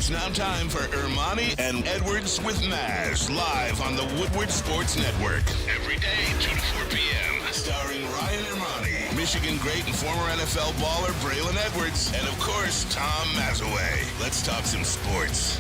It's now time for Ermanni and Edwards with Maz, live on the Woodward Sports Network. Every day, 2 to 4 p.m. Starring Ryan Ermanni, Michigan great and former NFL baller Braylon Edwards, and of course, Tom Mazawey. Let's talk some sports.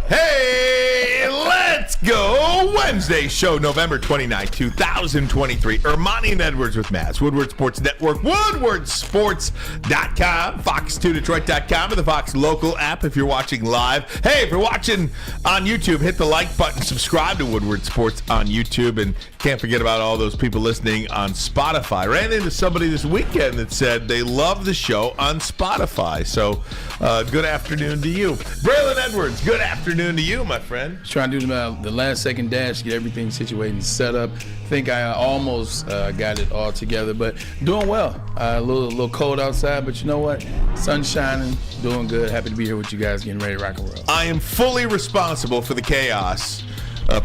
Hey, let's go! Wednesday show, November 29, 2023. Ermanni and Edwards with Maz. Woodward Sports Network, woodwardsports.com, fox2detroit.com, and the Fox local app if you're watching live. Hey, if you're watching on YouTube, hit the like button, subscribe to Woodward Sports on YouTube, and can't forget about all those people listening on Spotify. Ran into somebody this weekend that said they love the show on Spotify. So, good afternoon to you. Braylon Edwards, good afternoon to you, my friend. Trying to do the last second dash, get everything situated and set up. Think I almost got it all together, but doing well. A little cold outside, but you know what? Sun shining, doing good. Happy to be here with you guys, getting ready to rock and roll. I am fully responsible for the chaos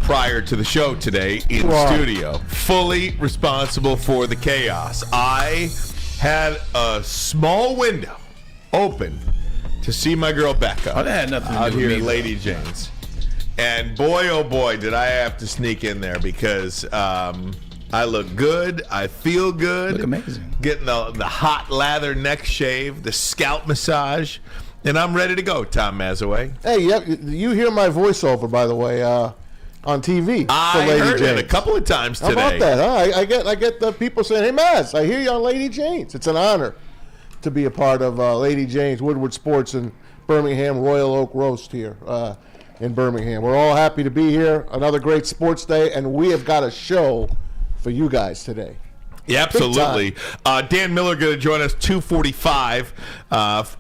prior to the show today in studio. Fully responsible for the chaos. I had a small window open to see my girl Becca. Oh, that had nothing to do out with here me, at Lady Jane's. And boy, oh boy, did I have to sneak in there because I look good. I feel good. Look amazing. Getting the hot lather neck shave, the scalp massage, and I'm ready to go, Tom Mazawey. Hey, you hear my voiceover, by the way, on TV. I Lady heard Jane's. it a couple of times today. How about that? Huh? I get the people saying, "Hey, Maz, I hear you on Lady Jane's." It's an honor to be a part of Lady Jane's, Woodward Sports, and Birmingham Royal Oak Roast here in Birmingham. We're all happy to be here. Another great sports day, and we have got a show for you guys today. Yeah, absolutely. Dan Miller going to join us 2:45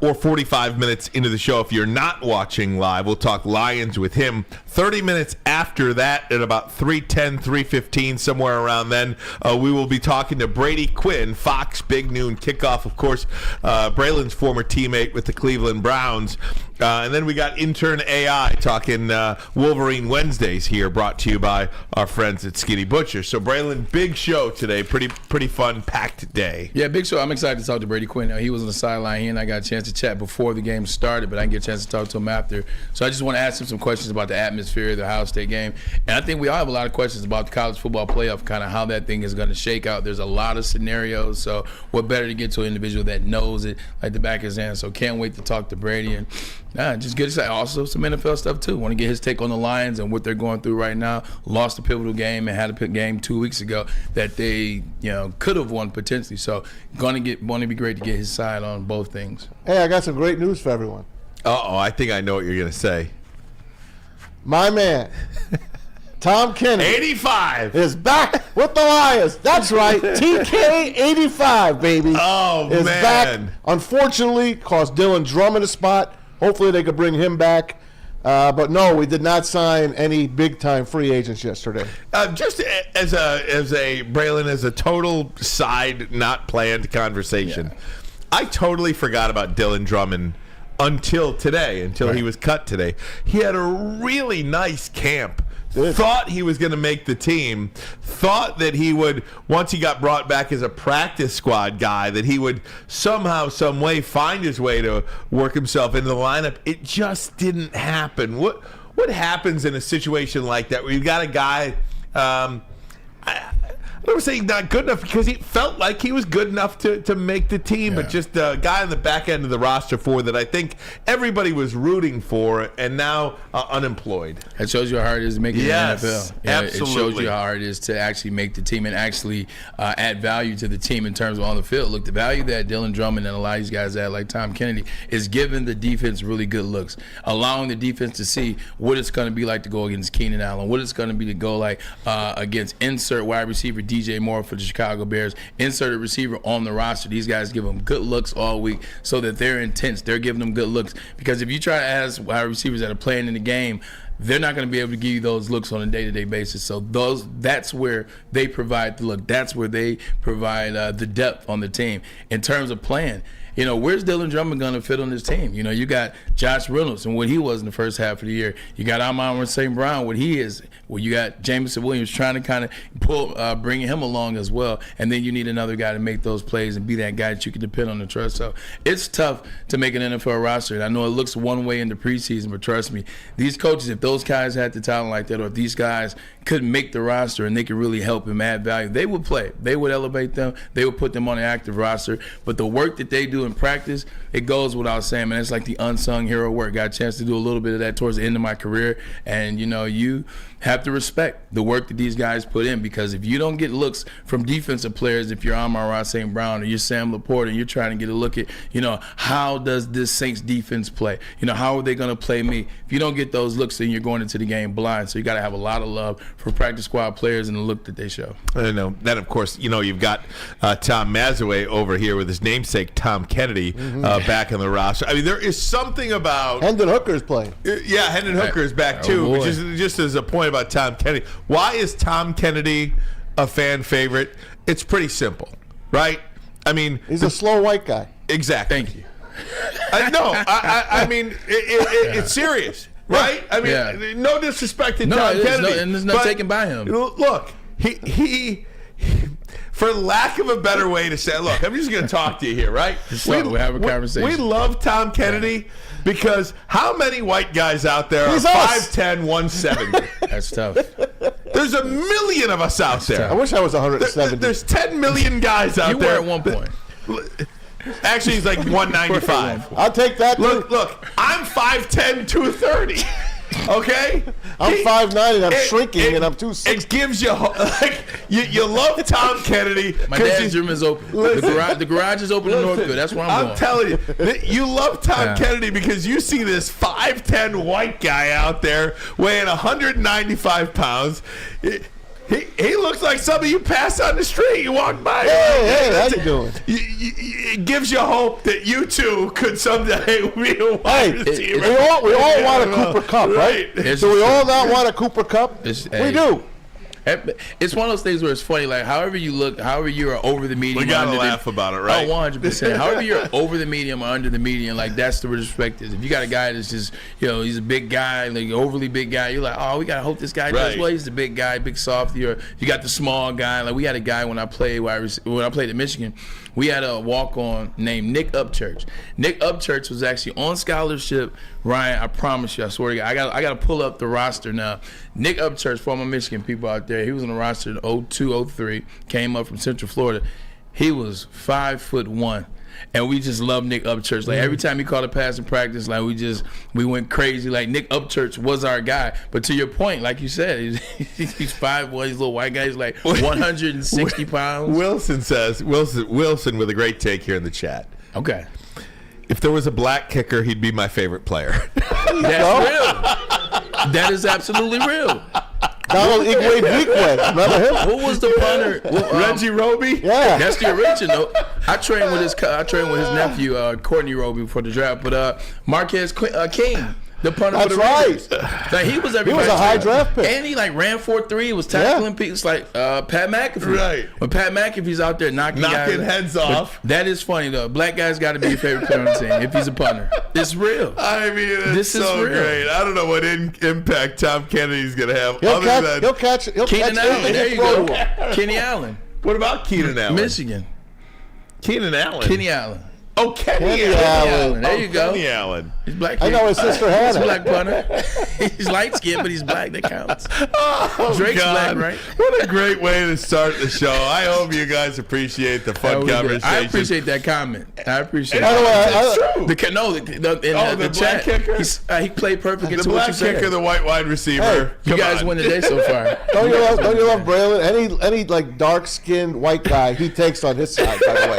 or 45 minutes into the show. If you're not watching live, we'll talk Lions with him. 30 minutes after that, at about 3:10, 3:15, somewhere around then, we will be talking to Brady Quinn, Fox Big Noon Kickoff. Of course, Braylon's former teammate with the Cleveland Browns. And then we got Intern AI talking Wolverine Wednesdays here, brought to you by our friends at Skinny Butcher. So, Braylon, big show today. Pretty fun, packed day. Yeah, big show. I'm excited to talk to Brady Quinn. He was on the sideline. He and I got a chance to chat before the game started, but I didn't get a chance to talk to him after. So I just want to ask him some questions about the atmosphere of the Ohio State game. And I think we all have a lot of questions about the college football playoff, kind of how that thing is going to shake out. There's a lot of scenarios, so what better to get to an individual that knows it like the back of his hand. So can't wait to talk to Brady. And just get excited. Also some NFL stuff too. Want to get his take on the Lions and what they're going through right now. Lost a pivotal game and had a game 2 weeks ago that they could have won potentially. So want to be great to get his side on both things. Hey, I got some great news for everyone. Uh-oh, I think I know what you're going to say. My man, Tom Kennedy, 85, is back with the Lions. That's right, TK 85, baby. Oh, is man. Back. Unfortunately, cost Dylan Drummond a spot. Hopefully they could bring him back. But no, we did not sign any big-time free agents yesterday. Just as a Braylon, as a total side, not planned conversation, I totally forgot about Dylan Drummond until today, until he was cut today. He had a really nice camp. Thought he was going to make the team. Thought that he would, once he got brought back as a practice squad guy, that he would somehow, some way find his way to work himself into the lineup. It just didn't happen. What happens in a situation like that where you've got a guy, I don't say he's not good enough because he felt like he was good enough to make the team, but just a guy on the back end of the roster for that I think everybody was rooting for and now unemployed. It shows you how hard it is to make it in the NFL. Absolutely. It shows you how hard it is to actually make the team and actually add value to the team in terms of on the field. Look, the value that Dylan Drummond and a lot of these guys add, like Tom Kennedy, is giving the defense really good looks, allowing the defense to see what it's going to be like to go against Keenan Allen, what it's going to be to go like against insert wide receiver DJ Moore for the Chicago Bears, inserted receiver on the roster. These guys give them good looks all week so that they're intense. They're giving them good looks because if you try to ask wide receivers that are playing in the game, they're not going to be able to give you those looks on a day-to-day basis. So that's where they provide the look. That's where they provide the depth on the team. In terms of playing, where's Dylan Drummond going to fit on this team? You got Josh Reynolds and what he was in the first half of the year. You got Amon St. Brown, what he is. Well, you got Jameson Williams trying to kind of bringing him along as well. And then you need another guy to make those plays and be that guy that you can depend on and trust. So it's tough to make an NFL roster. And I know it looks one way in the preseason, but trust me, these coaches, if those guys had the talent like that, or if these guys could make the roster and they could really help him add value, they would play. They would elevate them. They would put them on an active roster. But the work that they do in practice, it goes without saying, man. It's like the unsung hero work. Got a chance to do a little bit of that towards the end of my career. And, you have to respect the work that these guys put in, because if you don't get looks from defensive players, if you're Amon St. Brown or you're Sam Laporta and you're trying to get a look at, how does this Saints defense play? How are they going to play me? If you don't get those looks, then you're going into the game blind. So you got to have a lot of love for practice squad players and the look that they show. I know. Then, of course, you've got Tom Mazawey over here with his namesake, Tom Kennedy, back in the roster. I mean, there is something about... Hendon Hooker's playing. Yeah, Hendon Hooker's back, too, which is just as a point about Tom Kennedy. Why is Tom Kennedy a fan favorite? It's pretty simple, right? I mean... He's a slow white guy. Exactly. Thank you. I mean, it's serious, right? I mean, no disrespect to Tom Kennedy. And there's no taken by him. Look, he for lack of a better way to say, look, I'm just going to talk to you here, right? We'll have a conversation. We love Tom Kennedy because how many white guys out there are 5'10", 170? That's tough. There's a million of us out there. I wish I was 170. There's 10 million guys out there. You were at one point. Actually, he's like 195. I'll take that. Look, I'm 5'10", 230. Okay? I'm 5'9", and I'm shrinking, and I'm 260. It gives you, you love Tom Kennedy. My dad's room is open. The garage is open in Northfield. That's where I'm going. I'm telling you, you love Tom Kennedy because you see this 5'10" white guy out there weighing 195 pounds. He looks like somebody you pass on the street. You walk by. Hey, how you doing? It gives you hope that you too could someday be a wide receiver. We all want a Cooper Kupp, right? Do we all not want a Cooper Kupp? We do. It's one of those things where it's funny, like however you look, however you are over the medium. We gotta laugh about it, right? Oh, 100%. However you're over the medium or under the median, like that's the respect is. If you got a guy that's just, he's a big guy, like overly big guy, you're like, oh, we gotta hope this guy does well. He's a big guy, big softy. Or you got the small guy. Like we had a guy when I played at Michigan. We had a walk-on named Nick Upchurch. Nick Upchurch was actually on scholarship. Ryan, I promise you, I swear to God, I got to pull up the roster now. Nick Upchurch, former Michigan people out there, he was on the roster in 02, 03, came up from Central Florida. He was 5'1", and we just love Nick Upchurch. Like every time he called a pass in practice, like we went crazy. Like Nick Upchurch was our guy. But to your point, like you said, he's 5'1", he's a little white guy. He's like 160 pounds. Wilson with a great take here in the chat. Okay. If there was a black kicker, he'd be my favorite player. That's real. That is absolutely real. Donald Igwe, remember him? What was the punter? Reggie Roby? Yeah. That's the original. I trained with his nephew, Courtney Roby, before the draft. But Marquez King, the punter for the Raiders. Like, he was a high draft pick. And he like ran 4.3. He was tackling people. It's like Pat McAfee. Right. When Pat McAfee's out there knocking heads off. That is funny, though. Black guy's got to be your favorite player on the team if he's a punter. It's real. I mean, it's so great. I don't know what impact Tom Kennedy's going to have. He'll catch Keenan Allen. There you go. Kenny Allen. What about Keenan Allen? Michigan. Keenan Allen. Kenny Allen. Oh, Kenny Allen. There you go. Kenny Allen. He's black. I know his sister Hannah. He's a black punter. He's light skinned, but he's black. That counts. Oh, Drake's God. black, right? What a great way to start the show. I hope you guys appreciate the fun conversation. I appreciate that comment. I appreciate it. By the way, the black kicker? He played perfect into The what black you said. kicker, the white wide receiver. You guys win the day so far. Don't you love Braylon? Any like dark-skinned white guy, he takes on his side, by the way.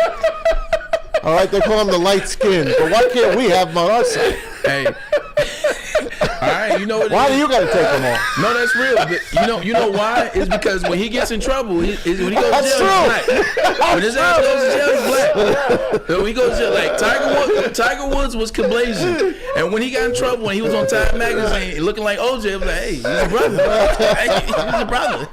All right, they call him the light skin, but why can't we have him on our side? Hey. All right, you know what? Why do you got to take him off? No, that's real. But you know why? It's because when he gets in trouble, when he goes to jail, he's black. When his ass goes to jail, he's black. So when he goes to jail, like Tiger Woods was Cablasian, and when he got in trouble, when he was on Time Magazine looking like OJ, it was like, hey, he's a brother. Hey, he's a brother.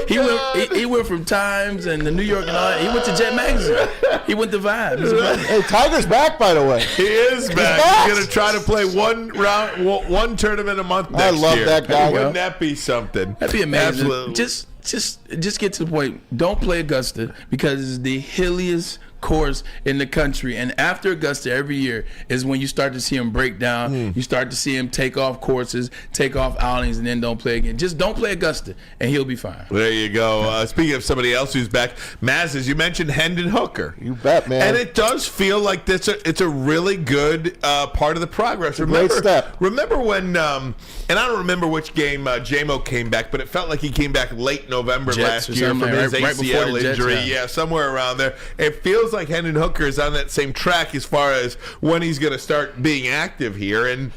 He went from Times and the New York and all that. He went to Jet Magazine. He went to Vibe. Hey, Tiger's back, by the way. He is back. He's going to try to play one tournament a month next year. I love that guy. Wouldn't that be something? That'd be amazing. Absolutely. Just get to the point. Don't play Augusta because it's the hilliest course in the country, and after Augusta every year is when you start to see him break down. You start to see him take off courses, take off outings, and then don't play again. Just don't play Augusta and he'll be fine. There you go. Speaking of somebody else who's back, Maz, as you mentioned, Hendon Hooker. You bet, man. And it does feel like it's a really good part of the progress. Great step. Remember when and I don't remember which game J-Mo came back, but it felt like he came back late November last year from his ACL injury. Yeah, somewhere around there. It feels like Hendon Hooker is on that same track as far as when he's going to start being active here and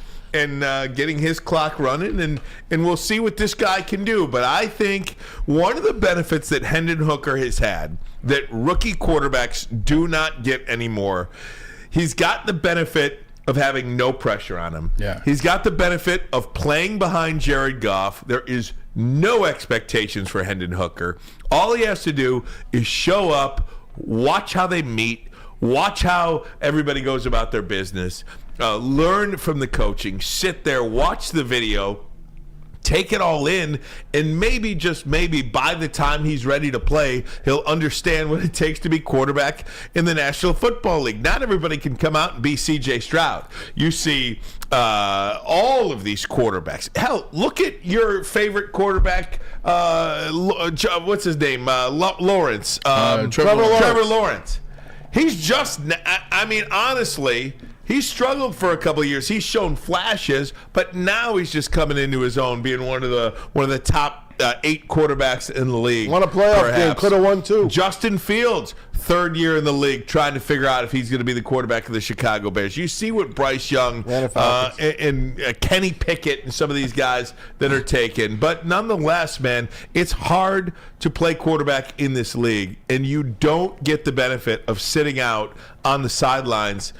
getting his clock running, and we'll see what this guy can do. But I think one of the benefits that Hendon Hooker has had that rookie quarterbacks do not get anymore, he's got the benefit of having no pressure on him. Yeah. He's got the benefit of playing behind Jared Goff. There is no expectations for Hendon Hooker. All he has to do is show up, watch how they meet, watch how everybody goes about their business, learn from the coaching, sit there, watch the video, take it all in, and maybe, just maybe, by the time he's ready to play, he'll understand what it takes to be quarterback in the National Football League. Not everybody can come out and be C.J. Stroud. You see all of these quarterbacks. Hell, look at your favorite quarterback, what's his name? Lawrence. Trevor Lawrence. He's just, I mean, honestly, he's struggled for a couple of years. He's shown flashes, but now he's just coming into his own, being one of the top 8 quarterbacks in the league. Won a playoff game, could have won 2. Justin Fields, 3rd year in the league, trying to figure out if he's going to be the quarterback of the Chicago Bears. You see what Bryce Young and Kenny Pickett and some of these guys that are taken. But nonetheless, man, it's hard to play quarterback in this league, and you don't get the benefit of sitting out on the sidelines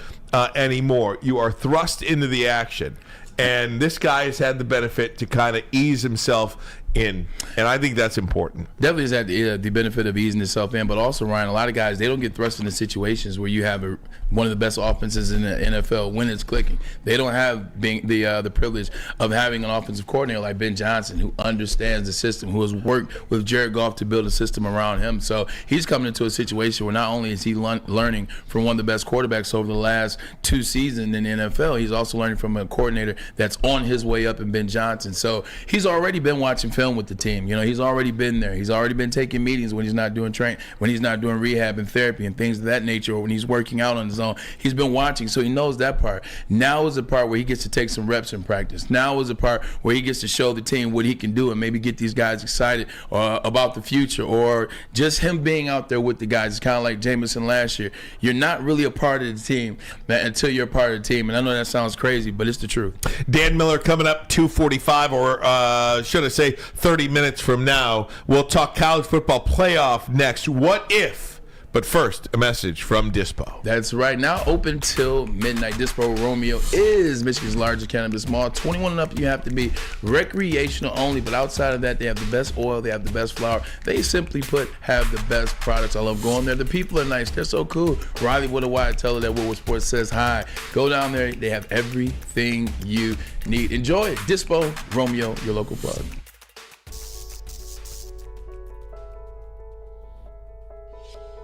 anymore. You are thrust into the action. And this guy has had the benefit to kind of ease himself in, and I think that's important. Definitely has had the benefit of easing himself in, but also, Ryan, a lot of guys, they don't get thrust into situations where you have one of the best offenses in the NFL when it's clicking. They don't have the privilege of having an offensive coordinator like Ben Johnson, who understands the system, who has worked with Jared Goff to build a system around him. So he's coming into a situation where not only is he learning from one of the best quarterbacks over the last 2 seasons in the NFL, he's also learning from a coordinator that's on his way up in Ben Johnson. So he's already been watching film with the team. You know, he's already been there. He's already been taking meetings when he's not doing when he's not doing rehab and therapy and things of that nature, or when he's working out on his own. He's been watching, so he knows that part. Now is the part where he gets to take some reps in practice. Now is the part where he gets to show the team what he can do and maybe get these guys excited about the future, or just him being out there with the guys. It's kind of like Jameson last year. You're not really a part of the team until you're a part of the team, and I know that sounds crazy, but it's the truth. Dan Miller coming up 2:45, or should I say 30 minutes from now. We'll talk college football playoff next. What if? But first, a message from Dispo. That's right. Now open till midnight. Dispo Romeo is Michigan's largest cannabis mall. 21 and up, you have to be recreational only. But outside of that, they have the best oil. They have the best flower. They simply put have the best products. I love going there. The people are nice. They're so cool. Riley Woodward, tell her that Woodward Sports says hi. Go down there. They have everything you need. Enjoy it. Dispo Romeo, your local plug.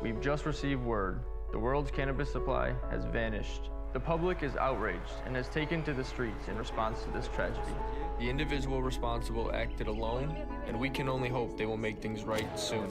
We've just received word. The world's cannabis supply has vanished. The public is outraged and has taken to the streets in response to this tragedy. The individual responsible acted alone, and we can only hope they will make things right soon.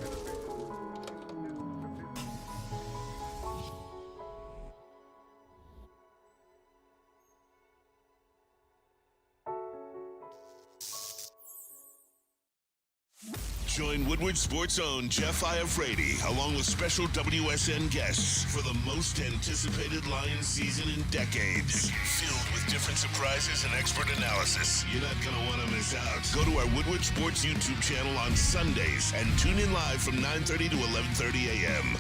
Join Woodward Sports' own Jeff Iafrate, along with special WSN guests for the most anticipated Lions season in decades. Filled with different surprises and expert analysis. You're not going to want to miss out. Go to our Woodward Sports YouTube channel on Sundays and tune in live from 9:30 to 11:30 a.m.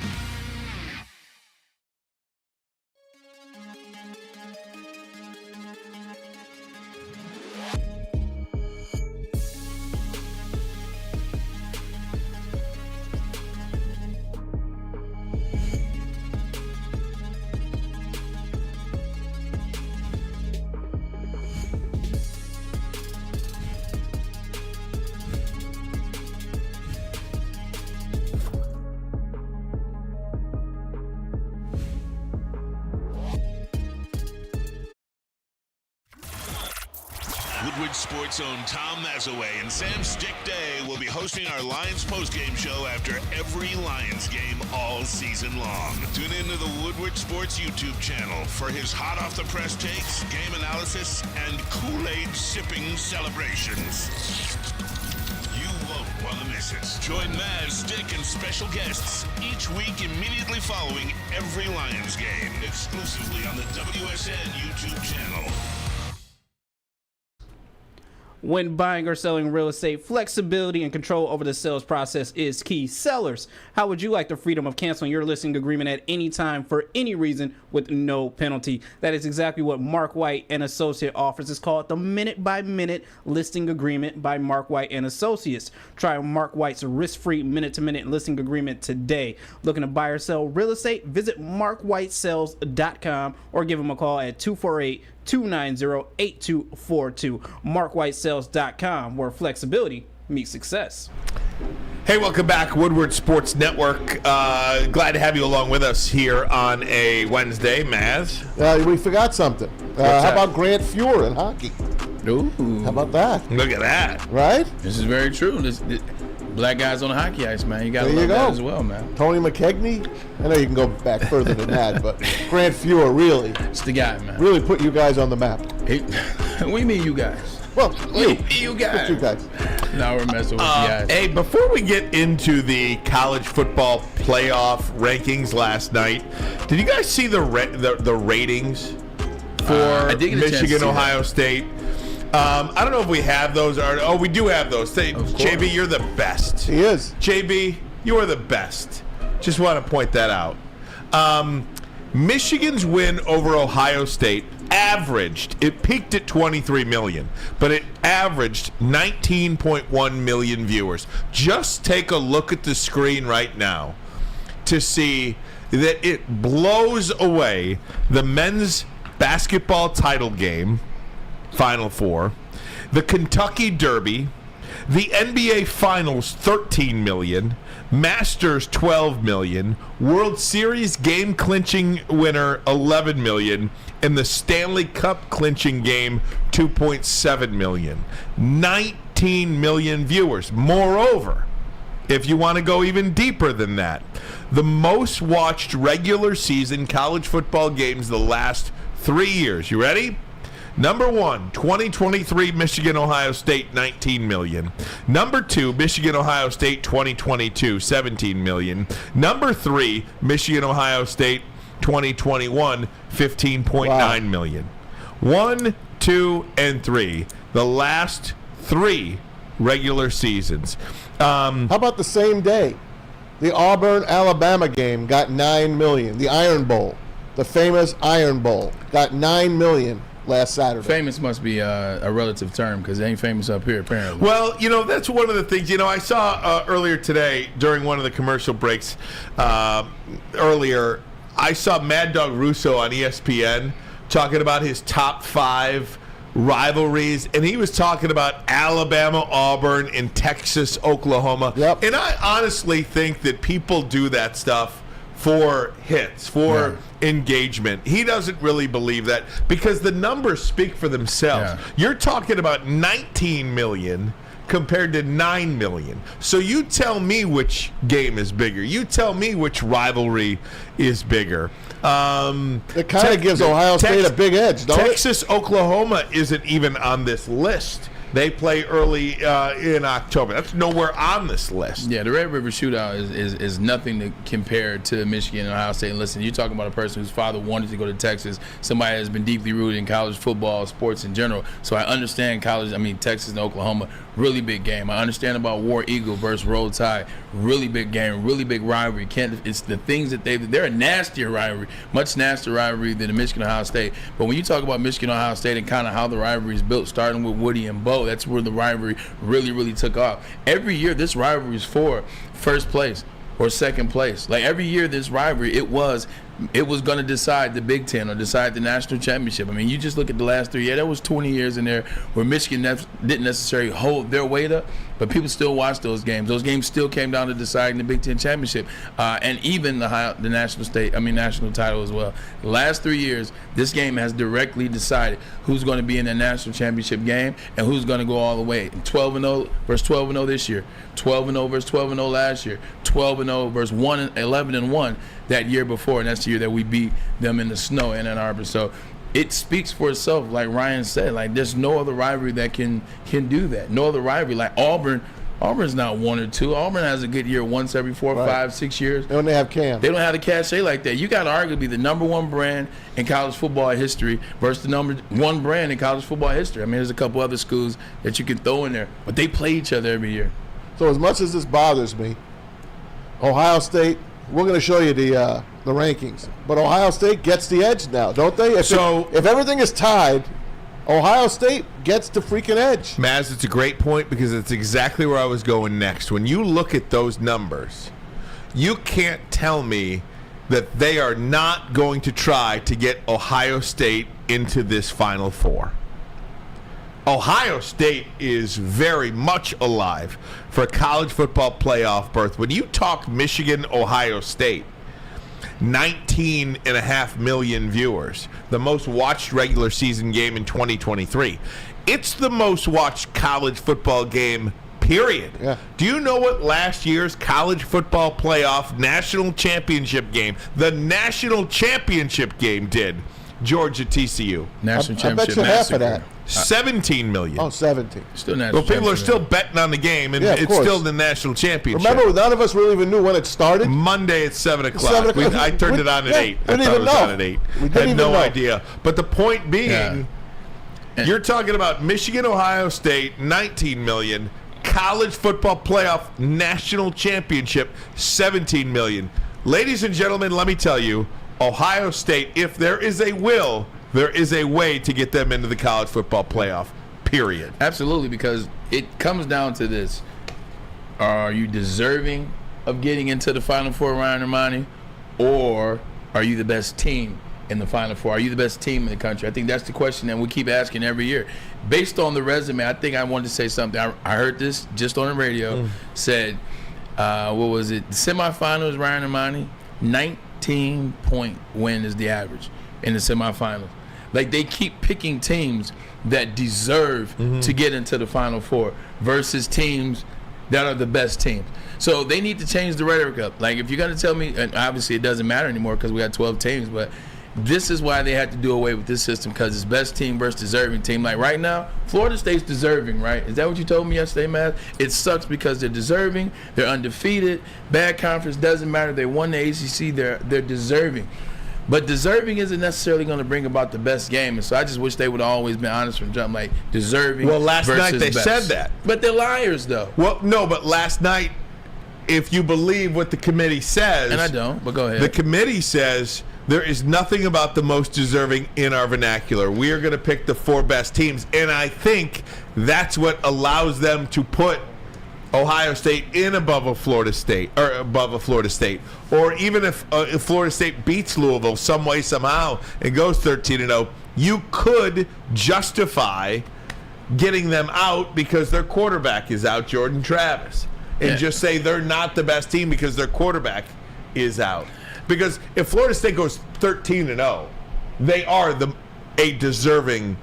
Woodward Sports' own Tom Mazawey and Sam Stick Day will be hosting our Lions postgame show after every Lions game all season long. Tune into the Woodward Sports YouTube channel for his hot-off-the-press takes, game analysis, and Kool-Aid sipping celebrations. You won't want to miss it. Join Maz, Stick, and special guests each week immediately following every Lions game, exclusively on the WSN YouTube channel. When buying or selling real estate, flexibility and control over the sales process is key. Sellers, how would you like the freedom of canceling your listing agreement at any time for any reason with no penalty? That is exactly what Mark White and Associate offers. It's called the minute-by-minute listing agreement by Mark White and Associates. Try Mark White's risk-free minute-to-minute listing agreement today. Looking to buy or sell real estate? Visit markwhitesales.com or give him a call at 248-290-8242. MarkWhiteSales.com, where flexibility meets success. Hey, welcome back, Woodward Sports Network. Glad to have you along with us here on a Wednesday, Maz. We forgot something. How about Grant Fuhr in hockey? Ooh. How about that? Look at that. Right? This is very true. This black guys on the hockey ice, man. You got to There you love that go. as well, man. Tony McKegney? I know you can go back further than that, but Grant Fuhr really It's the guy, man. put you guys on the map. Hey, what do you mean, you guys? Well, You guys. Put you guys. Now we're messing with you guys. Hey, before we get into the college football playoff rankings last night, did you guys see the ratings for I did get a chance to Michigan, see that. Ohio State? I don't know if we have those. We do have those. JB, you're the best. He is. JB, you are the best. Just want to point that out. Michigan's win over Ohio State it peaked at 23 million, but it averaged 19.1 million viewers. Just take a look at the screen right now to see that it blows away the men's basketball title game, Final Four, the Kentucky Derby, the NBA Finals, 13 million, Masters, 12 million, World Series game clinching winner, 11 million, and the Stanley Cup clinching game, 2.7 million. 19 million viewers. Moreover, if you want to go even deeper than that, the most watched regular season college football games the last 3 years. You ready? Number 1, 2023 Michigan-Ohio State, 19 million. Number 2, Michigan-Ohio State 2022, 17 million. Number 3, Michigan-Ohio State 2021, 15.9 million. 1, 2, and 3. The last 3 regular seasons. How about the same day? The Auburn-Alabama game got 9 million. The Iron Bowl, the famous Iron Bowl, got 9 million. Last Saturday. Famous must be a relative term because it ain't famous up here, apparently. Well, that's one of the things. I saw earlier today during one of the commercial breaks earlier, I saw Mad Dog Russo on ESPN talking about his top 5 rivalries, and he was talking about Alabama, Auburn, and Texas, Oklahoma. Yep. And I honestly think that people do that stuff for hits, for engagement. He doesn't really believe that because the numbers speak for themselves. Yeah. You're talking about 19 million compared to 9 million. So you tell me which game is bigger. You tell me which rivalry is bigger. It kind of gives Ohio State a big edge, don't it? Texas, Oklahoma isn't even on this list. They play early in October. That's nowhere on this list. Yeah, the Red River Shootout is nothing to compare to Michigan and Ohio State. And listen, you're talking about a person whose father wanted to go to Texas, somebody that's been deeply rooted in college football, sports in general. So I understand Texas and Oklahoma, really big game. I understand about War Eagle versus Roll Tide, really big game, really big rivalry. It's the things that they're a nastier rivalry, much nastier rivalry than the Michigan-Ohio State. But when you talk about Michigan-Ohio State and kind of how the rivalry is built, starting with Woody and Bo, that's where the rivalry really, really took off. Every year, this rivalry is for first place or second place. Like every year, this rivalry, it was it was going to decide the Big Ten or decide the national championship. I mean, you just look at the last 3 years. There was 20 years in there where Michigan didn't necessarily hold their weight up, but people still watched those games. Those games still came down to deciding the Big Ten championship, and even the national title as well. The last 3 years, this game has directly decided who's going to be in the national championship game and who's going to go all the way. 12-0 versus 12-0 this year, 12-0 versus 12-0 last year, 12-0 versus 11-1 that year before, and that's the year that we beat them in the snow in Ann Arbor. So it speaks for itself, like Ryan said. Like, there's no other rivalry that can do that. No other rivalry. Like Auburn's not 1 or 2. Auburn has a good year once every 4, 5, 6 years. They don't have Cam. They don't have the cachet like that. You got to arguably the number one brand in college football history versus the number one brand in college football history. I mean, there's a couple other schools that you can throw in there, but they play each other every year. So as much as this bothers me, Ohio State, we're going to show you the rankings, but Ohio State gets the edge now, don't they? If everything is tied, Ohio State gets the freaking edge. Maz, it's a great point because it's exactly where I was going next. When you look at those numbers, you can't tell me that they are not going to try to get Ohio State into this Final Four. Ohio State is very much alive for a college football playoff berth. When you talk Michigan, Ohio State, 19.5 million viewers, the most watched regular season game in 2023. It's the most watched college football game, period. Yeah. Do you know what last year's college football playoff national championship game, the national championship game, did? Georgia TCU. National I championship bet you half of massacre. that. 17 million. Oh, 17. Still national Well, people are championship. still betting on the game, and Yeah, of it's course. still the national championship. Remember, none of us really even knew when it started. Monday at 7 o'clock. 7 o'clock. I turned it on at 8. We I didn't thought it even was know. on at 8. We didn't Had even no know. idea. But the point being, Yeah. you're talking about Michigan, Ohio State, 19 million. College football playoff national championship, 17 million. Ladies and gentlemen, let me tell you, Ohio State, if there is a will, there is a way to get them into the college football playoff, period. Absolutely, because it comes down to this. Are you deserving of getting into the Final Four, Ryan Ermanni, or are you the best team in the Final Four? Are you the best team in the country? I think that's the question that we keep asking every year. Based on the resume, I think I wanted to say something. I heard this just on the radio. Said, what was it? The semifinals, Ryan Ermanni, 19-point win is the average in the semifinals. Like, they keep picking teams that deserve to get into the Final Four versus teams that are the best teams. So they need to change the rhetoric up. Like, if you're going to tell me, and obviously it doesn't matter anymore because we got 12 teams, but this is why they had to do away with this system, because it's best team versus deserving team. Like right now, Florida State's deserving, right? Is that what you told me yesterday, Matt? It sucks because they're deserving, they're undefeated, bad conference, doesn't matter. They won the ACC, they're deserving. But deserving isn't necessarily going to bring about the best game. And so I just wish they would have always been honest from jump, like deserving. Well, last night versus they best. said that. But they're liars, though. Well, no, but last night, if you believe what the committee says, And I don't, but go ahead. the committee says there is nothing about the most deserving in our vernacular. We are going to pick the 4 best teams, and I think that's what allows them to put Ohio State in above a Florida State, or even if Florida State beats Louisville some way somehow and goes 13-0, you could justify getting them out because their quarterback is out, Jordan Travis, and just say they're not the best team because their quarterback is out. Because if Florida State goes 13-0, they are a deserving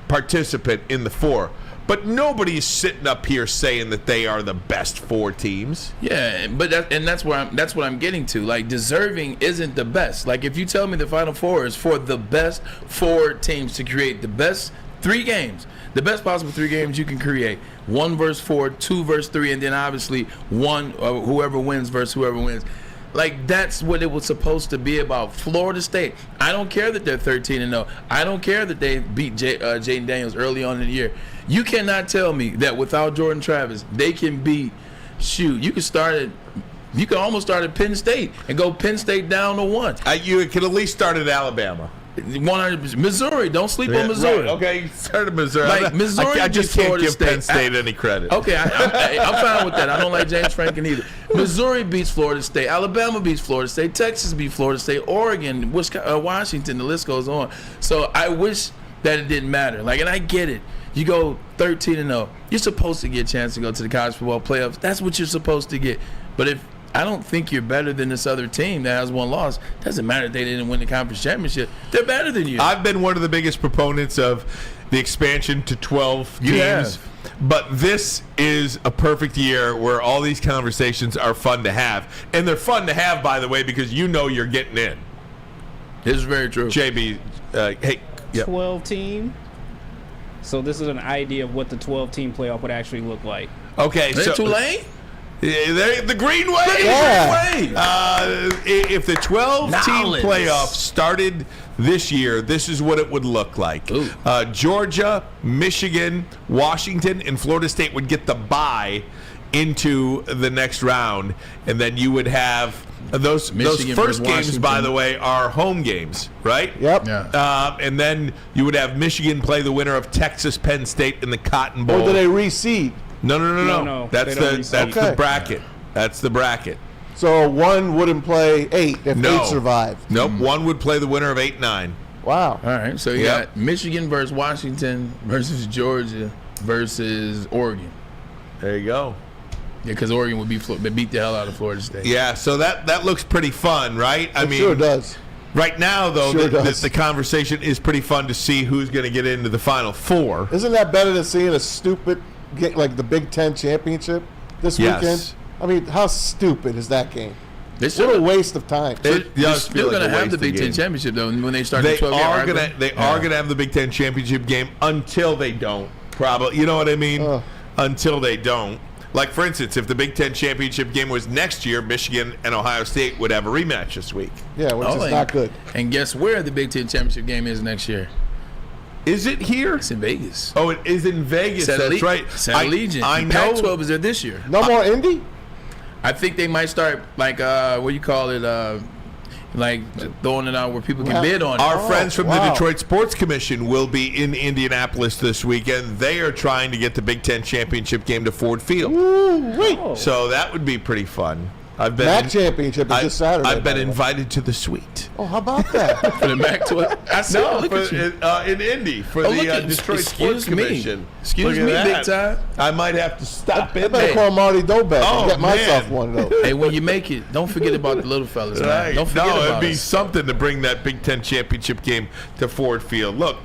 participant in the 4. But nobody's sitting up here saying that they are the best 4 teams. Yeah, but that's what I'm getting to. Like, deserving isn't the best. Like, if you tell me the Final Four is for the best 4 teams to create the best 3 games, the best possible 3 games you can create, 1 versus 4, 2 versus 3, and then obviously 1 whoever wins versus whoever wins. Like, that's what it was supposed to be about. Florida State, I don't care that they're 13-0. I don't care that they beat Jaden Daniels early on in the year. You cannot tell me that without Jordan Travis, they can beat, you can almost start at Penn State and go Penn State down to 1. You could at least start at Alabama. 100%. Missouri, don't sleep on Missouri. Right. Okay, you started Missouri. Like, Missouri I just beats can't Florida give Penn State. State any credit. Okay, I'm fine with that. I don't like James Franklin either. Missouri beats Florida State. Alabama beats Florida State. Texas beats Florida State. Oregon, Washington, the list goes on. So I wish that it didn't matter. Like, and I get it. You go 13-0. You're supposed to get a chance to go to the college football playoffs. That's what you're supposed to get. But if I don't think you're better than this other team that has one loss. Doesn't matter if they didn't win the conference championship. They're better than you. I've been one of the biggest proponents of the expansion to 12 teams. have. But this is a perfect year where all these conversations are fun to have. And they're fun to have, by the way, because you know you're getting in. This is very true. JB, hey. Yep. 12 team. So this is an idea of what the 12-team playoff would actually look like. Okay, Is it so Tulane? the Green Wave. Yeah. If the 12-team Knowledge. playoff started this year, this is what it would look like. Georgia, Michigan, Washington, and Florida State would get the bye into the next round, and then you would have those Michigan first versus games, by Washington. the way, are home games, right? Yep. Yeah. And then you would have Michigan play the winner of Texas, Penn State in the Cotton Bowl. Or do they reseed? No. No, That's they don't that's reseed. the Okay. bracket. That's the bracket. So one wouldn't play 8 if No. 8 survived. Nope. One would play the winner of 8-9. Wow. All right. So you Yep. got Michigan versus Washington versus Georgia versus Oregon. There you go. Yeah, because Oregon would beat the hell out of Florida State. Yeah. So that looks pretty fun, right? I It mean, sure does. right now though, Sure the does. conversation is pretty fun to see who's going to get into the Final Four. Isn't that better than seeing a stupid game like the Big Ten championship this Yes. weekend? I mean, how stupid is that game? They What a waste of time. It They're does feel still like going a to have waste the of Big Ten game. championship though when they start They the 12 game. are gonna have the Big Ten championship game until they don't. Probably, you know what I mean? Until they don't. Like, for instance, if the Big Ten championship game was next year, Michigan and Ohio State would have a rematch this week. Yeah, which is not good. And guess where the Big Ten championship game is next year? Is it here? It's in Vegas. Oh, it is in Vegas. That's right. Saint Allegiant. I know. Pac-12 is there this year. No more Indy? I think they might start like what do you call it? Like throwing it out where people can bid on it. Our friends from the wow. Detroit Sports Commission will be in Indianapolis this weekend. They are trying to get the Big Ten championship game to Ford Field. Woo-wee. So that would be pretty fun. I've been MAC championship is this Saturday. I've by been the way. invited to the suite. Oh, how about that? for the Mac-12. I see. No, Look at you. in Indy for Oh, the look at- Detroit excuse Sports me. Commission. Excuse Look me, at big that. time. I might have to stop I in better there. call Marty Dobek Oh, and get myself man. one, though. Hey, when you make it, don't forget about the little fellas, man. Right. Don't forget No, it'd about be us. something to bring that Big Ten championship game to Ford Field. Look,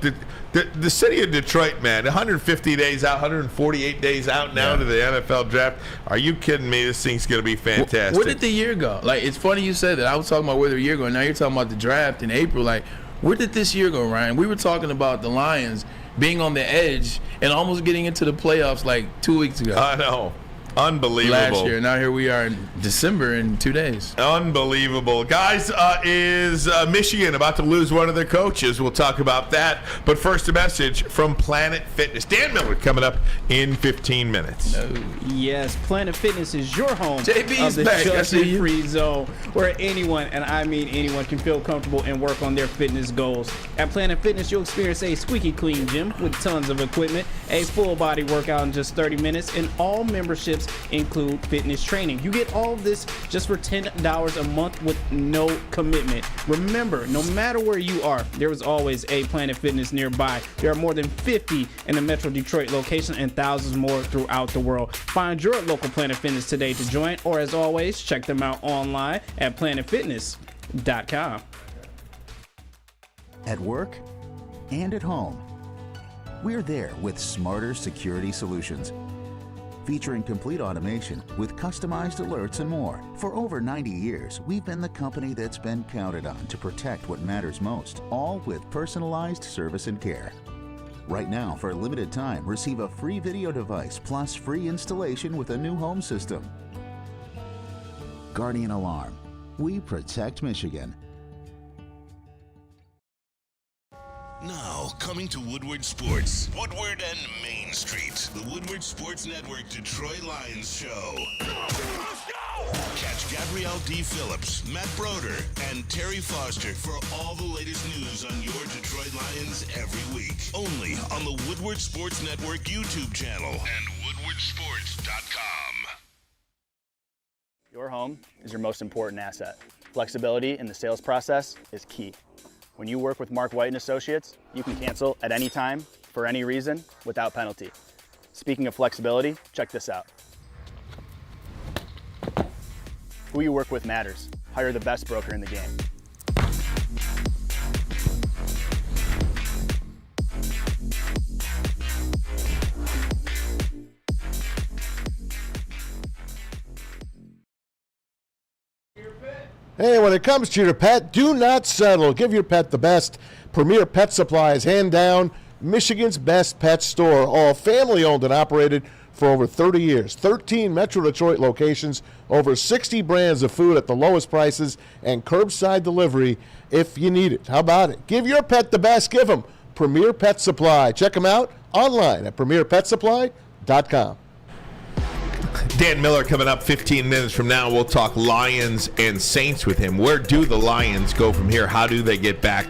the city of Detroit, man, 150 days out, 148 days out now to the NFL draft. Are you kidding me? This thing's going to be fantastic. Where did the year go? Like, it's funny you said that. I was talking about where the year go. Now you're talking about the draft in April. Like, where did this year go, Ryan? We were talking about the Lions being on the edge and almost getting into the playoffs like 2 weeks ago. I know. Unbelievable. Last year. Now here we are in December in 2 days. Unbelievable. Guys, is Michigan about to lose one of their coaches? We'll talk about that. But first, a message from Planet Fitness. Dan Miller coming up in 15 minutes. Yes, Planet Fitness is your home JB's of the back. I see you. judgment-free zone, where anyone, and I mean anyone, can feel comfortable and work on their fitness goals. At Planet Fitness, you'll experience a squeaky clean gym with tons of equipment, a full-body workout in just 30 minutes, and all memberships include fitness training. You get all of this just for $10 a month with no commitment. Remember, no matter where you are, there is always a Planet Fitness nearby. There are more than 50 in the Metro Detroit location and thousands more throughout the world. Find your local Planet Fitness today to join, or as always, check them out online at planetfitness.com. At work and at home, we're there with smarter security solutions. Featuring complete automation with customized alerts and more. For over 90 years, we've been the company that's been counted on to protect what matters most, all with personalized service and care. Right now, for a limited time, receive a free video device plus free installation with a new home system. Guardian Alarm. We protect Michigan. Now, coming to Woodward Sports. Woodward and Main Main Street, the Woodward Sports Network Detroit Lions Show. Let's go! Catch Gabrielle D. Phillips, Matt Broder, and Terry Foster for all the latest news on your Detroit Lions every week. Only on the Woodward Sports Network YouTube channel and woodwardsports.com. Your home is your most important asset. Flexibility in the sales process is key. When you work with Mark White & Associates, you can cancel at any time, for any reason, without penalty. Speaking of flexibility, check this out. Who you work with matters. Hire the best broker in the game. Hey, when it comes to your pet, do not settle. Give your pet the best. Premier Pet Supplies, hand down, Michigan's best pet store. All family owned and operated for over 30 years. 13 Metro Detroit locations, over 60 brands of food at the lowest prices, and curbside delivery if you need it. How about it? Give your pet the best. Give them Premier Pet Supply. Check them out online at premierpetsupply.com. Dan Miller coming up 15 minutes from now. We'll talk Lions and Saints with him. Where do the Lions go from here? How do they get back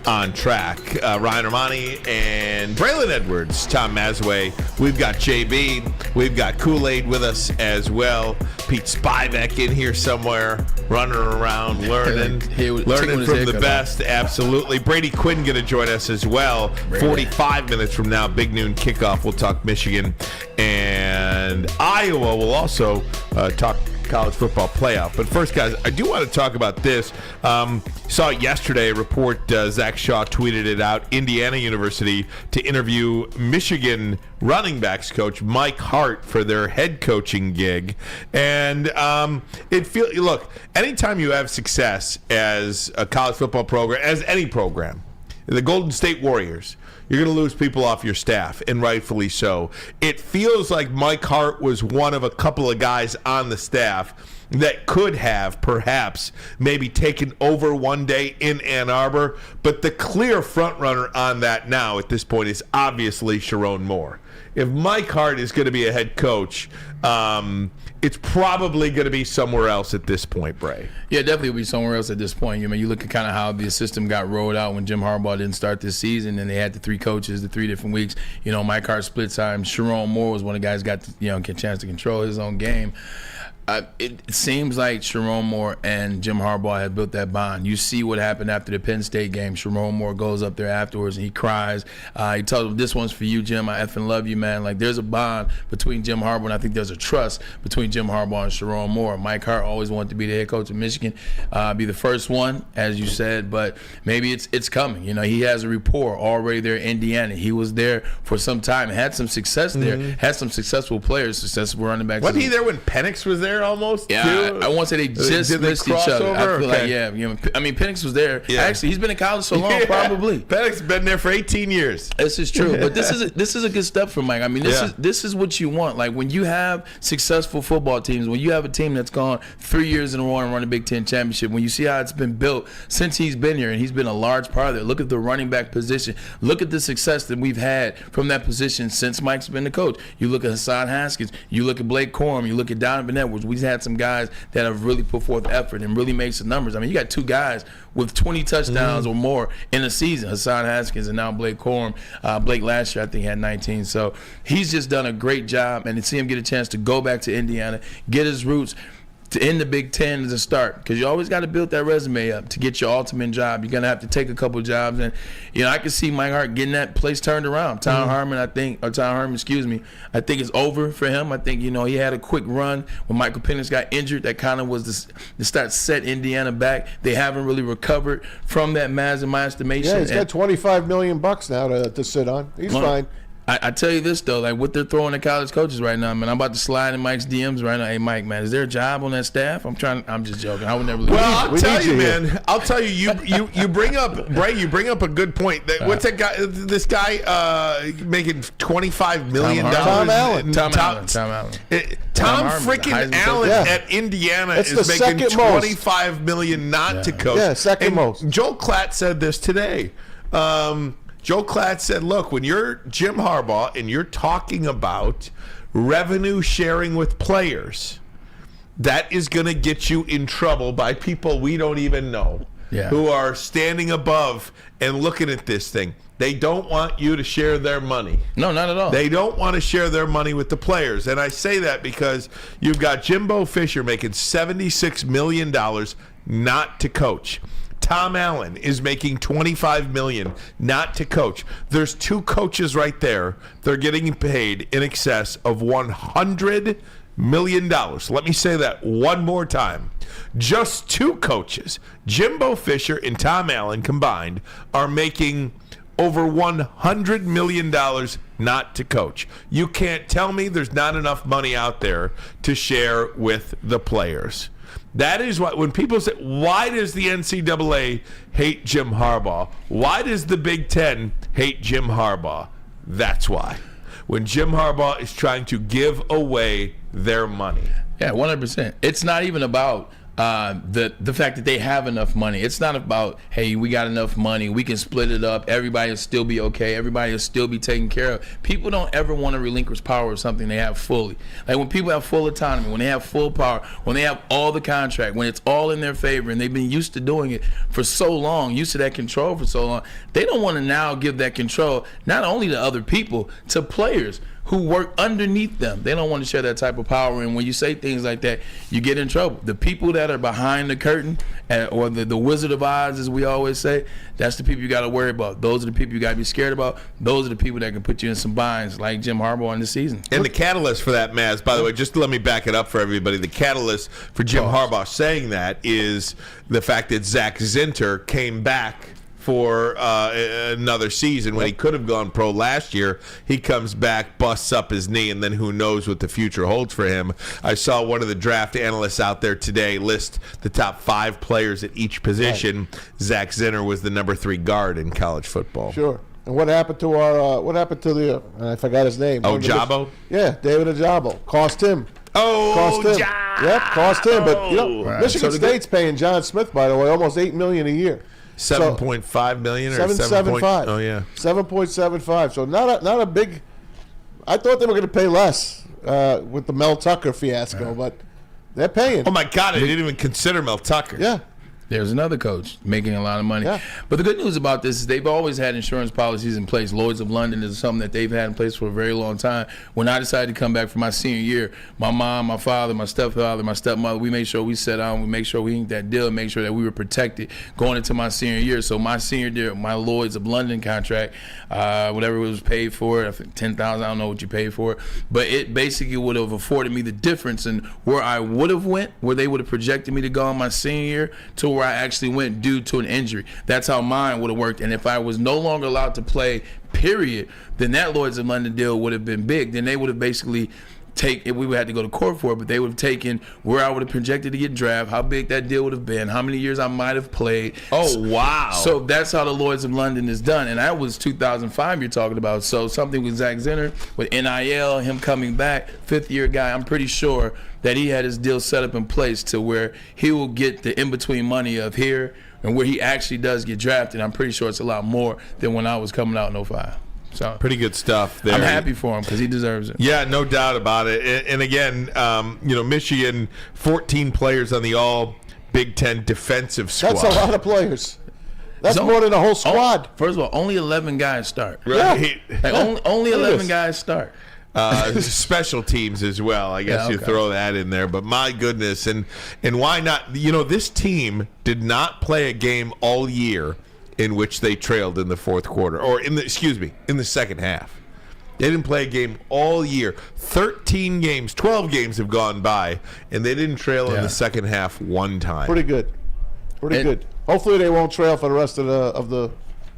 on track? Ryan Ermanni and Braylon Edwards, Tom Mazawey. We've got JB. We've got Kool-Aid with us as well. Pete Spivak in here somewhere, running around, learning from the best. Absolutely. Brady Quinn going to join us as well. 45 minutes from now, big noon kickoff. We'll talk Michigan and Iowa. We'll also talk college football playoff. But first, guys, I do want to talk about this. Saw it yesterday, a report, Zach Shaw tweeted it out, Indiana University to interview Michigan running backs coach Mike Hart for their head coaching gig. And look, anytime you have success as a college football program, as any program, the Golden State Warriors, you're going to lose people off your staff, and rightfully so. It feels like Mike Hart was one of a couple of guys on the staff that could have, perhaps, maybe taken over one day in Ann Arbor. But the clear frontrunner on that now at this point is obviously Sharon Moore. If Mike Hart is going to be a head coach, it's probably going to be somewhere else at this point, Bray. Yeah, definitely will be somewhere else at this point. You look at kind of how the system got rolled out when Jim Harbaugh didn't start this season, and they had the three coaches, the 3 different weeks. Mike Hart split time. Sharon Moore was one of the guys got a chance to control his own game. It seems like Sharon Moore and Jim Harbaugh had built that bond. You see what happened after the Penn State game. Sharon Moore goes up there afterwards and he cries. He tells him, "This one's for you, Jim. I effing love you, man." Like, there's a bond between Jim Harbaugh, and I think there's a trust between Jim Harbaugh and Sharon Moore. Mike Hart always wanted to be the head coach of Michigan, be the first one, as you said, but maybe it's coming. He has a rapport already there in Indiana. He was there for some time, had some success there, had some successful players, successful running backs. Wasn't he there when Penix was there almost? Yeah, too? I won't say they just missed each other. I feel like, Penix was there. Yeah. Actually, he's been in college so long, probably. Penix been there for 18 years. This is true, but this is a good step for Mike. This is what you want. Like, when you have successful football teams, when you have a team that's gone 3 years in a row and run a Big Ten championship, when you see how it's been built since he's been here, and he's been a large part of it. Look at the running back position. Look at the success that we've had from that position since Mike's been the coach. You look at Hassan Haskins, you look at Blake Corum, you look at Donovan Edwards. We've had some guys that have really put forth effort and really made some numbers. You got 2 guys with 20 touchdowns or more in a season, Hassan Haskins and now Blake Corum. Blake last year, I think, had 19. So he's just done a great job, and to see him get a chance to go back to Indiana, get his roots to end the Big Ten as a start, because you always got to build that resume up to get your ultimate job. You're going to have to take a couple jobs, and I can see Mike Hart getting that place turned around. Tom Herman, I think it's over for him. I think he had a quick run when Michael Penix got injured. That kind of was the start set Indiana back. They haven't really recovered from that, Maz, in my estimation. Yeah, he's got $25 million now to sit on. He's fine. I tell you this, though, like what they're throwing at college coaches right now, man. I'm about to slide in Mike's DMs right now. Hey, Mike, man, is there a job on that staff? I'm just joking. I would never leave. Well, I'll tell you, man. I'll tell you, you bring up, Bray, you bring up a good point. What's that guy, this guy making $25 million? Tom Allen. Tom Allen. Tom freaking Allen at Indiana is making $25 million not to coach. Yeah, second most. Joel Klatt said this today. Joel Klatt said, look, when you're Jim Harbaugh and you're talking about revenue sharing with players, that is going to get you in trouble by people we don't even know who are standing above and looking at this thing. They don't want you to share their money. No, not at all. They don't want to share their money with the players. And I say that because you've got Jimbo Fisher making $76 million not to coach. Tom Allen is making $25 million not to coach. There's two coaches right there. They're getting paid in excess of $100 million. Let me say that one more time. Just two coaches, Jimbo Fisher and Tom Allen combined, are making over $100 million not to coach. You can't tell me there's not enough money out there to share with the players. That is what, when people say, why does the NCAA hate Jim Harbaugh? Why does the Big Ten hate Jim Harbaugh? That's why. When Jim Harbaugh is trying to give away their money. Yeah, 100%. It's not even about the fact that they have enough money. It's not about, hey, we got enough money, we can split it up, everybody will still be okay, everybody will still be taken care of. People don't ever want to relinquish power of something they have fully. Like when people have full autonomy, when they have full power, when they have all the contract, when it's all in their favor and they've been used to doing it for so long, used to that control for so long, they don't want to now give that control not only to other people, to players who work underneath them. They don't want to share that type of power. And when you say things like that, you get in trouble. The people that are behind the curtain, or the Wizard of Oz, as we always say, that's the people you got to worry about. Those are the people you got to be scared about. Those are the people that can put you in some binds, like Jim Harbaugh in the season. And the catalyst for that, Maz, by the way, just to let me back it up for everybody, the catalyst for Jim Harbaugh saying that is the fact that Zach Zinter came back for another season when he could have gone pro last year. He comes back, busts up his knee, and then who knows what the future holds for him. I saw one of the draft analysts out there today list the top 5 players at each position. Right. Zach Zinter was the number 3 guard in college football. Sure. And what happened to our? What happened to the? I forgot his name. Ojabo. Yeah, David Ojabo. Cost him. Cost him. Yep, cost him. But Michigan State's paying John Smith, by the way, almost $8 million a year. 7.5 million or 7.75. Oh yeah, 7.75. So not a big. I thought they were going to pay less with the Mel Tucker fiasco, but they're paying. Oh my God, I didn't even consider Mel Tucker. Yeah. There's another coach making a lot of money. Yeah. But the good news about this is they've always had insurance policies in place. Lloyd's of London is something that they've had in place for a very long time. When I decided to come back for my senior year, my mom, my father, my stepfather, my stepmother, we made sure we sat down, we made sure we inked that deal, and make sure that we were protected going into my senior year. So my senior year, my Lloyd's of London contract, whatever it was paid for, I think $10,000, I don't know what you paid for it, but it basically would have afforded me the difference in where I would have went, where they would have projected me to go in my senior year, to where I actually went due to an injury. That's how mine would have worked. And if I was no longer allowed to play, period, then that Lloyd's of London deal would have been big. Then they would have basically we would have to go to court for it, but they would have taken where I would have projected to get drafted, how big that deal would have been, how many years I might have played. Oh, wow. So that's how the Lloyd's of London is done. And that was 2005 you're talking about. So something with Zach Zinter, with NIL, him coming back, 5th-year guy, I'm pretty sure that he had his deal set up in place to where he will get the in-between money of here and where he actually does get drafted. I'm pretty sure it's a lot more than when I was coming out in 05. So pretty good stuff there. I'm happy for him because he deserves it. Yeah, no doubt about it. And again, Michigan, 14 players on the all Big Ten defensive squad. That's a lot of players. That's more than a whole squad. First of all, only 11 guys start. Right. Yeah. Like only 11 guys start. Special teams as well. I guess you throw that in there. But my goodness, and why not? This team did not play a game all year in which they trailed in the fourth quarter, or in the second half. They didn't play a game all year. 13 games, 12 games have gone by, and they didn't trail in the second half one time. Pretty good. Good. Hopefully they won't trail for the rest of the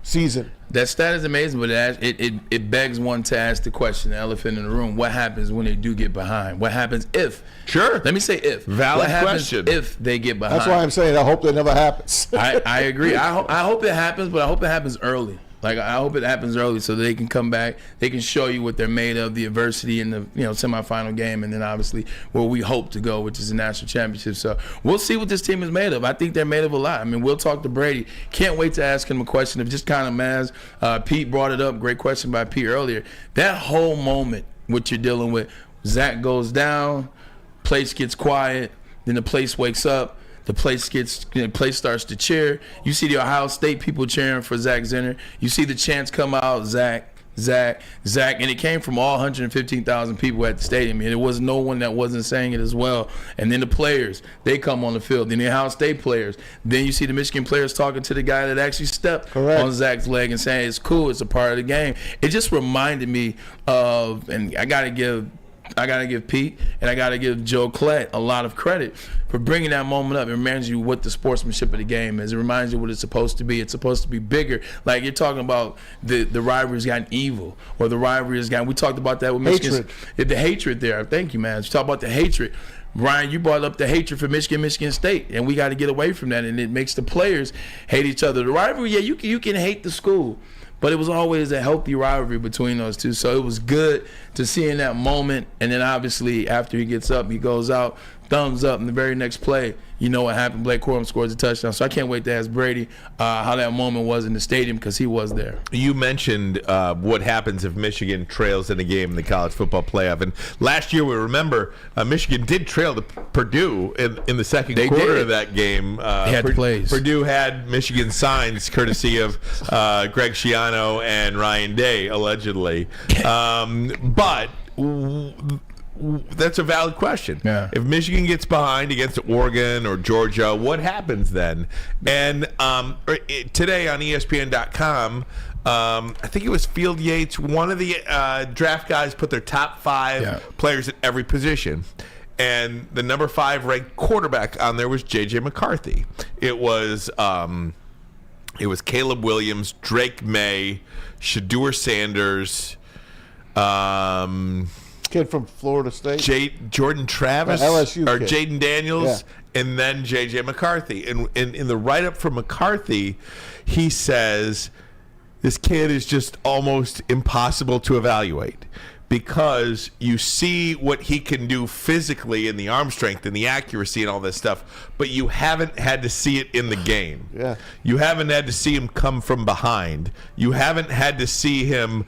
season. That stat is amazing, but it begs one to ask the question, the elephant in the room: what happens when they do get behind? What happens if? Sure. Let me say if. Valid what happens question. If they get behind? That's why I'm saying I hope that never happens. I agree. I hope it happens, but I hope it happens early. Like, I hope it happens early so that they can come back. They can show you what they're made of, the adversity in the semifinal game, and then obviously where we hope to go, which is the national championship. So we'll see what this team is made of. I think they're made of a lot. I mean, we'll talk to Brady. Can't wait to ask him a question of just kind of Maz. Pete brought it up. Great question by Pete earlier. That whole moment, what you're dealing with, Zach goes down, place gets quiet, then the place wakes up. The place starts to cheer. You see the Ohio State people cheering for Zach Zinner. You see the chants come out, Zach, and it came from all 115,000 people at the stadium. And there was no one that wasn't saying it as well. And then the players, they come on the field. Then the Ohio State players. Then you see the Michigan players talking to the guy that actually stepped on Zach's leg and saying, it's cool, it's a part of the game. It just reminded me of, and I got to give Pete and I got to give Joe Klett a lot of credit for bringing that moment up. It reminds you what the sportsmanship of the game is. It reminds you what it's supposed to be. It's supposed to be bigger. Like, you're talking about the rivalry's gotten evil, or the rivalry has gotten. We talked about that with Michigan. The hatred there. Thank you, man. You talk about the hatred. Ryan, you brought up the hatred for Michigan State, and we got to get away from that. And it makes the players hate each other. The rivalry, yeah, you can hate the school, but it was always a healthy rivalry between those two. So it was good to see in that moment. And then obviously after he gets up, he goes out, thumbs up, and the very next play, you know what happened. Blake Corum scores a touchdown. So I can't wait to ask Brady how that moment was in the stadium, because he was there. You mentioned what happens if Michigan trails in a game in the college football playoff. And last year, we remember Michigan did trail to Purdue in the second quarter of that game. They had plays. Purdue had Michigan signs courtesy of Greg Schiano and Ryan Day, allegedly. But that's a valid question. Yeah. If Michigan gets behind against Oregon or Georgia, what happens then? And today on ESPN.com, I think it was Field Yates, one of the draft guys put their top 5 players at every position. And the number 5 ranked quarterback on there was J.J. McCarthy. It was Caleb Williams, Drake May, Shedeur Sanders, kid from Florida State, Jordan Travis, LSU or kid. Jaden Daniels, and then J.J. McCarthy. And in the write-up for McCarthy, he says this kid is just almost impossible to evaluate, because you see what he can do physically in the arm strength and the accuracy and all this stuff, but you haven't had to see it in the game. Yeah. You haven't had to see him come from behind. You haven't had to see him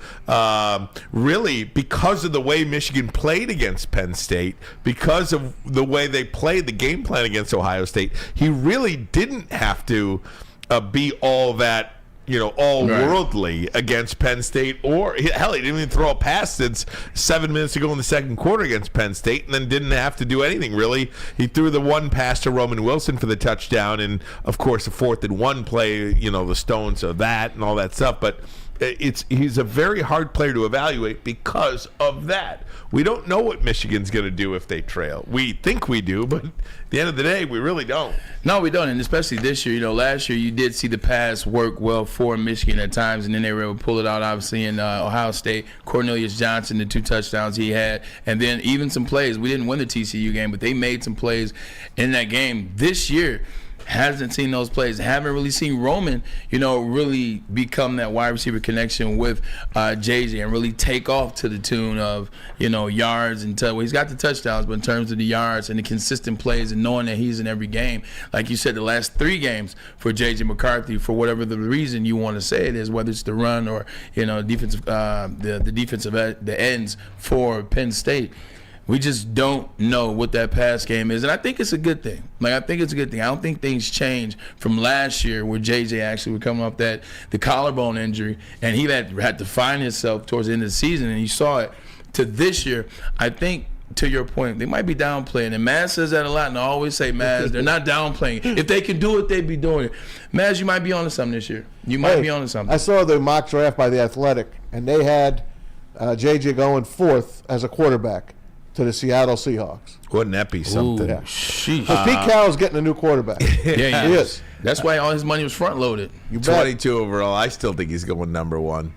really, because of the way Michigan played against Penn State, because of the way they played the game plan against Ohio State, he really didn't have to be all that, all worldly against Penn State, or hell, he didn't even throw a pass since 7 minutes ago in the second quarter against Penn State, and then didn't have to do anything really. He threw the one pass to Roman Wilson for the touchdown, and of course the 4th and 1 play, the stones of that and all that stuff. But he's a very hard player to evaluate because of that. We don't know what Michigan's going to do if they trail. We think we do, but at the end of the day, we really don't. No, we don't, and especially this year. Last year you did see the pass work well for Michigan at times, and then they were able to pull it out, obviously, in Ohio State. Cornelius Johnson, the 2 touchdowns he had, and then even some plays. We didn't win the TCU game, but they made some plays in that game. This year, hasn't seen those plays. Haven't really seen Roman, really become that wide receiver connection with JJ and really take off to the tune of, yards and he's got the touchdowns, but in terms of the yards and the consistent plays and knowing that he's in every game, like you said, the last 3 games for JJ McCarthy, for whatever the reason you want to say it is, whether it's the run or defensive, the defensive the ends for Penn State. We just don't know what that pass game is. And I think it's a good thing. I don't think things change from last year where JJ actually was coming off the collarbone injury, and he had to find himself towards the end of the season, and you saw it, to this year. I think, to your point, they might be downplaying. And Maz says that a lot, and I always say, Maz, they're not downplaying. If they can do it, they'd be doing it. Maz, you might be onto something this year. You might be onto something. I saw the mock draft by The Athletic, and they had JJ going 4th as a quarterback to the Seattle Seahawks. Wouldn't that be something? Yeah. Pete Carroll's getting a new quarterback. Yeah, he is. That's why all his money was front loaded. 22 overall. I still think he's going number 1.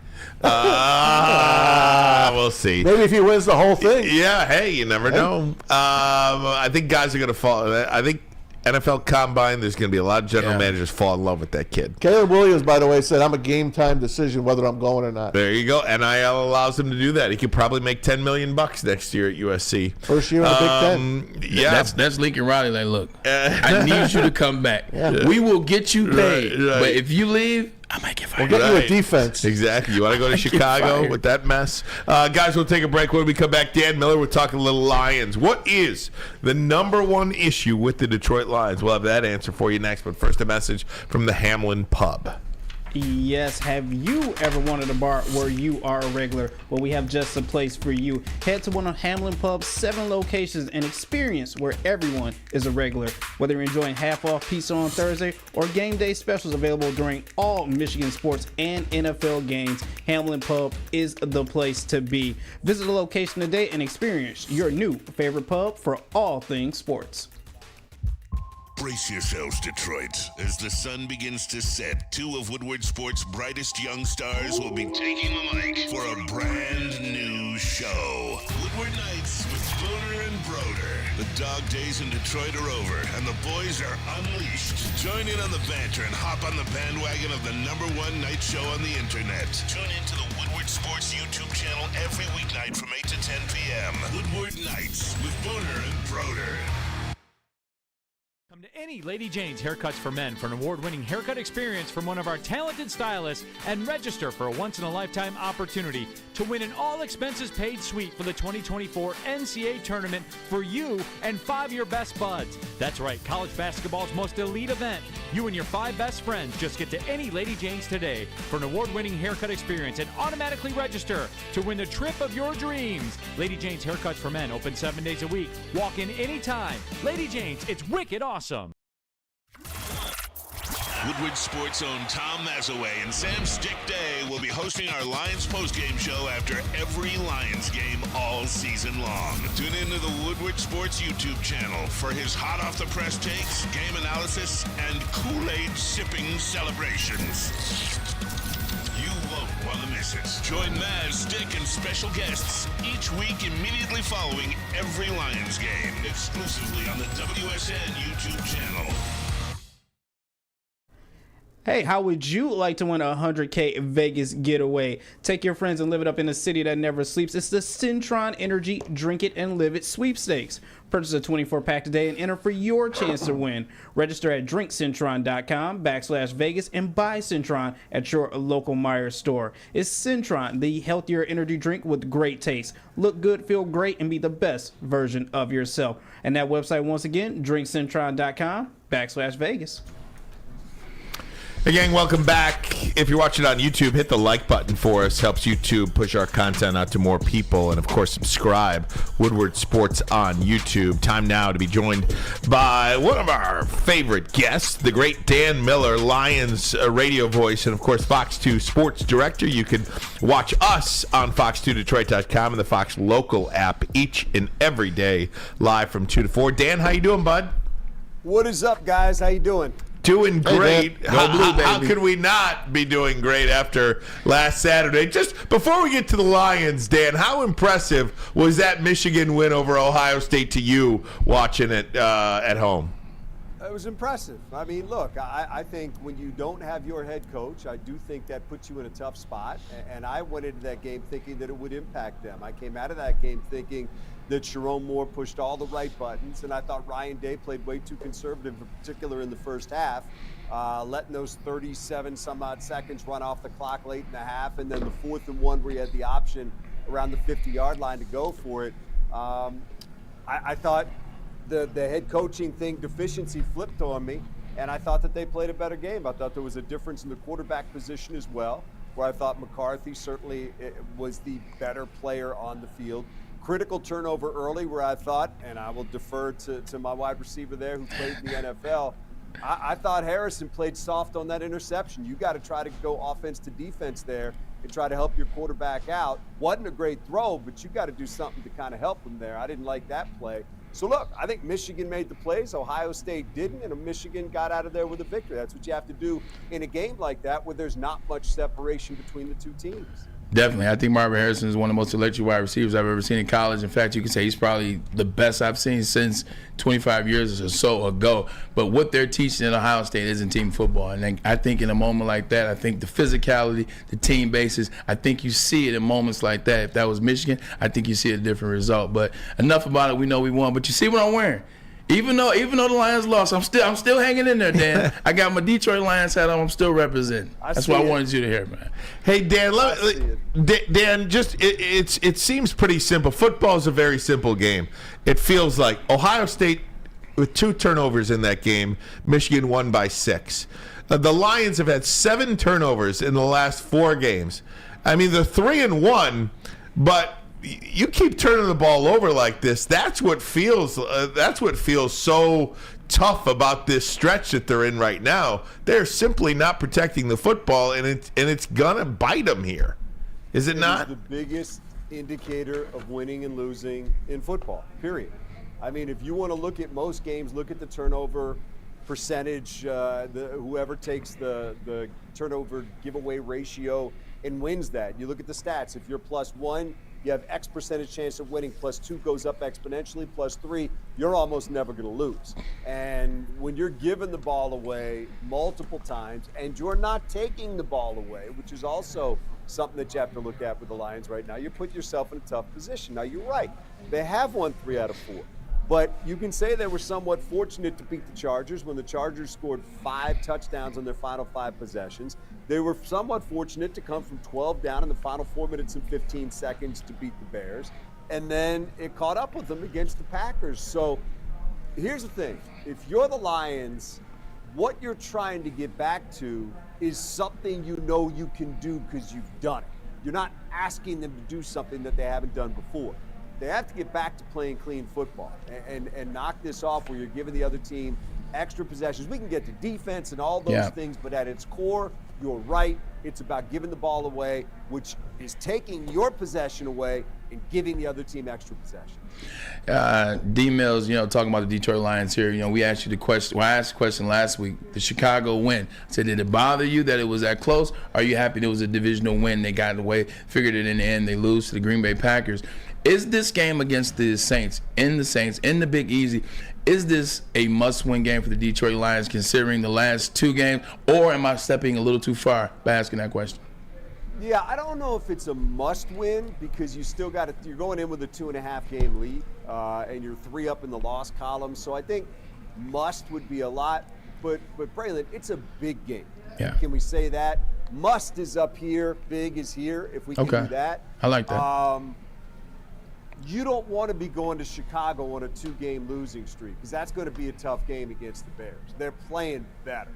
We'll see. Maybe if he wins the whole thing. Yeah, hey, you never know. I think guys are going to fall. I think NFL Combine. There's going to be a lot of general managers fall in love with that kid. Caleb Williams, by the way, said, I'm a game-time decision whether I'm going or not. There you go. NIL allows him to do that. He could probably make $10 million next year at USC. First year in the Big Ten. Yeah, that's Lincoln Riley. Like, look, I need you to come back. Yeah. We will get you paid, right. but if you leave, I might get fired. We'll get you a defense. Exactly. You want to go to Chicago with that mess? Guys, we'll take a break. When we come back, Dan Miller, we're talking a little Lions. What is the number one issue with the Detroit Lions? We'll have that answer for you next. But first, a message from the Hamlin Pub. Yes, have you ever wanted a bar where you are a regular? Well, we have just a place for you. Head to one of Hamlin Pub's 7 locations and experience where everyone is a regular. Whether you're enjoying half-off pizza on Thursday or game day specials available during all Michigan sports and NFL games, Hamlin Pub is the place to be. Visit the location today and experience your new favorite pub for all things sports. Brace yourselves, Detroit. As the sun begins to set, 2 of Woodward Sports' brightest young stars will be taking the mic for a brand new show. Woodward Nights with Booner and Broder. The dog days in Detroit are over, and the boys are unleashed. Join in on the banter and hop on the bandwagon of the #1 night show on the internet. Tune into the Woodward Sports YouTube channel every weeknight from 8 to 10 p.m. Woodward Nights with Booner and Broder. Come to any Lady Jane's Haircuts for Men for an award-winning haircut experience from one of our talented stylists and register for a once-in-a-lifetime opportunity to win an all-expenses-paid suite for the 2024 NCAA tournament for you and 5 of your best buds. That's right, college basketball's most elite event. You and your 5 best friends just get to any Lady Jane's today for an award-winning haircut experience and automatically register to win the trip of your dreams. Lady Jane's Haircuts for Men open 7 days a week. Walk in anytime. Lady Jane's, it's wicked awesome. Woodward Sports' own Tom Mazawey and Sam Stick Day will be hosting our Lions postgame show after every Lions game all season long. Tune into the Woodward Sports YouTube channel for his hot-off-the-press takes, game analysis, and Kool-Aid sipping celebrations. You won't want to miss it. Join Maz, Stick, and special guests each week immediately following every Lions game, exclusively on the WSN YouTube channel. Hey, how would you like to win a $100K Vegas getaway? Take your friends and live it up in a city that never sleeps. It's the Centron Energy Drink It and Live It sweepstakes. Purchase a 24-pack today and enter for your chance to win. Register at drinkcentron.com/Vegas and buy Centron at your local Meijer store. It's Centron, the healthier energy drink with great taste. Look good, feel great, and be the best version of yourself. And that website, once again, drinkcentron.com/Vegas. Hey gang, welcome back. If you're watching on YouTube, hit the like button for us. Helps YouTube push our content out to more people. And of course, subscribe. Woodward Sports on YouTube. Time now to be joined by one of our favorite guests, the great Dan Miller, Lions radio voice, and of course, Fox 2 sports director. You can watch us on fox2detroit.com and the Fox local app each and every day, live from 2 to 4. Dan, how you doing, bud? What is up, guys? How you doing? Doing great. Hey, how could we not be doing great after last Saturday? Just before we get to the Lions, Dan, how impressive was that Michigan win over Ohio State to you watching it at home? It was impressive. I mean, look, I think when you don't have your head coach, I do think that puts you in a tough spot. And I went into that game thinking that it would impact them. I came out of that game thinking that Sharon Moore pushed all the right buttons, and I thought Ryan Day played way too conservative, in particular in the first half, letting those 37-some-odd seconds run off the clock late in the half, and then the 4th and 1 where he had the option around the 50-yard line to go for it. I thought the head coaching thing deficiency flipped on me, and I thought that they played a better game. I thought there was a difference in the quarterback position as well, where I thought McCarthy certainly was the better player on the field. Critical turnover early where I thought, and I will defer to my wide receiver there who played in the NFL, I thought Harrison played soft on that interception. You got to try to go offense to defense there and try to help your quarterback out. Wasn't a great throw, but you got to do something to kind of help him there. I didn't like that play. So look, I think Michigan made the plays, Ohio State didn't, and Michigan got out of there with a victory. That's what you have to do in a game like that where there's not much separation between the two teams. Definitely. I think Marvin Harrison is one of the most electric wide receivers I've ever seen in college. In fact, you can say he's probably the best I've seen since 25 years or so ago. But what they're teaching at Ohio State isn't team football. And I think in a moment like that, I think the physicality, the team basis, I think you see it in moments like that. If that was Michigan, I think you see a different result. But enough about it. We know we won. But you see what I'm wearing? Even though the Lions lost, I'm still hanging in there, Dan. I got my Detroit Lions hat on. I'm still representing. That's what I wanted you to hear, man. Hey, Dan. Dan, it seems pretty simple. Football is a very simple game. It feels like Ohio State with 2 turnovers in that game. Michigan won by 6. The Lions have had 7 turnovers in the last 4 games. I mean, they're 3-1, but you keep turning the ball over like this. That's what feels so tough about this stretch that they're in right now. They're simply not protecting the football, and it's gonna bite them here. Is it not? It is the biggest indicator of winning and losing in football. Period. I mean, if you want to look at most games, look at the turnover percentage. Whoever takes the turnover giveaway ratio and wins that. You look at the stats. If you're +1. You have X percentage chance of winning. +2 goes up exponentially. +3, you're almost never going to lose. And when you're giving the ball away multiple times and you're not taking the ball away, which is also something that you have to look at with the Lions right now, you put yourself in a tough position. Now, you're right. They have won 3 out of 4. But you can say they were somewhat fortunate to beat the Chargers when the Chargers scored 5 touchdowns on their final 5 possessions. They were somewhat fortunate to come from 12 down in the final 4 minutes and 15 seconds to beat the Bears. And then it caught up with them against the Packers. So here's the thing. If you're the Lions, what you're trying to get back to is something you know you can do because you've done it. You're not asking them to do something that they haven't done before. They have to get back to playing clean football and knock this off where you're giving the other team extra possessions. We can get to defense and all those things, but at its core, you're right. It's about giving the ball away, which is taking your possession away and giving the other team extra possession. D Mills, talking about the Detroit Lions here, we asked you the question. Well, I asked the question last week. The Chicago win. I said, did it bother you that it was that close? Are you happy it was a divisional win? They got away, figured it in the end. They lose to the Green Bay Packers. Is this game against the Saints, in the Big Easy, is this a must-win game for the Detroit Lions considering the last 2 games, or am I stepping a little too far by asking that question? Yeah, I don't know if it's a must-win because you still got you're going in with a 2.5 game lead, and you're 3 up in the loss column. So I think must would be a lot, but Braylon, it's a big game. Yeah. Can we say that? Must is up here, big is here. If we can do that, I like that. You don't want to be going to Chicago on a 2-game losing streak because that's going to be a tough game against the Bears. They're playing better,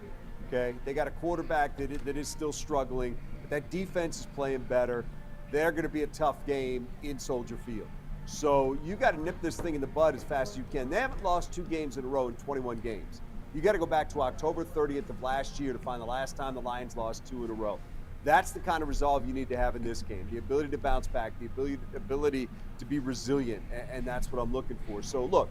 okay? They got a quarterback that is still struggling, but that defense is playing better. They're going to be a tough game in Soldier Field. So you got to nip this thing in the bud as fast as you can. They haven't lost 2 games in a row in 21 games. You got to go back to October 30th of last year to find the last time the Lions lost 2 in a row. That's the kind of resolve you need to have in this game, the ability to bounce back, the ability to be resilient, and that's what I'm looking for. So, look,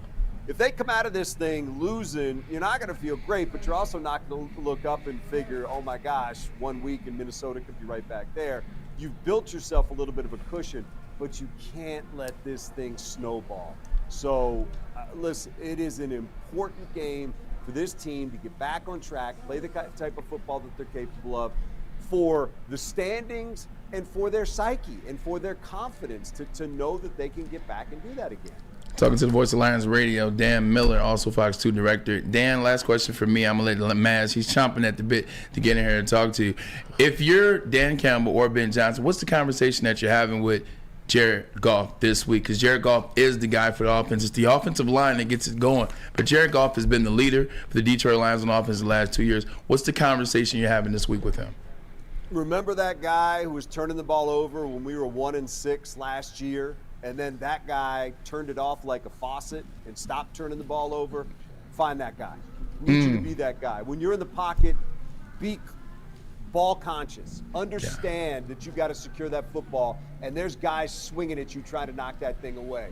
if they come out of this thing losing, you're not going to feel great, but you're also not going to look up and figure, oh, my gosh, 1 week in Minnesota could be right back there. You've built yourself a little bit of a cushion, but you can't let this thing snowball. So, listen, it is an important game for this team to get back on track, play the type of football that they're capable of, for the standings and for their psyche and for their confidence to know that they can get back and do that again. Talking to the Voice of Lions Radio, Dan Miller, also Fox 2 director. Dan, last question for me. I'm going to let Maz, he's chomping at the bit to get in here and talk to you. If you're Dan Campbell or Ben Johnson, what's the conversation that you're having with Jared Goff this week? Because Jared Goff is the guy for the offense. It's the offensive line that gets it going. But Jared Goff has been the leader for the Detroit Lions on offense the last 2 years. What's the conversation you're having this week with him? Remember that guy who was turning the ball over when we were 1-6 last year, and then that guy turned it off like a faucet and stopped turning the ball over? Find that guy. I need you to be that guy. When you're in the pocket, be ball conscious. Understand that you got to secure that football, and there's guys swinging at you trying to knock that thing away.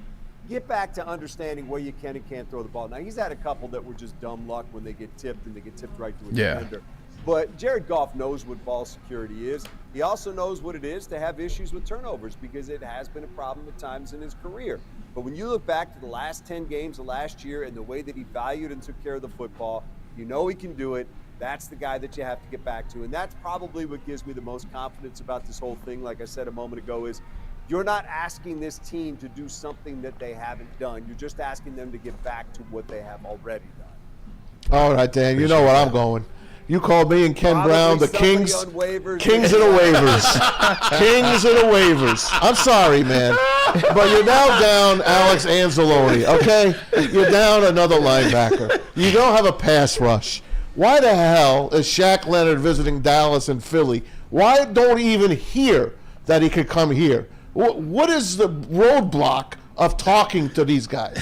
Get back to understanding where you can and can't throw the ball. Now, he's had a couple that were just dumb luck when they get tipped and they get tipped right to a defender. But Jared Goff knows what ball security is. He also knows what it is to have issues with turnovers because it has been a problem at times in his career. But when you look back to the last 10 games of last year and the way that he valued and took care of the football, you know he can do it. That's the guy that you have to get back to. And that's probably what gives me the most confidence about this whole thing, like I said a moment ago, is you're not asking this team to do something that they haven't done. You're just asking them to get back to what they have already done. All right, Dan, you know where I'm going. You called me and Ken Probably Brown the kings on waivers. Kings of the waivers. Kings of the waivers. I'm sorry, man. But you're now down Alex Anzalone, okay? You're down another linebacker. You don't have a pass rush. Why the hell is Shaq Leonard visiting Dallas and Philly? Why don't he even hear that he could come here? What is the roadblock of talking to these guys?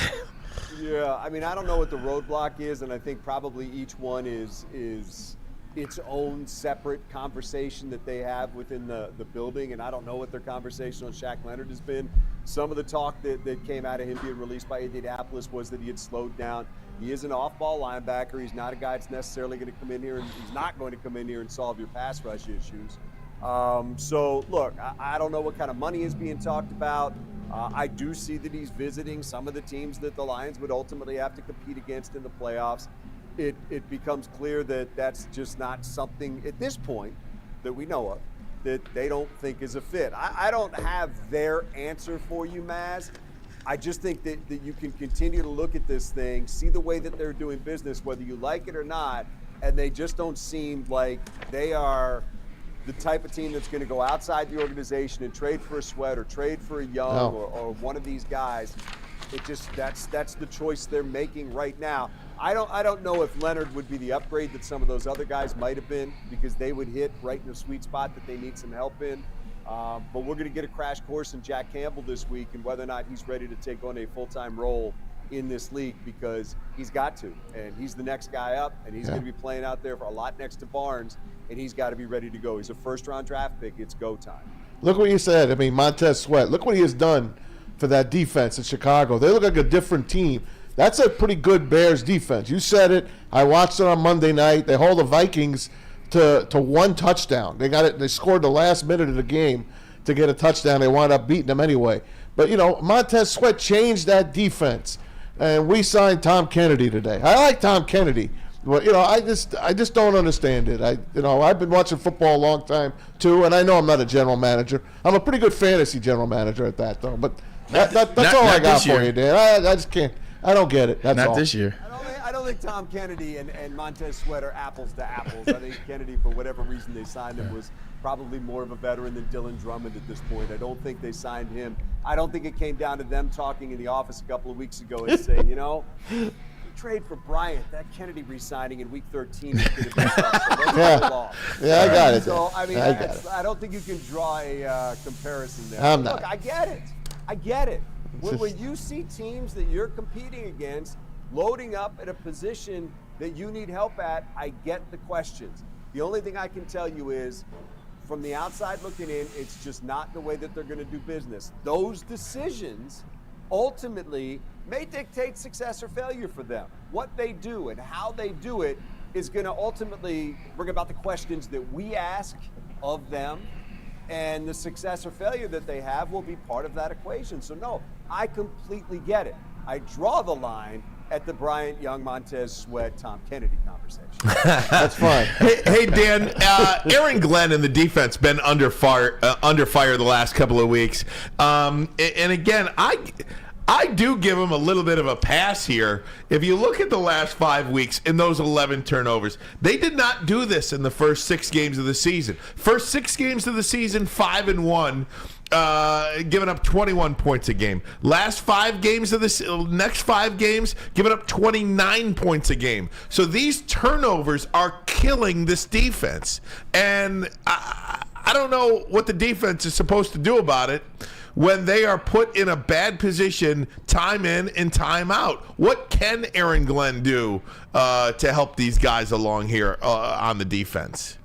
Yeah, I mean, I don't know what the roadblock is, and I think probably each one is its own separate conversation that they have within the building, and I don't know what their conversation on Shaq Leonard has been. Some of the talk that came out of him being released by Indianapolis was that he had slowed down. He is an off-ball linebacker. He's not a guy that's necessarily going to come in here, and he's not going to come in here and solve your pass rush issues. So, look, I don't know what kind of money is being talked about. I do see that he's visiting some of the teams that the Lions would ultimately have to compete against in the playoffs. It becomes clear that that's just not something at this point that we know of that they don't think is a fit. I don't have their answer for you, Maz. I just think that you can continue to look at this thing, see the way that they're doing business, whether you like it or not, and they just don't seem like they are the type of team that's going to go outside the organization and trade for a Sweat or trade for a Young or one of these guys. It just that's the choice they're making right now. I don't know if Leonard would be the upgrade that some of those other guys might have been because they would hit right in the sweet spot that they need some help in. But we're going to get a crash course in Jack Campbell this week and whether or not he's ready to take on a full-time role in this league because he's got to. And he's the next guy up, and he's going to be playing out there for a lot next to Barnes, and he's got to be ready to go. He's a first-round draft pick. It's go time. Look what you said. I mean, Montez Sweat. Look what he has done for that defense in Chicago. They look like a different team. That's a pretty good Bears defense. You said it. I watched it on Monday night. They hold the Vikings to one touchdown. They got it. They scored the last minute of the game to get a touchdown. They wound up beating them anyway. But, you know, Montez Sweat changed that defense. And we signed Tom Kennedy today. I like Tom Kennedy. But, you know, I just don't understand it. I've been watching football a long time, too, and I know I'm not a general manager. I'm a pretty good fantasy general manager at that, though. But that's all I got for you, Dan. I just can't. I don't get it. That's all. Not this year. I don't think Tom Kennedy and Montez Sweat are apples to apples. I think Kennedy, for whatever reason they signed him, was probably more of a veteran than Dylan Drummond at this point. I don't think they signed him. I don't think it came down to them talking in the office a couple of weeks ago and saying, you know, trade for Bryant. That Kennedy re-signing in Week 13 is going to be tough. So I got it. So, I mean, I don't think you can draw a comparison there. Look, I get it. When you see teams that you're competing against loading up at a position that you need help at, I get the questions. The only thing I can tell you is, from the outside looking in, it's just not the way that they're going to do business. Those decisions ultimately may dictate success or failure for them. What they do and how they do it is going to ultimately bring about the questions that we ask of them, and the success or failure that they have will be part of that equation. So no, I completely get it. I draw the line at the Bryant, Young, Montez Sweat, Tom Kennedy conversation. That's fine. Hey Dan, Aaron Glenn and the defense been under fire the last couple of weeks. And again, I do give him a little bit of a pass here. If you look at the last 5 weeks in those 11 turnovers, they did not do this in the first 6 games of the season. First 6 games of the season, 5-1. Giving up 21 points a game. Last 5 games of this, next 5 games, giving up 29 points a game. So these turnovers are killing this defense. And I don't know what the defense is supposed to do about it when they are put in a bad position time in and time out. What can Aaron Glenn do to help these guys along here on the defense?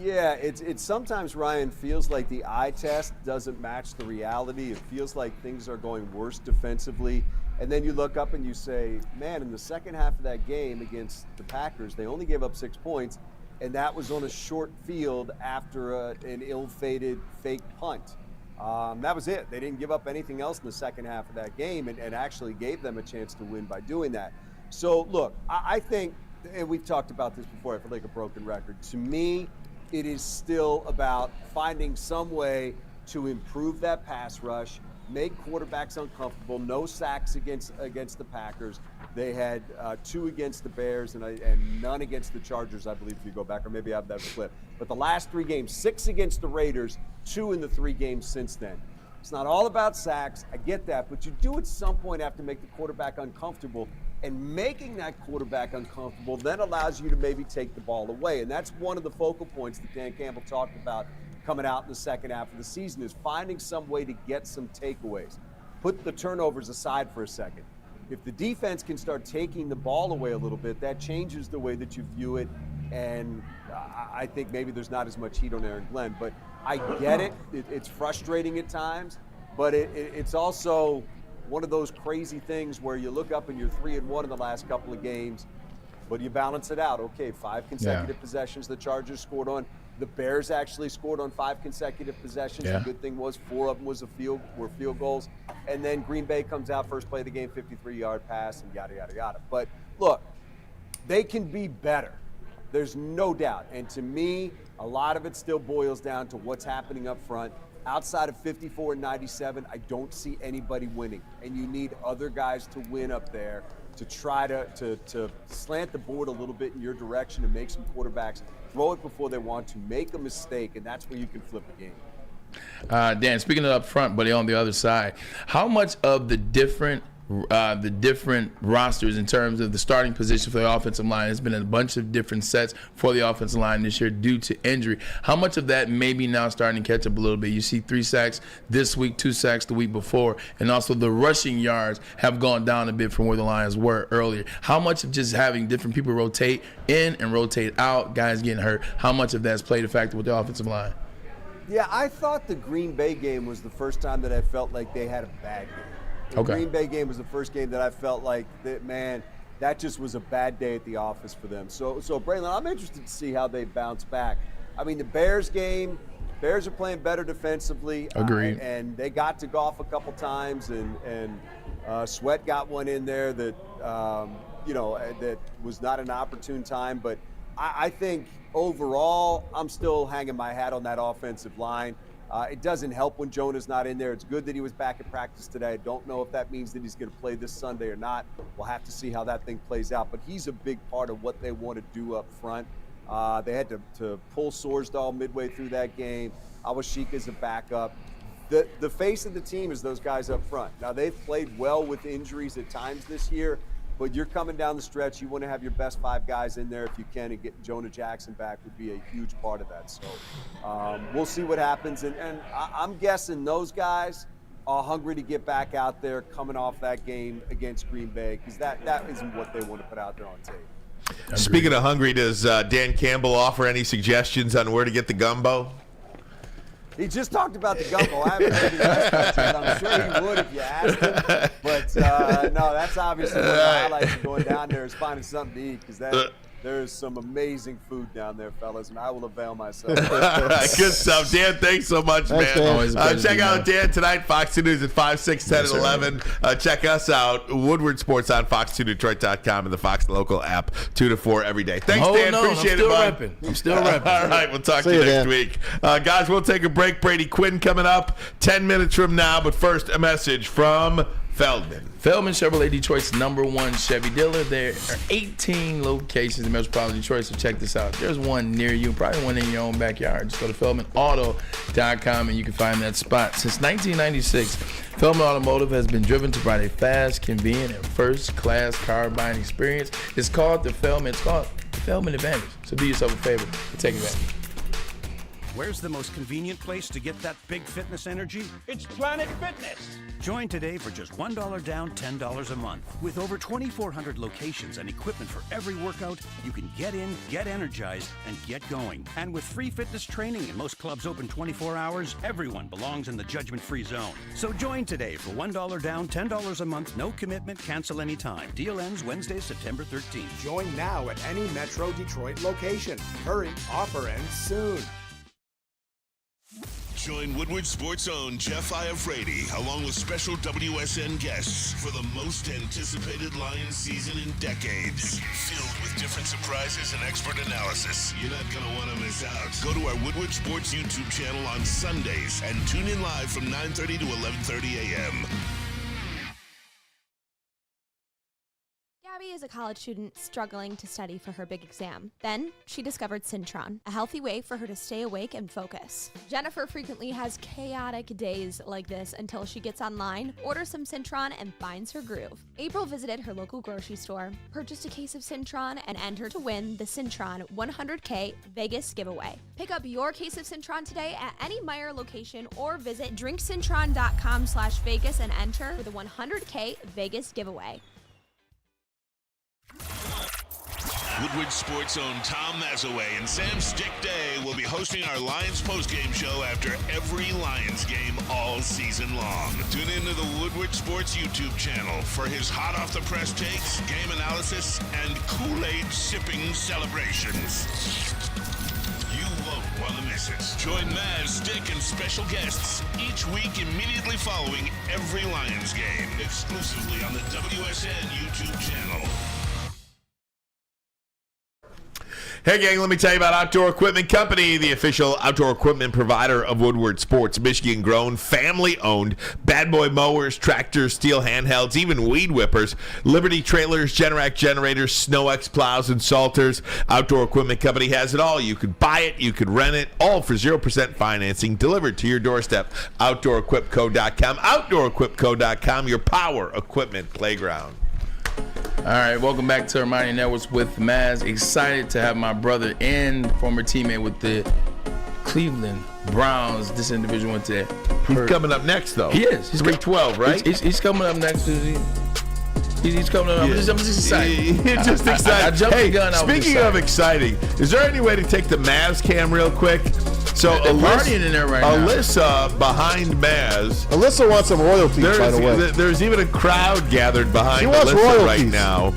Yeah, it's sometimes, Ryan, feels like the eye test doesn't match the reality. It feels like things are going worse defensively. And then you look up and you say, man, in the second half of that game against the Packers, they only gave up 6 points. and that was on a short field after an ill-fated fake punt. That was it. They didn't give up anything else in the second half of that game and actually gave them a chance to win by doing that. So, look, I think, and we've talked about this before, I feel like a broken record. To me, it is still about finding some way to improve that pass rush, make quarterbacks uncomfortable. No sacks against the Packers. They had 2 against the Bears and none against the Chargers, I believe, if you go back, or maybe I have that flip. But the last 3 games, 6 against the Raiders, 2 in the 3 games since then. It's not all about sacks, I get that, but you do at some point have to make the quarterback uncomfortable, and making that quarterback uncomfortable then allows you to maybe take the ball away. And that's one of the focal points that Dan Campbell talked about coming out in the second half of the season, is finding some way to get some takeaways. Put the turnovers aside for a second. If the defense can start taking the ball away a little bit, that changes the way that you view it. And I think maybe there's not as much heat on Aaron Glenn, but I get it. It's frustrating at times, but it's also one of those crazy things where you look up and you're 3-1 in the last couple of games, but you balance it out. Okay, 5 consecutive possessions the Chargers scored on. The Bears actually scored on 5 consecutive possessions. The good thing was 4 of them were field goals. And then Green Bay comes out first play of the game, 53-yard pass, and yada, yada, yada. But look, they can be better. There's no doubt. And to me, a lot of it still boils down to what's happening up front. Outside of 54 and 97, I don't see anybody winning. And you need other guys to win up there to try to slant the board a little bit in your direction and make some quarterbacks throw it before they want to, make a mistake, and that's where you can flip a game. Dan, speaking of up front, buddy, on the other side, how much of the different rosters in terms of the starting position for the offensive line has been a bunch of different sets for the offensive line this year due to injury? How much of that may be now starting to catch up a little bit? You see 3 sacks this week, 2 sacks the week before, and also the rushing yards have gone down a bit from where the Lions were earlier. How much of just having different people rotate in and rotate out, guys getting hurt, how much of that's played a factor with the offensive line? Yeah, I thought the Green Bay game was the first time that I felt like they had a bad game. The Green Bay game was the first game that I felt like, that just was a bad day at the office for them. So Braylon, I'm interested to see how they bounce back. I mean, the Bears game, Bears are playing better defensively. Agreed. And they got to Goff a couple times, and Sweat got one in there that, that was not an opportune time. But I think overall, I'm still hanging my hat on that offensive line. It doesn't help when Jonah's not in there. It's good that he was back at practice today. I don't know if that means that he's going to play this Sunday or not. We'll have to see how that thing plays out. But he's a big part of what they want to do up front. They had to pull Sorsdahl midway through that game. Awashika's a backup. The face of the team is those guys up front. Now, they've played well with injuries at times this year, but you're coming down the stretch. You want to have your best 5 guys in there if you can, and getting Jonah Jackson back would be a huge part of that. So we'll see what happens. And I'm guessing those guys are hungry to get back out there coming off that game against Green Bay, because that isn't what they want to put out there on tape. Speaking of hungry, does Dan Campbell offer any suggestions on where to get the gumbo? He just talked about the gumbo. I haven't heard the rest of it. I'm sure he would if you asked him. But, no, that's obviously one of the highlights of going down there is finding something to eat, because there's some amazing food down there, fellas, and I will avail myself. Good stuff. Dan, thanks so much, man. Check out Dan tonight, Fox 2 News at 5, 6, 10, and 11. Check us out, Woodward Sports on Fox2Detroit.com and the Fox Local app, 2 to 4 every day. Thanks, Dan. Appreciate it, bud. I'm still repping. All right, we'll talk to you next week. Guys, we'll take a break. Brady Quinn coming up 10 minutes from now, but first, a message from Feldman. Feldman Chevrolet, Detroit's #1 Chevy dealer. There are 18 locations in Metropolitan Detroit, so check this out. There's one near you, probably one in your own backyard. Just go to FeldmanAuto.com and you can find that spot. Since 1996, Feldman Automotive has been driven to provide a fast, convenient, and first-class car buying experience. It's called the Feldman Advantage. So do yourself a favor and take advantage. Where's the most convenient place to get that big fitness energy? It's Planet Fitness. Join today for just $1 down, $10 a month. With over 2,400 locations and equipment for every workout, you can get in, get energized, and get going. And with free fitness training and most clubs open 24 hours, everyone belongs in the judgment-free zone. So join today for $1 down, $10 a month, no commitment, cancel anytime. Deal ends Wednesday, September 13th. Join now at any Metro Detroit location. Hurry, offer ends soon. Join Woodward Sports' own Jeff Iafrate, along with special WSN guests for the most anticipated Lions season in decades. Filled with different surprises and expert analysis. You're not going to want to miss out. Go to our Woodward Sports YouTube channel on Sundays and tune in live from 9:30 to 11:30 a.m. Gabby is a college student struggling to study for her big exam. Then, she discovered Syntron, a healthy way for her to stay awake and focus. Jennifer frequently has chaotic days like this until she gets online, orders some Syntron, and finds her groove. April visited her local grocery store, purchased a case of Syntron, and entered to win the Syntron 100K Vegas giveaway. Pick up your case of Syntron today at any Meijer location or visit drinksyntron.com/Vegas and enter for the 100K Vegas giveaway. Woodward Sports' own Tom Mazawey and Sam Stick Day will be hosting our Lions postgame show after every Lions game all season long. Tune into the Woodward Sports YouTube channel for his hot-off-the-press takes, game analysis, and Kool-Aid sipping celebrations. You won't want to miss it. Join Maz, Stick, and special guests each week immediately following every Lions game, exclusively on the WSN YouTube channel. Hey gang, let me tell you about Outdoor Equipment Company, the official outdoor equipment provider of Woodward Sports. Michigan-grown, family-owned, bad boy mowers, tractors, steel handhelds, even weed whippers, Liberty trailers, Generac generators, SnowX plows, and salters. Outdoor Equipment Company has it all. You could buy it, you could rent it, all for 0% financing, delivered to your doorstep. OutdoorEquipCo.com, OutdoorEquipCo.com, your power equipment playground. All right, welcome back to Ermanni and Edwards with Maz. Excited to have my brother and former teammate with the Cleveland Browns. This individual went to. He's coming up next, though. He is. He's 312, right? He's coming up next. He's coming up. Yeah. I'm just excited. You're just excited. I jumped the gun. Speaking of exciting, is there any way to take the Maz cam real quick? So they're partying in there right now. Alyssa behind Maz. Alyssa wants some royalties, by the way. There's even a crowd gathered behind Alyssa royalties right now.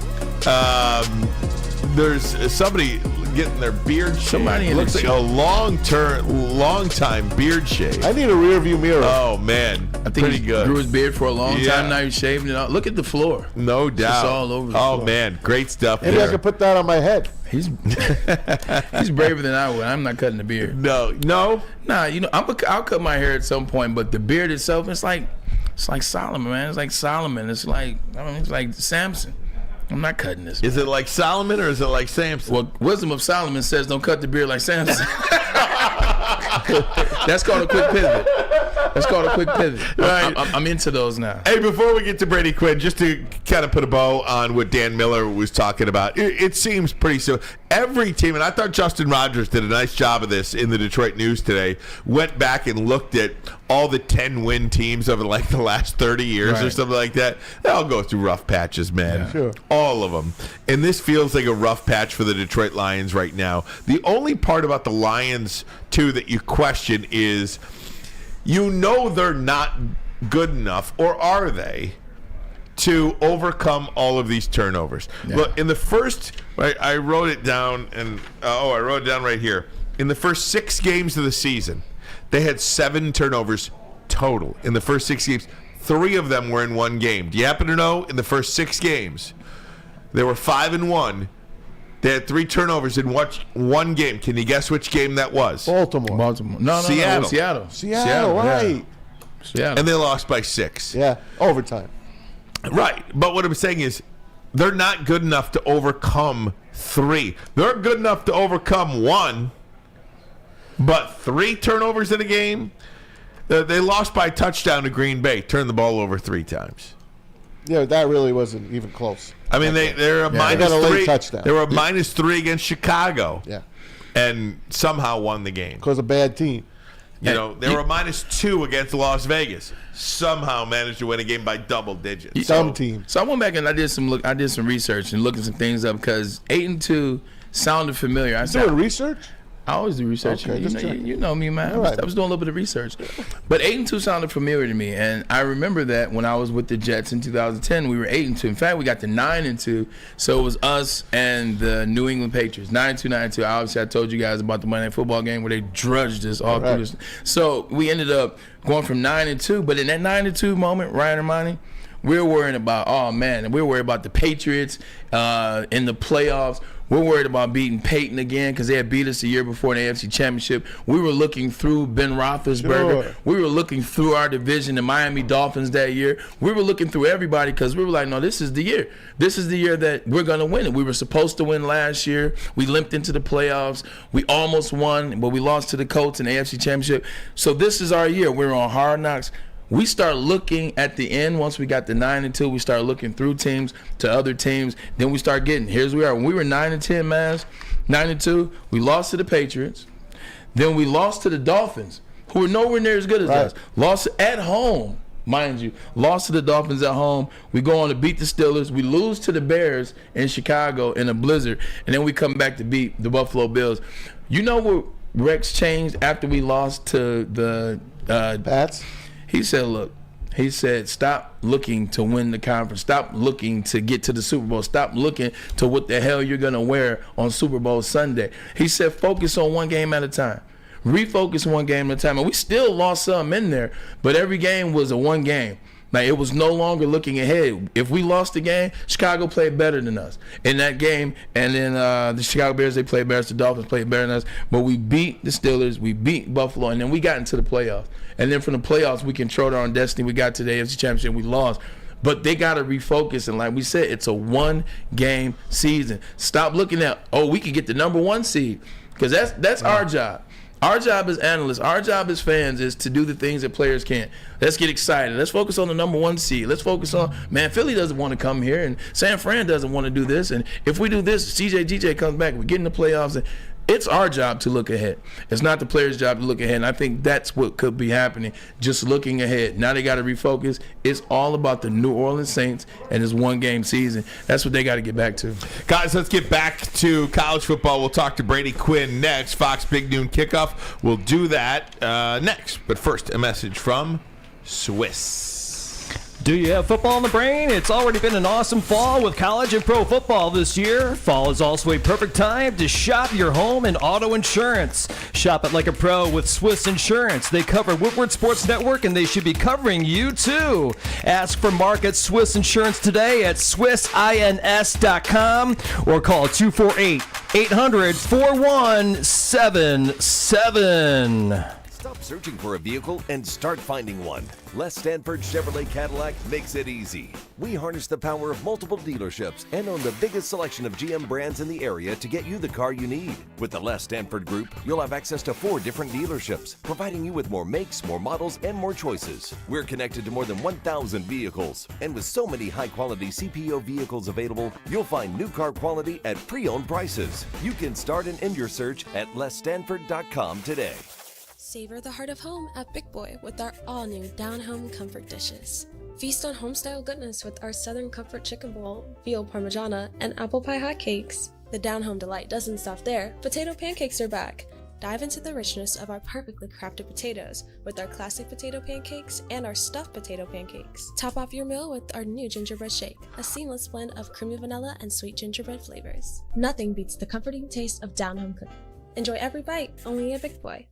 There's somebody getting their beard shaved. Somebody looks like a long time beard shave. I need a rear view mirror. Oh man, I think pretty good. Grew his beard for a long time. Now he's shaving it off. Look at the floor. No doubt. It's all over the floor. Man, great stuff. Maybe I could put that on my head. He's braver than I would. I'm not cutting the beard. No. Nah, I'll cut my hair at some point, but the beard itself, it's like Solomon, man. It's like Solomon. It's like Samson. I'm not cutting this. Is it like Solomon or is it like Samson? Well, Wisdom of Solomon says don't cut the beard like Samson. That's called a quick pivot. Right. I'm into those now. Hey, before we get to Brady Quinn, just to kind of put a bow on what Dan Miller was talking about, it seems pretty so. Every team, and I thought Justin Rogers did a nice job of this in the Detroit News today, went back and looked at all the 10-win teams over like the last 30 years or something like that. They all go through rough patches, man. Yeah. Sure. All of them. And this feels like a rough patch for the Detroit Lions right now. The only part about the Lions, too, that you question is, they're not good enough, or are they, to overcome all of these turnovers? Yeah. Look, in the first, I wrote it down, and I wrote it down right here. In the first 6 games of the season, they had 7 turnovers total. In the first 6 games, 3 of them were in one game. Do you happen to know, in the first 6 games, they were 5-1. They had 3 turnovers in one game. Can you guess which game that was? Baltimore. No, Seattle. Seattle, right. Yeah. Seattle. And they lost by 6. Yeah, overtime. Right. But what I'm saying is, they're not good enough to overcome 3. They're good enough to overcome 1, but 3 turnovers in a game? They lost by a touchdown to Green Bay, turned the ball over 3 times. Yeah, that really wasn't even close. I mean, they're a minus they got a late 3. touchdown. They were a minus 3 against Chicago. Yeah. and somehow won the game. Because a bad team. They were -2 against Las Vegas. Somehow managed to win a game by double digits. Some teams. So I went back and I did some research and looking some things up because 8-2 sounded familiar. I doing research? I always do research. Okay, You know me, man. Right. I was doing a little bit of research. But 8-2 sounded familiar to me. And I remember that when I was with the Jets in 2010, we were 8-2. In fact, we got to 9-2. So it was us and the New England Patriots. 9-2. Obviously, I told you guys about the Monday Night Football game where they drudged us all through this. So we ended up going from 9-2. But in that 9-2 moment, Ryan Ermanni, we're worrying about, we're worried about the Patriots in the playoffs. We're worried about beating Peyton again because they had beat us the year before in the AFC Championship. We were looking through Ben Roethlisberger. Sure. We were looking through our division, the Miami Dolphins that year. We were looking through everybody because we were like, no, this is the year. This is the year that we're going to win it. We were supposed to win last year. We limped into the playoffs. We almost won, but we lost to the Colts in the AFC Championship. So this is our year. We're on Hard Knocks. We start looking at the end. Once we got the 9-2, we start looking through teams to other teams. Then we start getting, here's where we are. When we were 9-10, man, 9-2, we lost to the Patriots. Then we lost to the Dolphins, who were nowhere near as good as us. Lost at home, mind you. Lost to the Dolphins at home. We go on to beat the Steelers. We lose to the Bears in Chicago in a blizzard. And then we come back to beat the Buffalo Bills. You know what Rex changed after we lost to the Pats? He said, stop looking to win the conference. Stop looking to get to the Super Bowl. Stop looking to what the hell you're going to wear on Super Bowl Sunday. He said, focus on one game at a time. Refocus one game at a time. And we still lost some in there, but every game was a one game. Like, it was no longer looking ahead. If we lost the game, Chicago played better than us in that game. And then the Chicago Bears, they played better. The Dolphins played better than us. But we beat the Steelers. We beat Buffalo. And then we got into the playoffs. And then from the playoffs, we controlled our own destiny. We got to the AFC Championship. We lost. But they got to refocus. And like we said, it's a one-game season. Stop looking at, we could get the number one seed. Because that's our job. Our job as analysts, our job as fans is to do the things that players can't. Let's get excited. Let's focus on the number one seed. Let's focus on, Philly doesn't want to come here, and San Fran doesn't want to do this. And if we do this, CJ comes back, we get in the playoffs. And it's our job to look ahead. It's not the players' job to look ahead. And I think that's what could be happening, just looking ahead. Now they got to refocus. It's all about the New Orleans Saints and this one-game season. That's what they got to get back to. Guys, let's get back to college football. We'll talk to Brady Quinn next. Fox Big Noon Kickoff. We'll do that next. But first, a message from Swiss. Do you have football on the brain? It's already been an awesome fall with college and pro football this year. Fall is also a perfect time to shop your home and auto insurance. Shop it like a pro with Swiss Insurance. They cover Woodward Sports Network, and they should be covering you too. ask for Mark at Swiss Insurance today at swissins.com or call 248-800-4177. Stop searching for a vehicle and start finding one. Les Stanford Chevrolet Cadillac makes it easy. We harness the power of multiple dealerships and own the biggest selection of GM brands in the area to get you the car you need. With the Les Stanford Group, you'll have access to 4 different dealerships, providing you with more makes, more models, and more choices. We're connected to more than 1,000 vehicles, and with so many high-quality CPO vehicles available, you'll find new car quality at pre-owned prices. You can start and end your search at lesstanford.com today. Savor the heart of home at Big Boy with our all-new down-home comfort dishes. Feast on home-style goodness with our Southern Comfort Chicken Bowl, veal parmigiana, and apple pie hotcakes. The down-home delight doesn't stop there. Potato pancakes are back. Dive into the richness of our perfectly crafted potatoes with our classic potato pancakes and our stuffed potato pancakes. Top off your meal with our new gingerbread shake, a seamless blend of creamy vanilla and sweet gingerbread flavors. Nothing beats the comforting taste of down-home cooking. Enjoy every bite, only at Big Boy.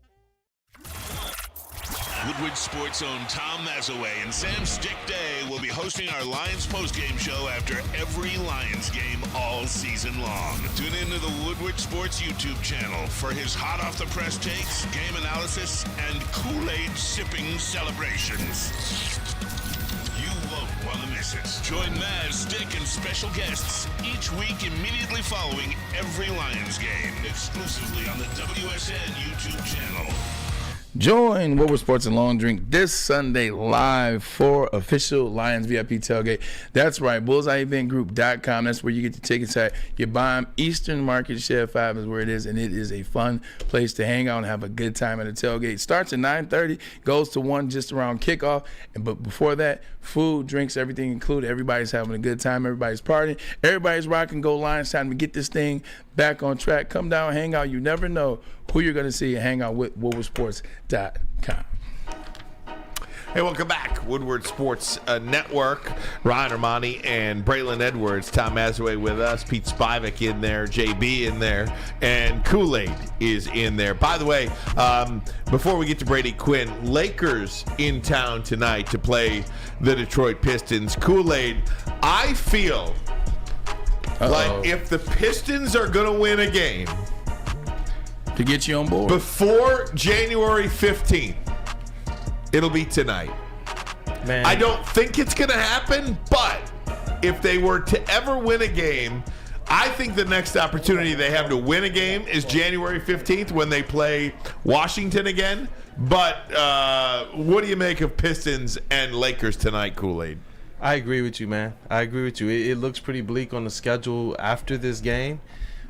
Woodward Sports' own Tom Mazawey and Sam Stick Day will be hosting our Lions postgame show after every Lions game all season long. Tune into the Woodward Sports YouTube channel for his hot-off-the-press takes, game analysis, and Kool-Aid sipping celebrations. You won't want to miss it. Join Maz, Stick, and special guests each week immediately following every Lions game, exclusively on the WSN YouTube channel. Join Woodward Sports and Long Drink this Sunday live for official Lions VIP tailgate. That's right, bullseyeeventgroup.com. That's where you get the tickets at. You buy them. Eastern Market Shed 5 is where it is, and it is a fun place to hang out and have a good time at the tailgate. Starts at 9:30, goes to 1 just around kickoff. But before that, food, drinks, everything included. Everybody's having a good time. Everybody's partying. Everybody's rocking. Go Lions. Time to get this thing back on track. Come down, hang out. You never know who you're going to see and hang out with WoodwardSports.com. Hey, welcome back. Woodward Sports Network. Ryan Ermanni and Braylon Edwards. Tom Mazawey with us. Pete Spivak in there. JB in there. And Kool-Aid is in there. By the way, before we get to Brady Quinn, Lakers in town tonight to play the Detroit Pistons. Kool-Aid, I feel like if the Pistons are going to win a game to get you on board before January 15th, it'll be tonight. Man, I don't think it's going to happen, but if they were to ever win a game, I think the next opportunity they have to win a game is January 15th when they play Washington again. But what do you make of Pistons and Lakers tonight, Kool-Aid? I agree with you, man. I agree with you. It looks pretty bleak on the schedule after this game.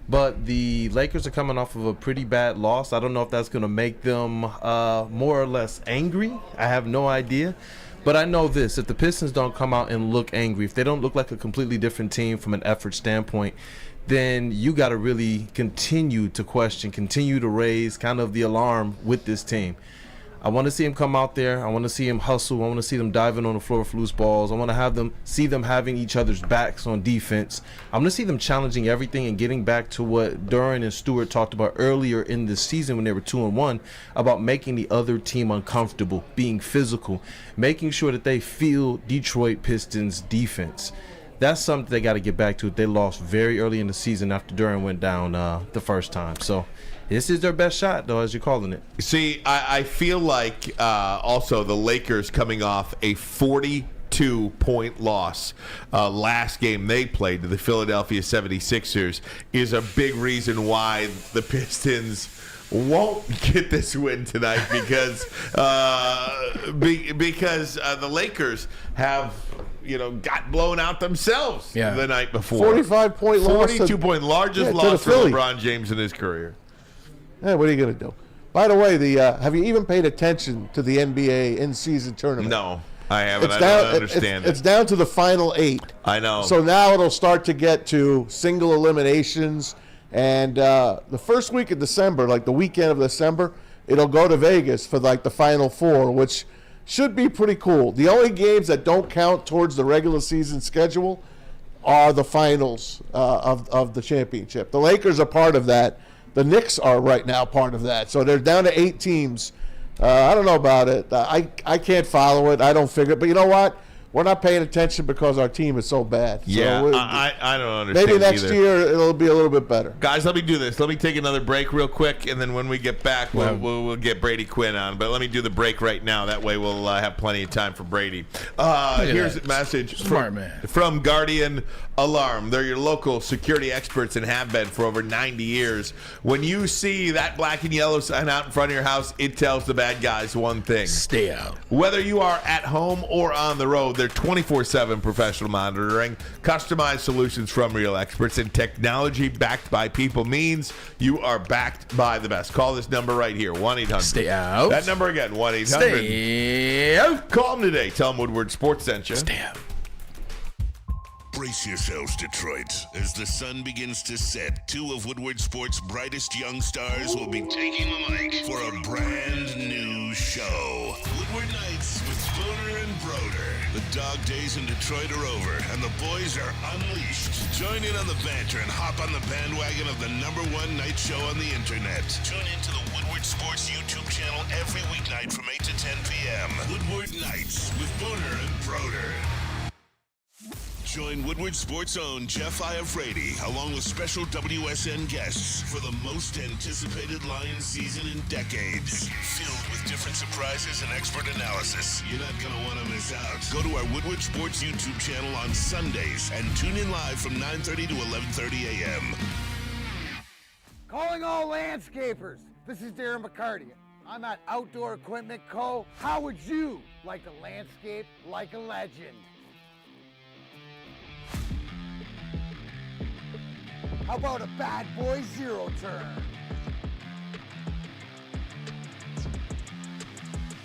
But the Lakers are coming off of a pretty bad loss. I don't know if that's going to make them more or less angry. I have no idea. But I know this. If the Pistons don't come out and look angry, if they don't look like a completely different team from an effort standpoint, then you got to really continue to question, continue to raise kind of the alarm with this team. I want to see him come out there. I want to see him hustle. I want to see them diving on the floor for loose balls. I want to see them having each other's backs on defense. I want to see them challenging everything and getting back to what Duran and Stewart talked about earlier in this season when they were 2-1 about making the other team uncomfortable, being physical, making sure that they feel Detroit Pistons defense. That's something they got to get back to. They lost very early in the season after Duran went down the first time. So this is their best shot, though, as you're calling it. See, I feel like also the Lakers coming off a 42-point loss last game they played to the Philadelphia 76ers is a big reason why the Pistons won't get this win tonight because the Lakers have got blown out themselves the night before. 45-point loss. 42-point largest loss for LeBron James in his career. Yeah, what are you going to do? By the way, have you even paid attention to the NBA in-season tournament? No, I haven't. I don't understand it. It's down to the final 8. I know. So now it'll start to get to single eliminations. And the first week of December, like the weekend of December, it'll go to Vegas for like the Final 4, which should be pretty cool. The only games that don't count towards the regular season schedule are the finals of the championship. The Lakers are part of that. The Knicks are right now part of that. So they're down to 8 teams. I don't know about it. I can't follow it. I don't figure it. But you know what? We're not paying attention because our team is so bad. Yeah, so I don't understand. Maybe next year it'll be a little bit better. Guys, let me do this. Let me take another break real quick, and then when we get back, we'll get Brady Quinn on. But let me do the break right now. That way we'll have plenty of time for Brady. Here's a message from Guardian Alarm. They're your local security experts and have been for over 90 years. When you see that black and yellow sign out in front of your house, it tells the bad guys one thing. Stay out. Whether you are at home or on the road, they're 24/7 professional monitoring, customized solutions from real experts, and technology backed by people means you are backed by the best. Call this number right here, 1-800. Stay out. That number again, 1-800. Stay out. Call them today. Tell them Woodward Sports sent you. Stay out. Brace yourselves, Detroit. As the sun begins to set, 2 of Woodward Sports' brightest young stars will be taking the mic for a brand new show. Woodward Nights with Booner and Broder. The dog days in Detroit are over, and the boys are unleashed. Join in on the banter and hop on the bandwagon of the #1 night show on the internet. Tune into the Woodward Sports YouTube channel every weeknight from 8 to 10 p.m. Woodward Nights with Booner and Broder. Join Woodward Sports' own Jeff Iafrady, along with special WSN guests for the most anticipated Lions season in decades. Filled with different surprises and expert analysis. You're not going to want to miss out. Go to our Woodward Sports YouTube channel on Sundays and tune in live from 9:30 to 11:30 a.m. Calling all landscapers. This is Darren McCarty. I'm at Outdoor Equipment Co. How would you like to landscape like a legend? How about a bad boy zero turn?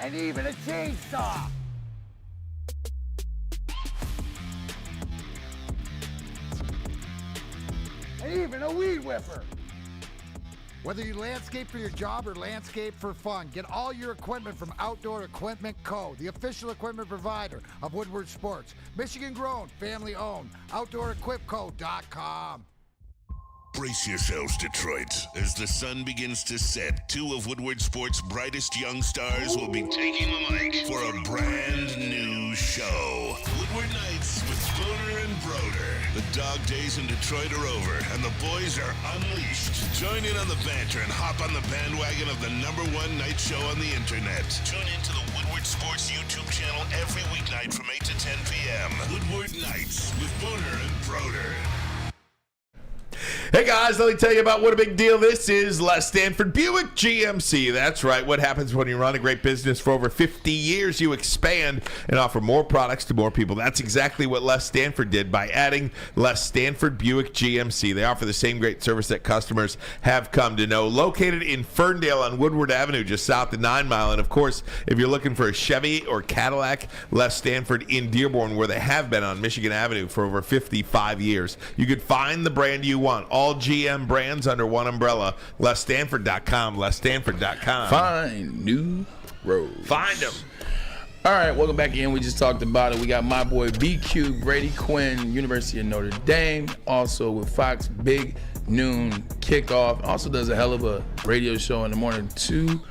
And even a chainsaw. And even a weed whipper. Whether you landscape for your job or landscape for fun, get all your equipment from Outdoor Equipment Co., the official equipment provider of Woodward Sports. Michigan grown, family owned. OutdoorEquipCo.com. Brace yourselves, Detroit. As the sun begins to set, two of Woodward Sports' brightest young stars will be taking the mic for a brand new show. Woodward Nights with Booner and Broder. The dog days in Detroit are over, and the boys are unleashed. Join in on the banter and hop on the bandwagon of the #1 night show on the internet. Tune into the Woodward Sports YouTube channel every weeknight from 8 to 10 p.m. Woodward Nights with Booner and Broder. Hey guys, let me tell you about what a big deal this is. Les Stanford Buick GMC. That's right. What happens when you run a great business for over 50 years? You expand and offer more products to more people. That's exactly what Les Stanford did by adding Les Stanford Buick GMC. They offer the same great service that customers have come to know. Located in Ferndale on Woodward Avenue, just south of 9 Mile. And of course, if you're looking for a Chevy or Cadillac, Les Stanford in Dearborn, where they have been on Michigan Avenue for over 55 years. You could find the brand you want. All GM brands under one umbrella. LesStanford.com. LesStanford.com. Find new roads. Find them. All right, welcome back in. We just talked about it. We got my boy BQ, Brady Quinn, University of Notre Dame. Also with Fox, Big Noon Kickoff. Also does a hell of a radio show in the morning. Two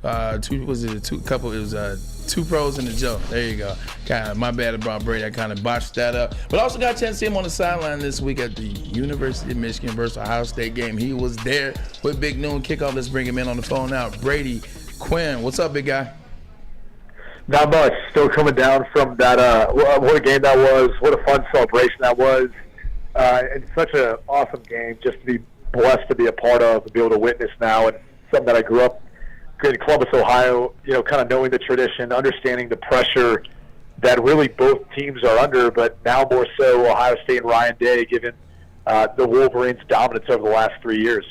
pros and a joke. There you go. Kind of my bad about Brady. I kind of botched that up. But I also got a chance to see him on the sideline this week at the University of Michigan versus Ohio State game. He was there with Big Noon Kickoff. Let's bring him in on the phone now. Brady Quinn, what's up, big guy? Not much. Still coming down from that. What a game that was. What a fun celebration that was. And such an awesome game just to be blessed to be a part of and be able to witness now. And something that I grew up in Columbus, Ohio, kind of knowing the tradition, understanding the pressure that really both teams are under, but now more so Ohio State and Ryan Day, given the Wolverines' dominance over the last 3 years.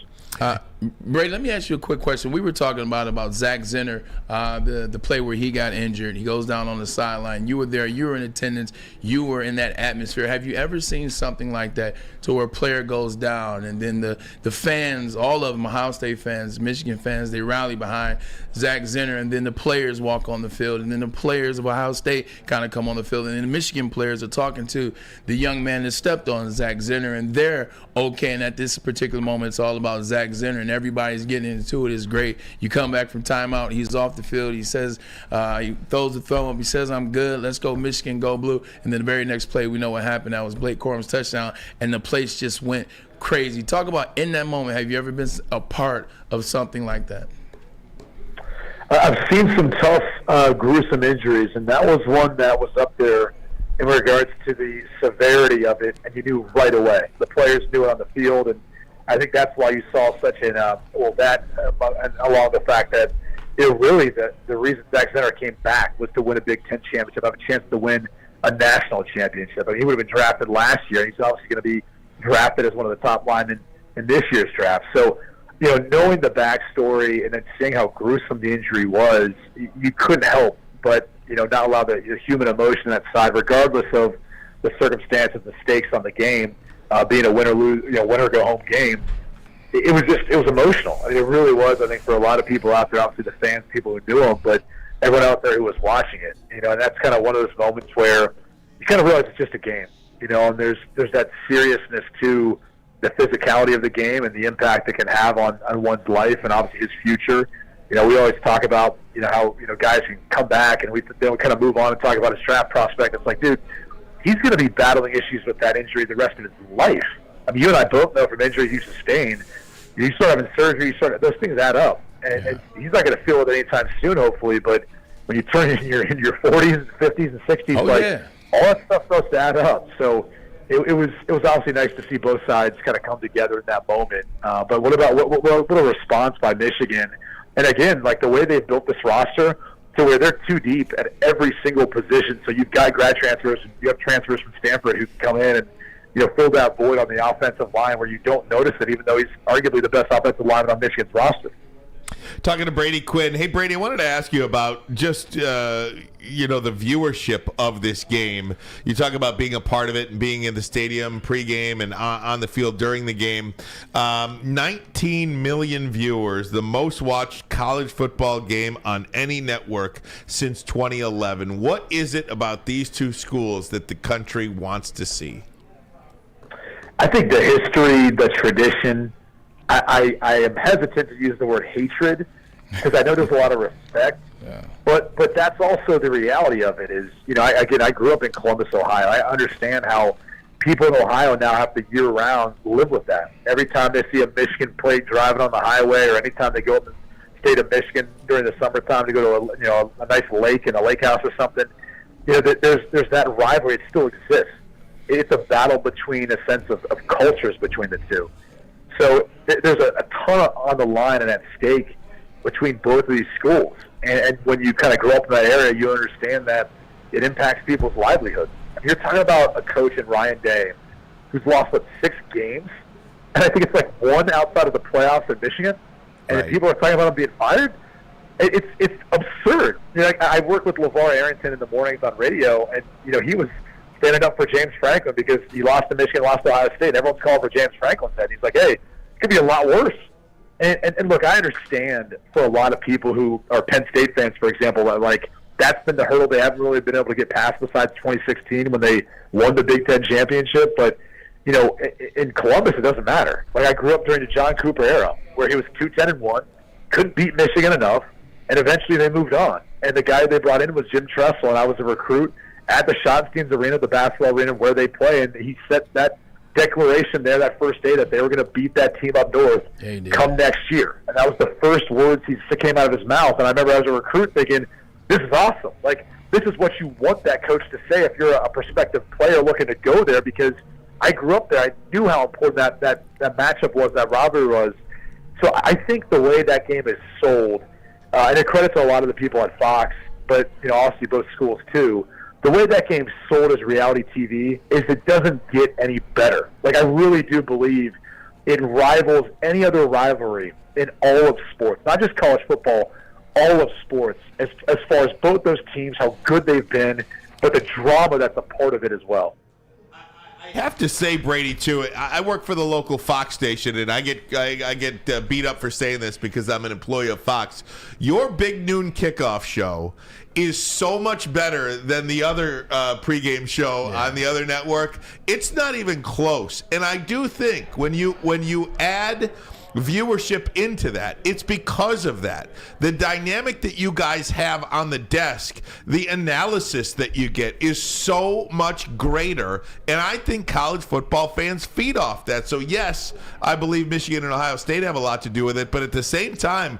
Brady, let me ask you a quick question. We were talking about Zach Zinner, the play where he got injured. He goes down on the sideline. You were there. You were in attendance. You were in that atmosphere. Have you ever seen something like that to where a player goes down and then the fans, all of them, Ohio State fans, Michigan fans, they rally behind Zach Zinner, and then the players walk on the field, and then the players of Ohio State kind of come on the field, and then the Michigan players are talking to the young man that stepped on Zach Zinner, and they're okay. And at this particular moment, it's all about Zach Zinner, and everybody's getting into it. It's great. You come back from timeout, he's off the field. He says, he throws the thumb up. He says, "I'm good. Let's go Michigan, go blue." And then the very next play, we know what happened. That was Blake Corum's touchdown, and the place just went crazy. Talk about in that moment. Have you ever been a part of something like that? I've seen some tough, gruesome injuries, and that was one that was up there in regards to the severity of it, and you knew right away. The players knew it on the field, and I think that's why you saw such and along the fact that really the reason Zach Zinner came back was to win a Big Ten championship, have a chance to win a national championship. I mean, he would have been drafted last year. He's obviously going to be drafted as one of the top linemen in this year's draft. So, knowing the backstory and then seeing how gruesome the injury was, you couldn't help but, not allow the human emotion on that side, regardless of the circumstances, the stakes on the game, being a win or lose, win or go home game. It was emotional. I mean, it really was, I think, for a lot of people out there, obviously the fans, people who knew him, but everyone out there who was watching it, and that's kind of one of those moments where you kind of realize it's just a game, and there's that seriousness to the physicality of the game and the impact it can have on one's life and obviously his future. We always talk about, how, guys can come back and we kind of move on and talk about his draft prospect. It's like, dude, he's going to be battling issues with that injury the rest of his life. I mean, you and I both know from injuries you sustain, you start having surgery, those things add up. And he's not going to feel it anytime soon, hopefully, but when you turn in your 40s and 50s and 60s, all that stuff starts to add up. So it was obviously nice to see both sides kind of come together in that moment. But what about what a response by Michigan And again, like the way they've built this roster to where they're too deep at every single position. So you've got grad transfers, and you have transfers from Stanford who can come in and, you know, fill that void on the offensive line where you don't notice it, even though he's arguably the best offensive lineman on Michigan's roster. Talking to Brady Quinn. Hey, Brady, I wanted to ask you about just, the viewership of this game. You talk about being a part of it and being in the stadium pregame and on the field during the game. 19 million viewers, the most watched college football game on any network since 2011. What is it about these two schools that the country wants to see? I think the history, the tradition. I am hesitant to use the word hatred because I know there's a lot of respect, but that's also the reality of it is, you know, I grew up in Columbus, Ohio. I understand how people in Ohio now have to year-round live with that. Every time they see a Michigan plate driving on the highway or anytime they go up in the state of Michigan during the summertime to go to a nice lake and a lake house or something, you know, there's that rivalry. It still exists. It's a battle between a sense of cultures between the two. So there's a ton on the line and at stake between both of these schools. And when you kind of grow up in that area, you understand that it impacts people's livelihoods. You're talking about a coach in Ryan Day who's lost, 6 games? And I think it's like 1 outside of the playoffs in Michigan. And people are talking about him being fired. It's absurd. You know, like, I work with LeVar Arrington in the mornings on radio, and, you know, he was standing up for James Franklin because he lost to Michigan, lost to Ohio State. Everyone's calling for James Franklin's head. He's like, hey, it could be a lot worse. And look, I understand for a lot of people who are Penn State fans, for example, that, like, that's been the hurdle they haven't really been able to get past besides 2016 when they won the Big Ten championship. But, you know, in Columbus, it doesn't matter. Like, I grew up during the John Cooper era where he was 2-10-1, couldn't beat Michigan enough, and eventually they moved on. And the guy they brought in was Jim Tressel, and I was a recruit at the Schottensteins Arena, the basketball arena where they play, and he set that declaration there that first day that they were going to beat that team up north come next year. And that was the first words that came out of his mouth. And I remember as a recruit thinking, this is awesome. Like, this is what you want that coach to say if you're a prospective player looking to go there, because I grew up there. I knew how important that matchup was, that rivalry was. So I think the way that game is sold, and a credit to a lot of the people at Fox, but, you know, obviously both schools too, the way that game's sold as reality TV is it doesn't get any better. Like, I really do believe it rivals any other rivalry in all of sports, not just college football, all of sports, as far as both those teams, how good they've been, but the drama that's a part of it as well. I have to say, Brady, too, I work for the local Fox station, and I get beat up for saying this because I'm an employee of Fox. Your Big Noon Kickoff show is so much better than the other pregame show on the other network. It's not even close. And I do think when you add viewership into that, it's because of that. The dynamic that you guys have on the desk, the analysis that you get is so much greater, and I think college football fans feed off that. So yes, I believe Michigan and Ohio State have a lot to do with it, but at the same time,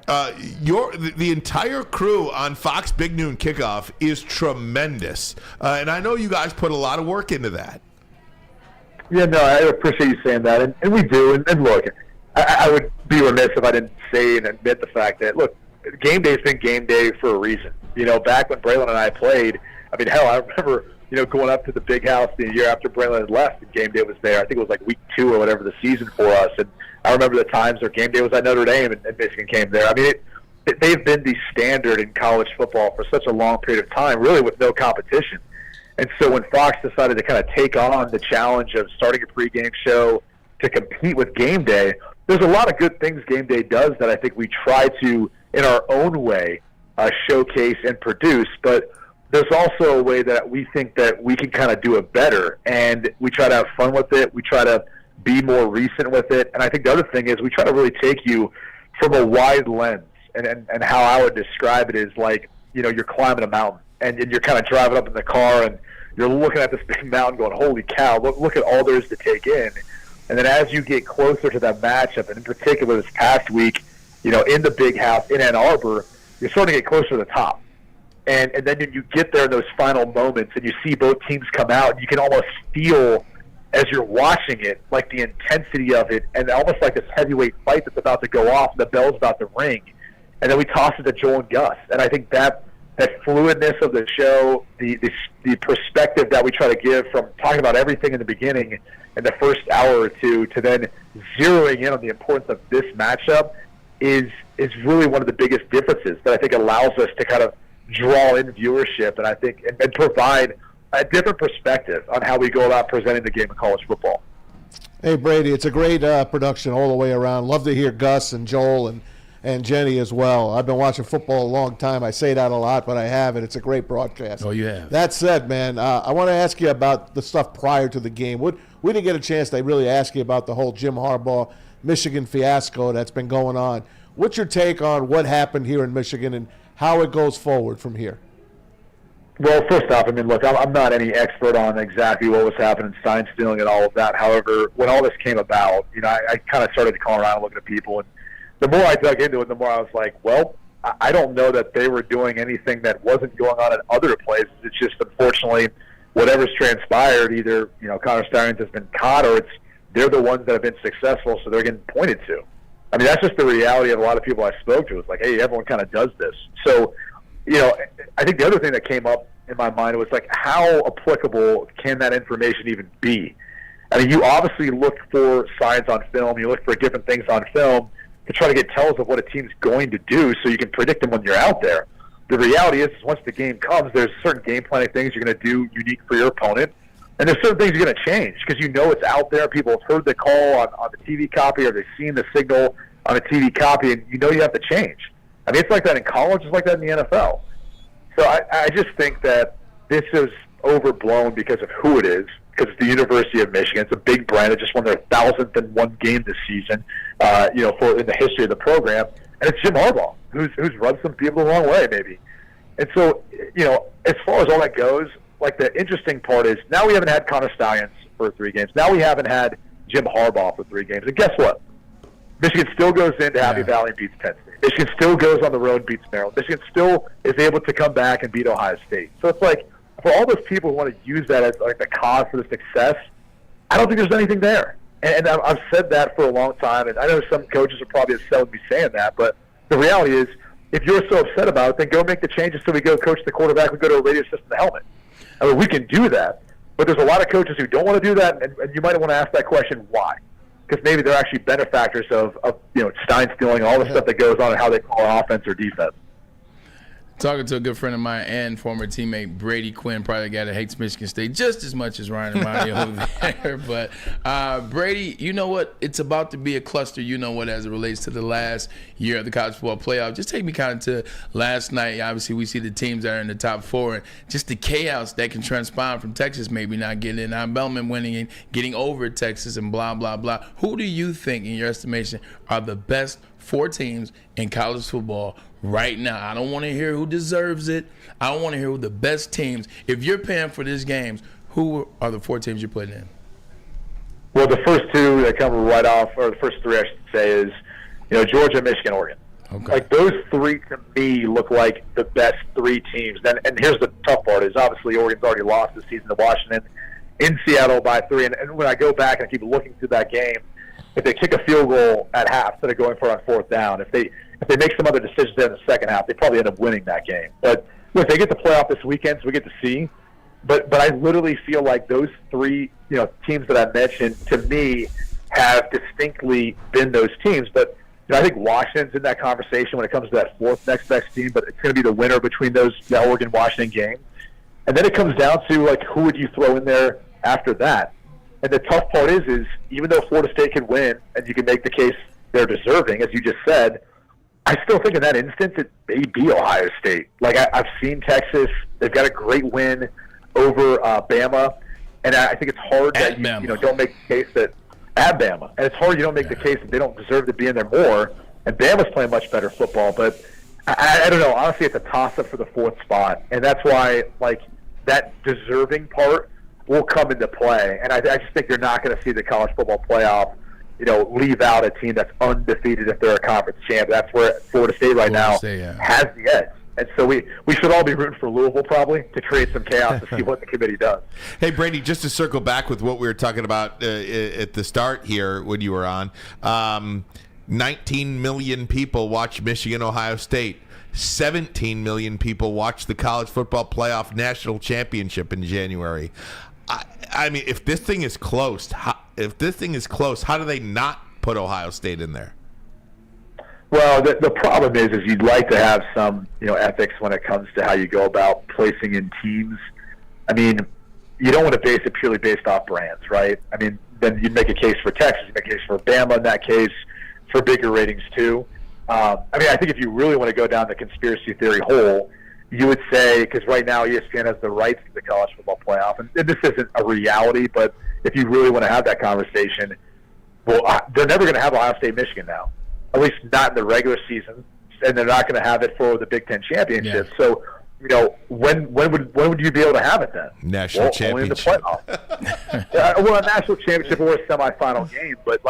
the entire crew on Fox Big Noon Kickoff is tremendous, and I know you guys put a lot of work into that. Yeah, no, I appreciate you saying that, and we do. And look, I would be remiss if I didn't say and admit the fact that, look, game day's been game day for a reason. You know, back when Braylon and I played, I mean, hell, I remember, you know, going up to the big house the year after Braylon had left, and game day was there. I think it was like week 2 or whatever the season for us. And I remember the times where game day was at Notre Dame and Michigan came there. I mean, they've been the standard in college football for such a long period of time, really with no competition. And so when Fox decided to kind of take on the challenge of starting a pregame show to compete with game day, there's a lot of good things game day does that I think we try to, in our own way, showcase and produce. But there's also a way that we think that we can kind of do it better, and we try to have fun with it. We try to be more recent with it. And I think the other thing is we try to really take you from a wide lens. And how I would describe it is like, you know, you're climbing a mountain, and you're kind of driving up in the car, and you're looking at this big mountain going, holy cow, look at all there is to take in. And then as you get closer to that matchup, and in particular this past week, you know, in the big house in Ann Arbor, you're starting to get closer to the top. And then you get there in those final moments, and you see both teams come out, and you can almost feel as you're watching it, like the intensity of it, and almost like this heavyweight fight that's about to go off, and the bell's about to ring. and then we toss it to Joel and Gus. And I think that fluidness of the show, the perspective that we try to give from talking about everything in the beginning in the first hour or two to then zeroing in on the importance of this matchup is really one of the biggest differences that I think allows us to kind of draw in viewership and I think and provide a different perspective on how we go about presenting the game of college football. Hey, Brady, it's a great production all the way around. Love to hear Gus and Joel and Jenny as well. I've been watching football a long time. I say that a lot, but I haven't. It's a great broadcast. Oh, you have. That said, man, I want to ask you about the stuff prior to the game. We didn't get a chance to really ask you about the whole Jim Harbaugh Michigan fiasco that's been going on. What's your take on what happened here in Michigan and how it goes forward from here? Well, first off, I mean, look, I'm not any expert on exactly what was happening, sign stealing and all of that. However, when all this came about, I kind of started to call around and look at people. And the more I dug into it, the more I was like, well, I don't know that they were doing anything that wasn't going on in other places. It's just, unfortunately, whatever's transpired, either, Connor Stalions has been caught or they're the ones that have been successful, so they're getting pointed to. I mean, that's just the reality of a lot of people I spoke to. It's like, hey, everyone kind of does this. So, I think the other thing that came up in my mind was like, how applicable can that information even be? I mean, you obviously look for signs on film, you look for different things on film to try to get tells of what a team's going to do so you can predict them when you're out there. The reality is once the game comes, there's certain game planning things you're going to do unique for your opponent, and there's certain things you're going to change because it's out there. People have heard the call on the TV copy or they've seen the signal on a TV copy, and you have to change. I mean, it's like that in college. It's like that in the NFL. So I just think that this is overblown because of who it is, because it's the University of Michigan. It's a big brand. It just won their 1,001 game this season, in the history of the program. And it's Jim Harbaugh, who's rubbed some people the wrong way, maybe. And so, as far as all that goes, like the interesting part is now we haven't had Connor Stalions for 3 games. Now we haven't had Jim Harbaugh for 3 games. And guess what? Michigan still goes into Happy Valley and beats Penn State. Michigan still goes on the road and beats Maryland. Michigan still is able to come back and beat Ohio State. So it's like, for all those people who want to use that as like the cause for the success, I don't think there's anything there. And I've said that for a long time, and I know some coaches are probably upset with me saying that, but the reality is, if you're so upset about it, then go make the changes so we go coach the quarterback, we go to a radio system, the helmet. I mean, we can do that, but there's a lot of coaches who don't want to do that, and you might want to ask that question, why? Because maybe they're actually benefactors of Stein stealing, all the stuff that goes on and how they call offense or defense. Talking to a good friend of mine and former teammate Brady Quinn, probably a guy that hates Michigan State just as much as Ryan Ermanni over there. But Brady, you know what? It's about to be a cluster, as it relates to the last year of the college football playoff. Just take me kind of to last night. Obviously, we see the teams that are in the top 4 and just the chaos that can transpire from Texas maybe not getting in. Belman winning and getting over Texas and blah, blah, blah. Who do you think, in your estimation, are the best 4 teams in college football right now? I don't want to hear who deserves it. I want to hear who the best teams. If you're paying for these games, who are the 4 teams you're putting in? Well, the first 2 that come right off, or the first 3 I should say, is Georgia, Michigan, Oregon. Okay. Like those 3 to me look like the best 3 teams. And here's the tough part: is obviously Oregon's already lost this season to Washington in Seattle by 3. And when I go back and I keep looking through that game, if they kick a field goal at half instead of going for it on 4th down, if they make some other decisions there in the second half, they probably end up winning that game. But look, they get the playoff this weekend, so we get to see. But I literally feel like those 3 teams that I mentioned, to me, have distinctly been those teams. But I think Washington's in that conversation when it comes to that 4th next best team. But it's going to be the winner between the Oregon-Washington game. And then it comes down to like who would you throw in there after that. And the tough part is even though Florida State can win, and you can make the case they're deserving, as you just said, I still think in that instance it may be Ohio State. Like I've seen Texas; they've got a great win over Bama, and I think it's hard that you don't make the case that at Bama, and it's hard you don't make the case that they don't deserve to be in there more. And Bama's playing much better football, but I don't know. Honestly, it's a toss-up for the 4th spot, and that's why like that deserving part will come into play. And I just think you're not going to see the college football playoff, leave out a team that's undefeated if they're a conference champ. That's where Florida State has the edge. And so we should all be rooting for Louisville probably to create some chaos to see what the committee does. Hey, Brady, just to circle back with what we were talking about at the start here when you were on, 19 million people watch Michigan, Ohio State. 17 million people watch the college football playoff national championship in January. I mean, if this thing is close, how do they not put Ohio State in there? Well, the problem is you'd like to have some, ethics when it comes to how you go about placing in teams. I mean, you don't want to base it purely based off brands, right? I mean, then you'd make a case for Texas, you'd make a case for Bama in that case, for bigger ratings too. I mean, I think if you really want to go down the conspiracy theory hole, you would say, because right now ESPN has the rights to the college football playoff, and this isn't a reality, but if you really want to have that conversation, well, they're never going to have Ohio State, Michigan now, at least not in the regular season, and they're not going to have it for the Big Ten championship. Yeah. So, when would you be able to have it then? National championship. Only in the playoff. Well, a national championship or a semifinal game, but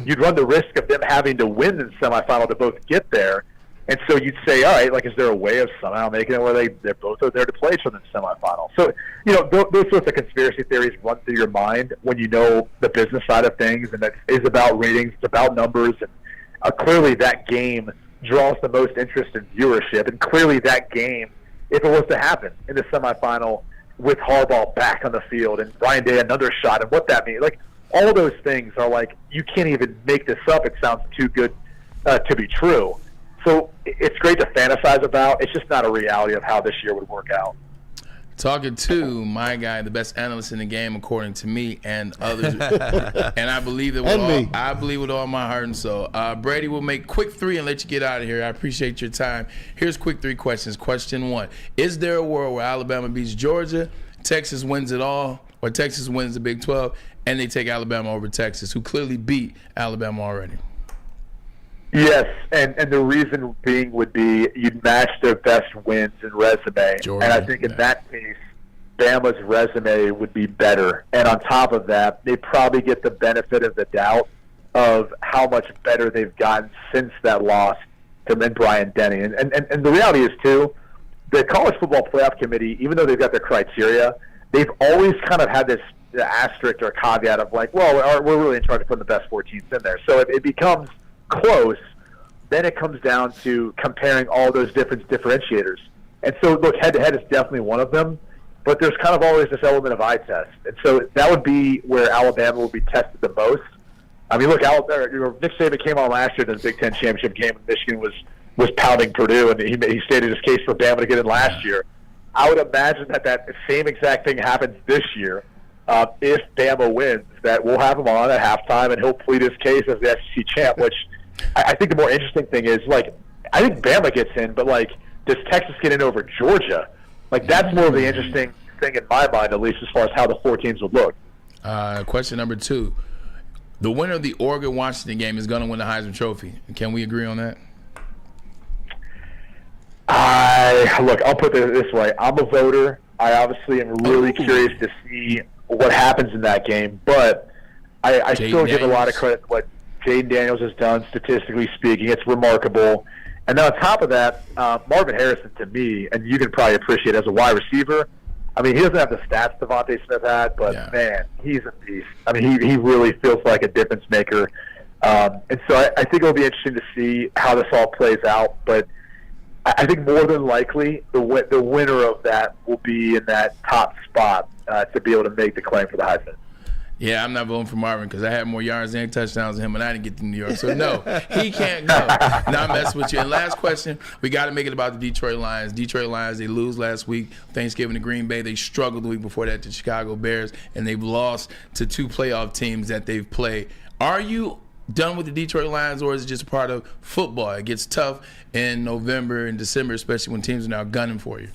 you'd run the risk of them having to win the semifinal to both get there. And so you'd say, all right, is there a way of somehow making it where they're both are there to play each other in the semifinal? So, those sorts of conspiracy theories run through your mind when you know the business side of things, and that is about ratings, it's about numbers, and clearly that game draws the most interest in viewership, and clearly that game, if it was to happen in the semifinal with Harbaugh back on the field and Ryan Day another shot, and what that means, all those things are you can't even make this up. It sounds too good to be true. So it's great to fantasize about. It's just not a reality of how this year would work out. Talking to my guy, the best analyst in the game, according to me and others, and I believe with all my heart and soul. Brady will make quick three and let you get out of here. I appreciate your time. Here's quick three questions. Question one: is there a world where Alabama beats Georgia, Texas wins it all, or Texas wins the Big 12, and they take Alabama over Texas, who clearly beat Alabama already? Yes, and the reason being would be you'd match their best wins and resume. Georgia, and I think in that case, Bama's resume would be better. And on top of that, they probably get the benefit of the doubt of how much better they've gotten since that loss to Brian Denny. And the reality is, too, the College Football Playoff Committee, even though they've got their criteria, they've always kind of had this asterisk or caveat of we're really in charge of putting the best 4 teams in there. So if it becomes close, then it comes down to comparing all those different differentiators. And so, look, head-to-head is definitely one of them, but there's kind of always this element of eye test. And so that would be where Alabama will be tested the most. I mean, look, Nick Saban came on last year in the Big Ten championship game, and Michigan was pounding Purdue, and he stated his case for Bama to get in last year. I would imagine that same exact thing happens this year. If Bama wins, that we'll have him on at halftime, and he'll plead his case as the SEC champ, which I think the more interesting thing is, I think Bama gets in, but, does Texas get in over Georgia? That's more of the interesting thing in my mind, at least as far as how the 4 teams would look. Question number 2. The winner of the Oregon-Washington game is going to win the Heisman Trophy. Can we agree on that? Look, I'll put it this way. I'm a voter. I obviously am really curious to see what happens in that game, but I still give a lot of credit to what Jayden Daniels has done, statistically speaking. It's remarkable. And then on top of that, Marvin Harrison, to me, and you can probably appreciate as a wide receiver, I mean, he doesn't have the stats Devontae Smith had, but, man, he's a beast. I mean, he really feels like a difference maker. And so I think it'll be interesting to see how this all plays out. But I think more than likely the winner of that will be in that top spot to be able to make the claim for the Heisman. Yeah, I'm not voting for Marvin because I had more yards and touchdowns than him, and I didn't get to New York. So, no, he can't go. Not messing with you. And last question, we got to make it about the Detroit Lions. Detroit Lions, they lose last week, Thanksgiving to Green Bay. They struggled the week before that to Chicago Bears, and they've lost to 2 playoff teams that they've played. Are you done with the Detroit Lions, or is it just part of football? It gets tough in November and December, especially when teams are now gunning for you.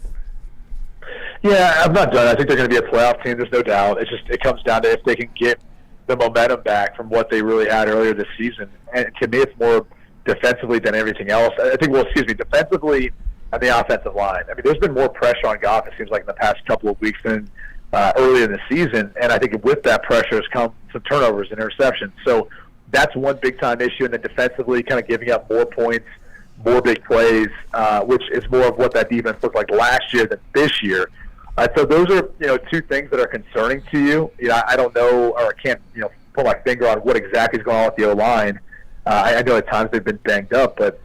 Yeah, I'm not done. I think they're going to be a playoff team. There's no doubt. It comes down to if they can get the momentum back from what they really had earlier this season. And to me, it's more defensively than everything else. I think, defensively and the offensive line. I mean, there's been more pressure on Goff, it seems like, in the past couple of weeks than earlier in the season. And I think with that pressure has come some turnovers and interceptions. So that's one big-time issue. And then defensively, kind of giving up more points, more big plays, which is more of what that defense looked like last year than this year. So those are, 2 things that are concerning to you. I don't know, or I can't, put my finger on what exactly is going on with the O-line. I know at times they've been banged up, but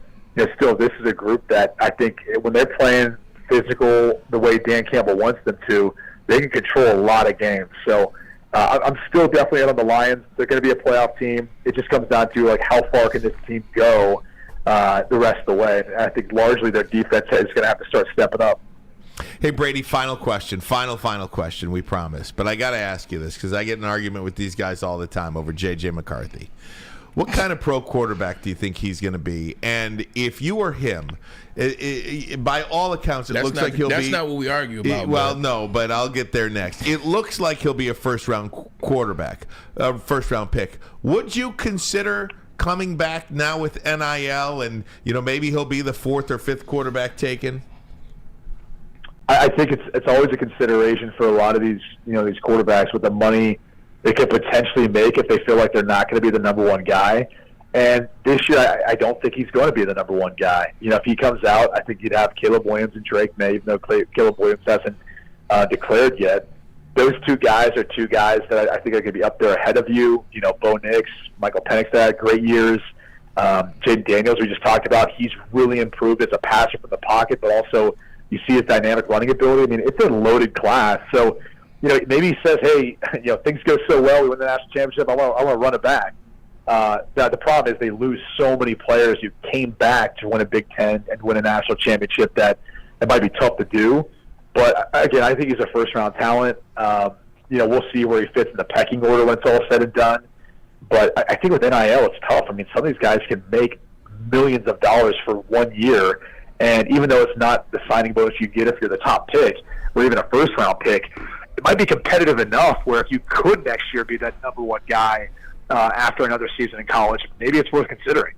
still, this is a group that I think when they're playing physical the way Dan Campbell wants them to, they can control a lot of games. So I'm still definitely in on the Lions. They're going to be a playoff team. It just comes down to how far can this team go the rest of the way. And I think largely their defense is going to have to start stepping up. Hey, Brady, final question. Final question, we promise. But I got to ask you this because I get in an argument with these guys all the time over J.J. McCarthy. What kind of pro quarterback do you think he's going to be? And if you were him, by all accounts, it looks like he'll be... That's not what we argue about. Well, no, but I'll get there next. It looks like he'll be a first-round quarterback, first-round pick. Would you consider coming back now with NIL and, maybe he'll be the fourth or fifth quarterback taken? I think it's always a consideration for a lot of these these quarterbacks with the money they could potentially make if they feel like they're not going to be the number one guy. And this year, I don't think he's going to be the number one guy. If he comes out, I think you'd have Caleb Williams and Drake May, even though Caleb Williams hasn't declared yet. Those two guys are two guys that I think are going to be up there ahead of you. Bo Nix, Michael Penix had great years. Jaden Daniels, we just talked about, he's really improved as a passer from the pocket, but also you see his dynamic running ability. I mean, it's a loaded class. So, maybe he says, hey, things go so well, we win the national championship, I want to run it back. The problem is they lose so many players who came back to win a Big Ten and win a national championship that it might be tough to do. But, again, I think he's a first-round talent. We'll see where he fits in the pecking order when it's all said and done. But I think with NIL, it's tough. I mean, some of these guys can make millions of dollars for 1 year, and even though it's not the signing bonus you get if you're the top pick or even a first-round pick, it might be competitive enough where if you could next year be that number one guy after another season in college, maybe it's worth considering.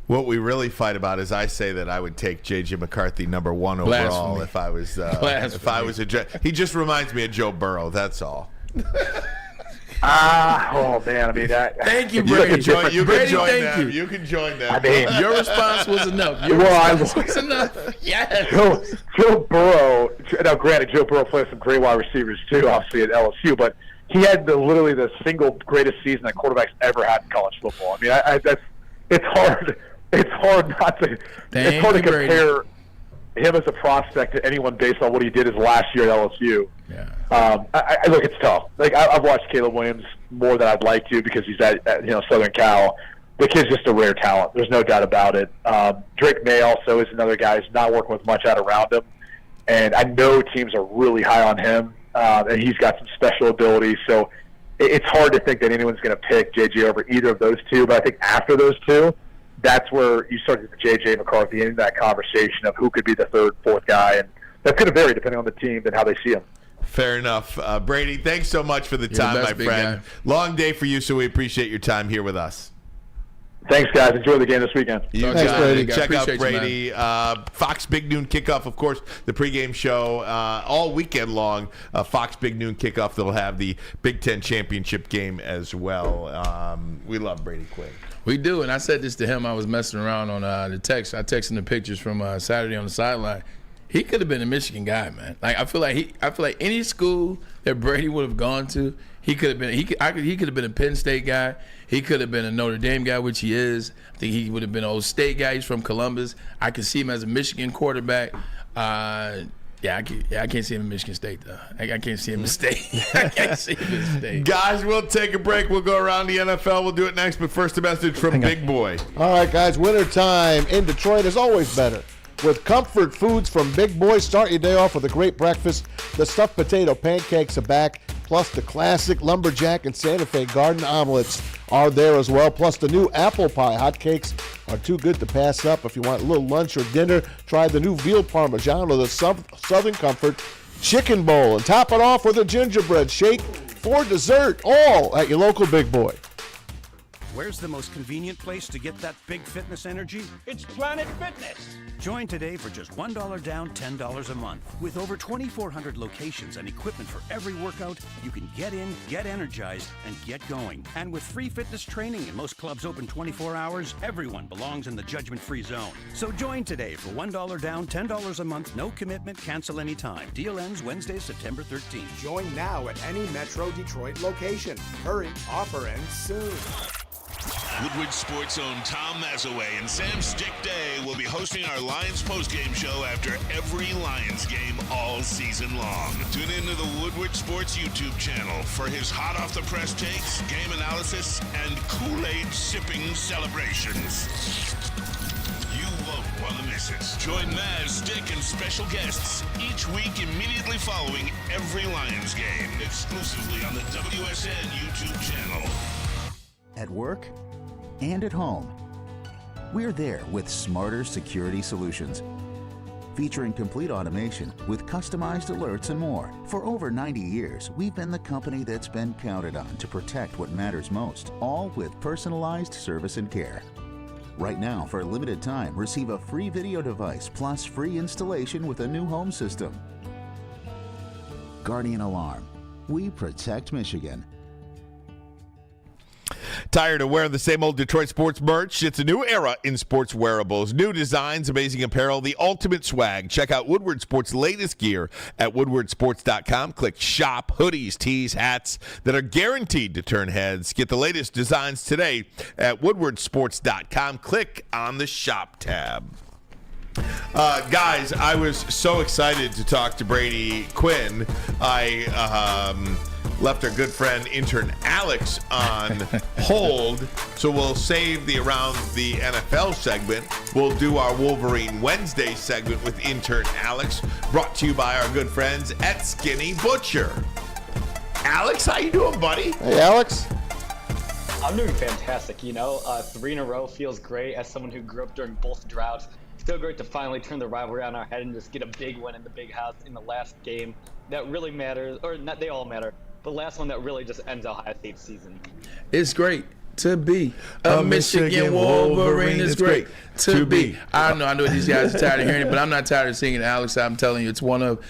What we really fight about is I say that I would take J.J. McCarthy number one overall if I was he just reminds me of Joe Burrow. That's all. Oh man! I mean, thank you, Brady. You Brady, can join them. I mean, your response was enough. Was enough. Yes. Joe Burrow. Now, granted, Joe Burrow plays some great wide receivers too, obviously at LSU, but he had literally the single greatest season that quarterbacks ever had in college football. I mean, it's hard. It's hard not to. It's hard to compare him as a prospect to anyone based on what he did his last year at LSU. Yeah. Look, it's tough. I've watched Caleb Williams more than I'd like to because he's at Southern Cal. The kid's just a rare talent. There's no doubt about it. Drake May also is another guy who's not working with much out around him, and I know teams are really high on him, and he's got some special abilities. So it's hard to think that anyone's going to pick JJ over either of those two. But I think after those two, that's where you start to get J.J. McCarthy in that conversation of who could be the third, fourth guy. And that's going to vary depending on the team and how they see him. Fair enough. Brady, thanks so much for the time, my friend. Long day for you, so we appreciate your time here with us. Thanks, guys. Enjoy the game this weekend. Thanks, Brady. Check out Brady. Fox Big Noon Kickoff, of course, the pregame show all weekend long. Fox Big Noon Kickoff, they'll have the Big Ten Championship game as well. We love Brady Quinn. We do, and I said this to him. I was messing around on the text. I texted him the pictures from Saturday on the sideline. He could have been a Michigan guy, man. I feel like any school that Brady would have gone to, he could have been. He could have been a Penn State guy. He could have been a Notre Dame guy, which he is. I think he would have been an Old State guy. He's from Columbus. I could see him as a Michigan quarterback. I can't see him in Michigan State, though. I can't see him in State. I can't see him in State. Guys, we'll take a break. We'll go around the NFL. We'll do it next, but first a message from Big Boy. All right, guys, wintertime in Detroit is always better. With comfort foods from Big Boy, start your day off with a great breakfast. The stuffed potato pancakes are back, plus the classic lumberjack and Santa Fe garden omelets are there as well. Plus the new apple pie hotcakes are too good to pass up. If you want a little lunch or dinner, try the new veal parmesan or the Southern Comfort chicken bowl. And top it off with a gingerbread shake for dessert, all at your local Big Boy. Where's the most convenient place to get that big fitness energy? It's Planet Fitness. Join today for just $1 down, $10 a month. With over 2,400 locations and equipment for every workout, you can get in, get energized, and get going. And with free fitness training and most clubs open 24 hours, everyone belongs in the judgment-free zone. So join today for $1 down, $10 a month, no commitment, cancel anytime. Deal ends Wednesday, September 13th. Join now at any Metro Detroit location. Hurry, offer ends soon. Woodward Sports' own Tom Mazawey and Sam Stick Day will be hosting our Lions postgame show after every Lions game all season long. Tune into the Woodward Sports YouTube channel for his hot-off-the-press takes, game analysis, and Kool-Aid sipping celebrations. You won't want to miss it. Join Maz, Stick, and special guests each week immediately following every Lions game, exclusively on the WSN YouTube channel. At work and at home, we're there with smarter security solutions. Featuring complete automation with customized alerts and more. For over 90 years, we've been the company that's been counted on to protect what matters most, all with personalized service and care. Right now, for a limited time, receive a free video device plus free installation with a new home system. Guardian Alarm. We protect Michigan. Tired of wearing the same old Detroit sports merch? It's a new era in sports wearables. New designs, amazing apparel, the ultimate swag. Check out Woodward Sports' latest gear at woodwardsports.com. Click shop, hoodies, tees, hats that are guaranteed to turn heads. Get the latest designs today at woodwardsports.com. Click on the shop tab. Guys, I was so excited to talk to Brady Quinn. I left our good friend Intern Alex on hold, so we'll save the Around the NFL segment. We'll do our Wolverine Wednesday segment with Intern Alex, brought to you by our good friends at Skinny Butcher. Alex, how you doing, buddy? Hey, Alex. I'm doing fantastic. 3 in a row feels great as someone who grew up during both droughts. Still great to finally turn the rivalry on our head and just get a big win in the big house in the last game that really matters, or not, they all matter. The last one that really just ends Ohio State's season. It's great to be a Michigan Wolverine. It's great to be. I know these guys are tired of hearing it, but I'm not tired of singing, Alex. I'm telling you, it's one of,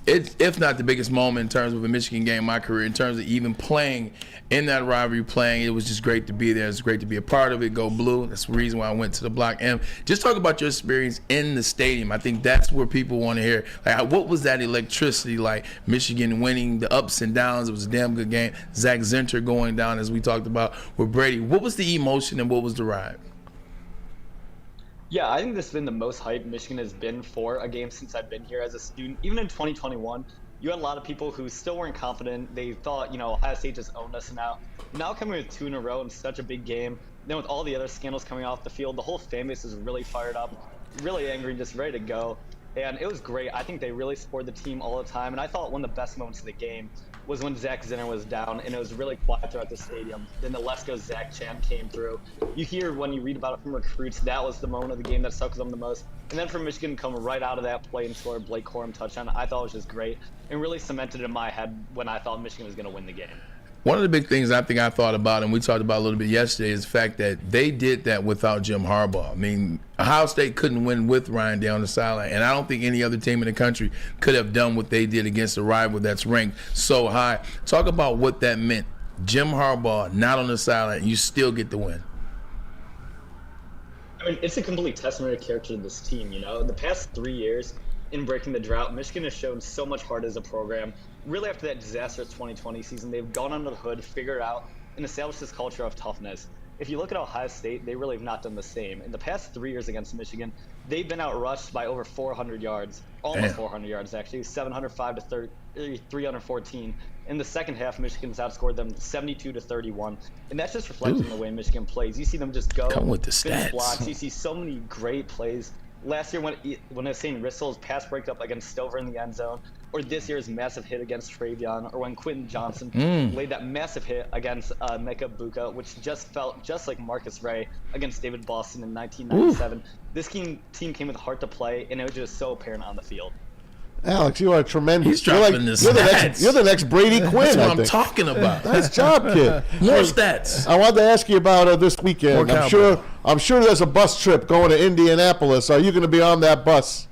if not the biggest moment in terms of a Michigan game in my career, in terms of even playing in that rivalry, it was just great to be there. It's great to be a part of it. Go Blue. That's the reason why I went to the block. And just talk about your experience in the stadium. I think that's where people want to hear. Like, what was that electricity like? Michigan winning, the ups and downs. It was a damn good game. Zach Zinter going down, as we talked about with Brady. What was the emotion and what was the ride? Yeah, I think this has been the most hype Michigan has been for a game since I've been here as a student. Even in 2021, you had a lot of people who still weren't confident. They thought, Ohio State just owned us now. Now coming with 2 in a row in such a big game, then with all the other scandals coming off the field, the whole fan base is really fired up, really angry, just ready to go. And it was great. I think they really supported the team all the time. And I thought one of the best moments of the game was when Zach Zinter was down, and it was really quiet throughout the stadium. Then the Let's Go Zach chant came through. You hear when you read about it from recruits, that was the moment of the game that stuck with them the most. And then for Michigan to come right out of that play and score a Blake Corum touchdown, I thought it was just great and really cemented in my head when I thought Michigan was going to win the game. One of the big things I think I thought about, and we talked about a little bit yesterday, is the fact that they did that without Jim Harbaugh. I mean, Ohio State couldn't win with Ryan Day on the sideline, and I don't think any other team in the country could have done what they did against a rival that's ranked so high. Talk about what that meant. Jim Harbaugh not on the sideline, you still get the win. I mean, it's a complete testament to character of this team, The past 3 years in breaking the drought, Michigan has shown so much heart as a program. Really, after that disastrous 2020 season, they've gone under the hood, figured out, and established this culture of toughness. If you look at Ohio State, they really have not done the same. In the past 3 years against Michigan, they've been outrushed by over 400 yards, almost 400 yards actually, 705 to 314. In the second half, Michigan's outscored them 72-31, and that's just reflecting the way Michigan plays. You see them just go, come with the finish stats. Blocks. You see so many great plays. Last year when I was saying Rissel's pass break up against Stover in the end zone, or this year's massive hit against Travion, or when Quentin Johnson laid that massive hit against Mecca Buka, which just felt just like Marcus Ray against David Boston in 1997. This team came with heart to play, and it was just so apparent on the field. Alex, you are tremendous. He's dropping the stats. You're the next Brady Quinn. That's what I'm talking about. Nice job, kid. More stats. I wanted to ask you about this weekend. I'm sure there's a bus trip going to Indianapolis. Are you going to be on that bus?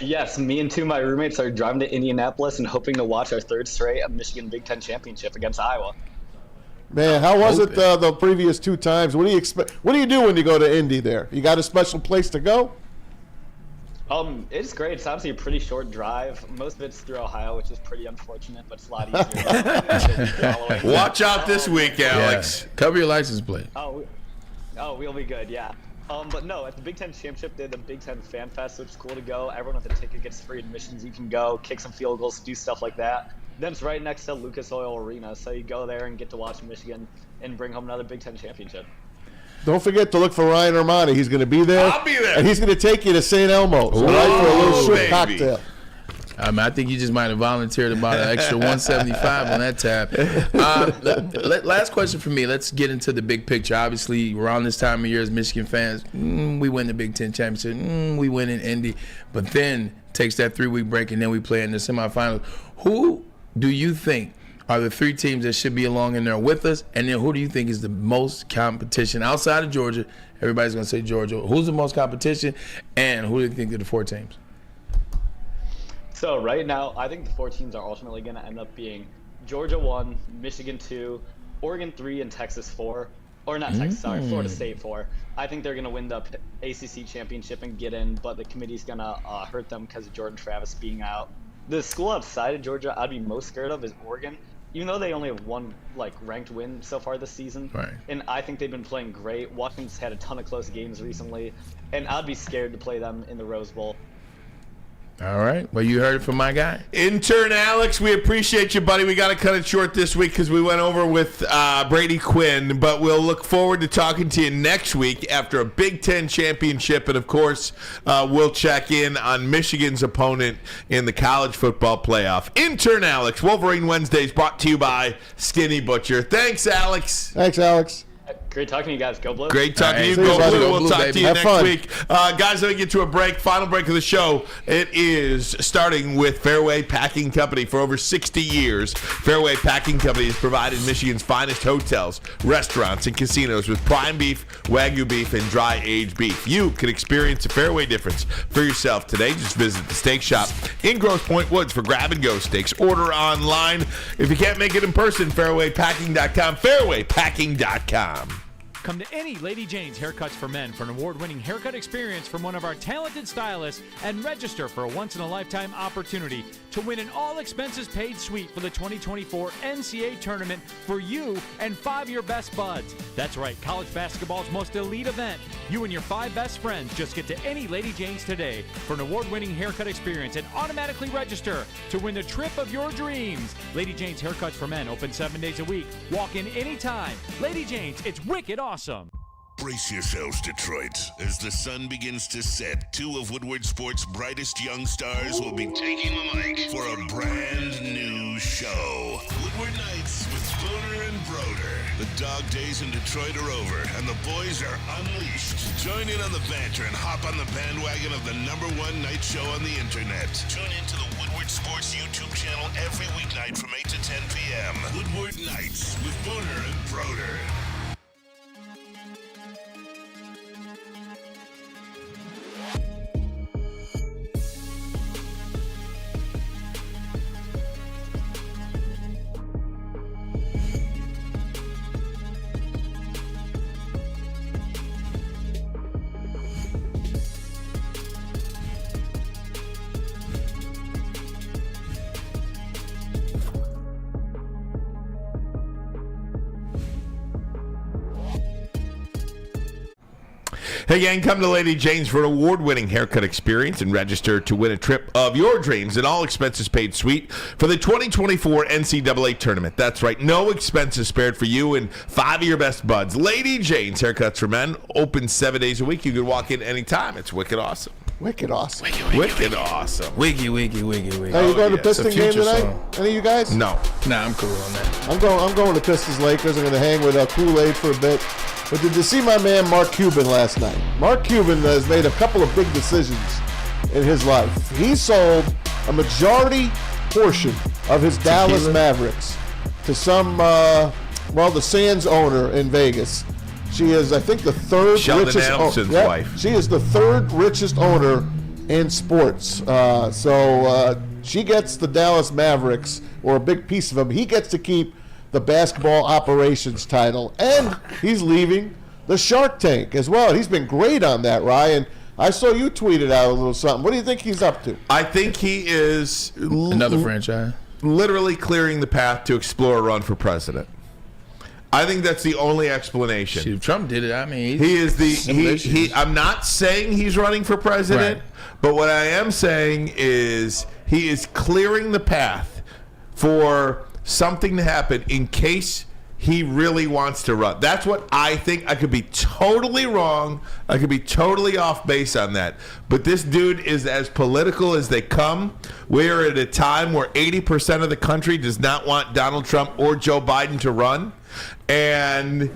Yes, me and 2 of my roommates are driving to Indianapolis and hoping to watch our 3rd straight of Michigan Big Ten championship against Iowa. Man, how was it the previous 2 times? What do you expect? What do you do when you go to Indy there? You got a special place to go? It's great. It's obviously a pretty short drive. Most of it's through Ohio, which is pretty unfortunate, but it's a lot easier. Watch out this week, Alex. Yeah. Cover your license plate. We'll be good, yeah. But no, at the Big Ten Championship, they had the Big Ten Fan Fest, which is cool to go. Everyone with a ticket gets free admissions. You can go, kick some field goals, do stuff like that. Then it's right next to Lucas Oil Arena, so you go there and get to watch Michigan and bring home another Big Ten championship. Don't forget to look for Ryan Ermanni. He's going to be there. I'll be there. And he's going to take you to St. Elmo's, all right, for a little short cocktail. I think you just might have volunteered about an extra $175 on that tab. Last question for me. Let's get into the big picture. Obviously, around this time of year as Michigan fans, we win the Big Ten Championship. We win in Indy. But then takes that 3-week break, and then we play in the semifinals. Who do you think are the 3 teams that should be along in there with us? And then who do you think is the most competition outside of Georgia? Everybody's going to say Georgia. Who's the most competition? And who do you think are the 4 teams? So right now, I think the 4 teams are ultimately going to end up being Georgia 1, Michigan 2, Oregon 3, and Texas 4. Or not Texas, sorry, Florida State 4. I think they're going to win the ACC championship and get in, but the committee's going to hurt them because of Jordan Travis being out. The school outside of Georgia I'd be most scared of is Oregon. Even though they only have one ranked win so far this season, right. And I think they've been playing great. Washington's had a ton of close games recently, and I'd be scared to play them in the Rose Bowl. All right. Well, you heard it from my guy. Intern Alex, we appreciate you, buddy. We got to cut it short this week because we went over with Brady Quinn, but we'll look forward to talking to you next week after a Big Ten championship. And, of course, we'll check in on Michigan's opponent in the college football playoff. Intern Alex, Wolverine Wednesdays, brought to you by Skinny Butcher. Thanks, Alex. Thanks, Alex. Great talking to you guys. Go Blue. Great talking to you. Go Blue. We'll talk to you Have next fun. week. Guys, let me get to a break. Final break of the show. It is starting with Fairway Packing Company. For over 60 years, Fairway Packing Company has provided Michigan's finest hotels, restaurants, and casinos with prime beef, Wagyu beef, and dry-aged beef. You can experience a Fairway difference for yourself today. Just visit the steak shop in Grosse Pointe Woods for grab-and-go steaks. Order online. If you can't make it in person, fairwaypacking.com, fairwaypacking.com. Come to any Lady Jane's Haircuts for Men for an award-winning haircut experience from one of our talented stylists and register for a once-in-a-lifetime opportunity to win an all-expenses-paid suite for the 2024 NCAA tournament for you and 5 of your best buds. That's right, college basketball's most elite event. You and your 5 best friends just get to any Lady Jane's today for an award-winning haircut experience and automatically register to win the trip of your dreams. Lady Jane's Haircuts for Men open 7 days a week. Walk in anytime. Lady Jane's, it's wicked awesome. Brace yourselves, Detroit. As the sun begins to set, 2 of Woodward Sports' brightest young stars will be taking the mic for a brand new show. Woodward Nights with Booner and Broder. The dog days in Detroit are over, and the boys are unleashed. Join in on the banter and hop on the bandwagon of the #1 night show on the internet. Tune into the Woodward Sports YouTube channel every weeknight from 8 to 10 p.m. Woodward Nights with Booner and Broder. Hey, gang, come to Lady Jane's for an award-winning haircut experience and register to win a trip of your dreams, an all-expenses-paid suite for the 2024 NCAA tournament. That's right, no expenses spared for you and 5 of your best buds. Lady Jane's Haircuts for Men, open 7 days a week. You can walk in anytime. It's wicked awesome. Wicked awesome. Wicked awesome. Wiggy. Are you going to Piston game tonight? Song. Any of you guys? No. Nah, I'm cool on that. I'm going to Pistons Lakers. I'm going to hang with Kool-Aid for a bit. But did you see my man Mark Cuban last night? Mark Cuban has made a couple of big decisions in his life. He sold a majority portion of his Dallas Mavericks to some, the Sands owner in Vegas. She is, I think, the third Sheldon richest Adelson's owner. wife. She is the third richest owner in sports. So she gets the Dallas Mavericks, or a big piece of them. He gets to keep the basketball operations title, and he's leaving the Shark Tank as well. He's been great on that, Ryan, I saw you tweeted out a little something. What do you think he's up to? I think he is another franchise, literally clearing the path to explore a run for president. I think that's the only explanation. Shoot, if Trump did it, I mean, he is the I'm not saying he's running for president, but what I am saying is he is clearing the path for something to happen in case he really wants to run. That's what I think. I could be totally wrong. I could be totally off base on that. But this dude is as political as they come. We're at a time where 80% of the country does not want Donald Trump or Joe Biden to run. And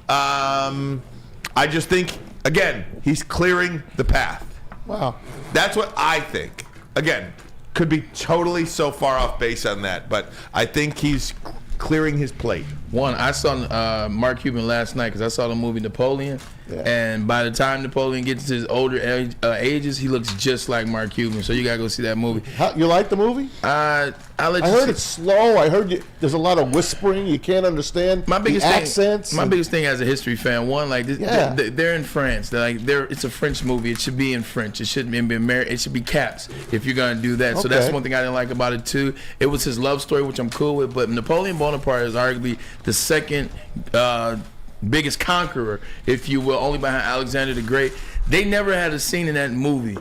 I just think, again, he's clearing the path. Wow. That's what I think. Again, could be totally so far off base on that, but I think he's clearing his plate. One, I saw Mark Cuban last night because I saw the movie Napoleon, and by the time Napoleon gets to his older ages, he looks just like Mark Cuban. So you gotta go see that movie. You like the movie? I heard it's slow. I heard there's a lot of whispering. You can't understand the accents. My biggest thing as a history fan, one, like they're in France. It's a French movie. It should be in French. It shouldn't be American. It should be caps if you're gonna do that. So that's one thing I didn't like about it too. It was his love story, which I'm cool with. But Napoleon Bonaparte is arguably the second biggest conqueror, if you will, only behind Alexander the Great. They never had a scene in that movie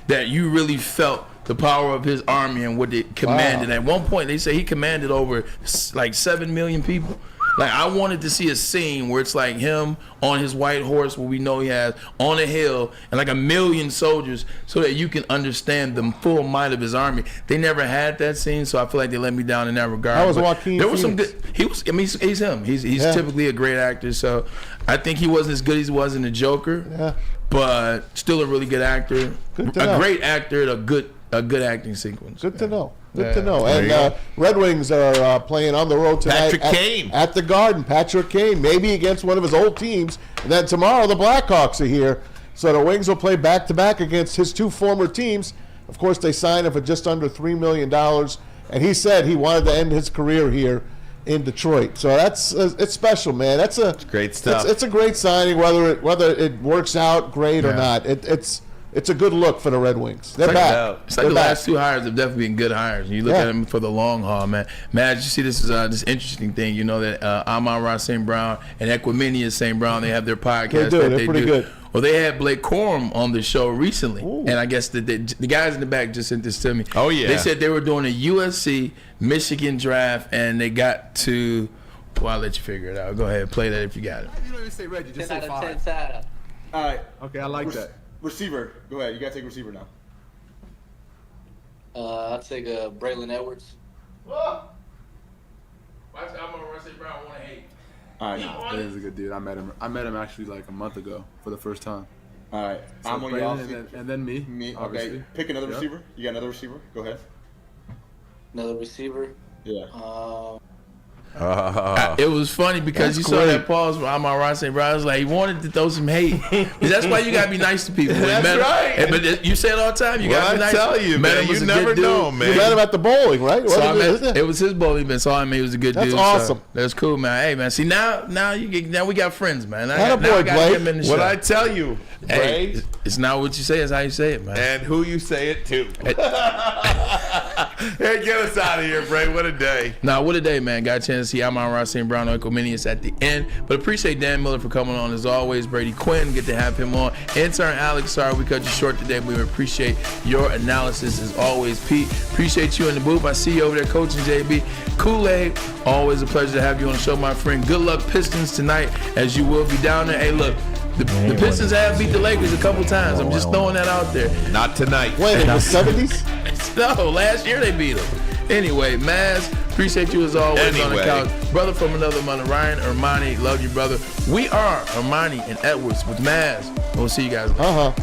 that you really felt the power of his army and what it commanded. At one point, they say he commanded over like 7 million people. Like, I wanted to see a scene where it's like him on his white horse, what we know he has, on a hill, and like 1 million soldiers, so that you can understand the full might of his army. They never had that scene, so I feel like they let me down in that regard. How was Joaquin There was some Phoenix? good. He was. I mean, he's him. He's typically a great actor. So I think he wasn't as good as he was in The Joker, but still a really good actor. Good to know. A great actor at a good acting sequence. Good to know. Good to know. And Red Wings are playing on the road tonight at the Garden. Patrick Kane, maybe against one of his old teams. And then tomorrow the Blackhawks are here. So the Wings will play back-to-back against his two former teams. Of course, they signed him for just under $3 million. And he said he wanted to end his career here in Detroit. So it's special, man. It's great stuff. It's a great signing, whether it works out great or not. It's a good look for the Red Wings. They're back. It's like the last two hires have definitely been good hires. You look at them for the long haul, man. Man, you see this is this interesting thing. You know that Amon-Ra St. Brown and Equiminius St. Brown, they have their podcast. They're pretty good. Well, they had Blake Corum on the show recently. And I guess the guys in the back just sent this to me. Oh, yeah. They said they were doing a USC Michigan draft, and they got to, well, I'll let you figure it out. Go ahead, play that if you got it. You don't even say Reggie, just say 5. 10 All right. Okay, I like that. Receiver. Go ahead. You got to take receiver now. I'll take Braylon Edwards. Watch Amon-Ra St. Brown 1-8. All right. That is a good dude. I met him actually like a month ago for the first time. All right. So I'm on your off. and then me. Okay. Pick another receiver. You got another receiver? Go ahead. Another receiver? Yeah. It was funny because you saw that pause from Amon-Ra St. Brown. I was like, he wanted to throw some hate. That's why you got to be nice to people. That's right. But you say it all the time. You got to be nice. I tell you, man. You never know, man. You met him at the bowling, right? It was his bowling event. Saw him. He was a good dude. That's awesome. So that's cool, man. Hey, man. See, now we got friends, man. What I tell you, hey, it's not what you say, it's how you say it, man. And who you say it to. Hey, get us out of here, Bray. What a day. Nah, what a day, man. Got a chance to see Amon-Ra St. Brown and Equiminius at the end. But appreciate Dan Miller for coming on as always. Brady Quinn, get to have him on. Intern Alex, sorry we cut you short today. We appreciate your analysis as always. Pete, appreciate you in the booth. I see you over there coaching, JB. Kool-Aid, always a pleasure to have you on the show, my friend. Good luck, Pistons, tonight, as you will be down there. Hey, look. The Pistons have beat the Lakers a couple times. I'm just throwing that out there. Not tonight. Wait, in the 70s? No, last year they beat them. Anyway, Maz, appreciate you as always on the couch. Brother from another mother, Ryan Ermanni, love you, brother. We are Ermanni and Edwards with Maz. We'll see you guys later.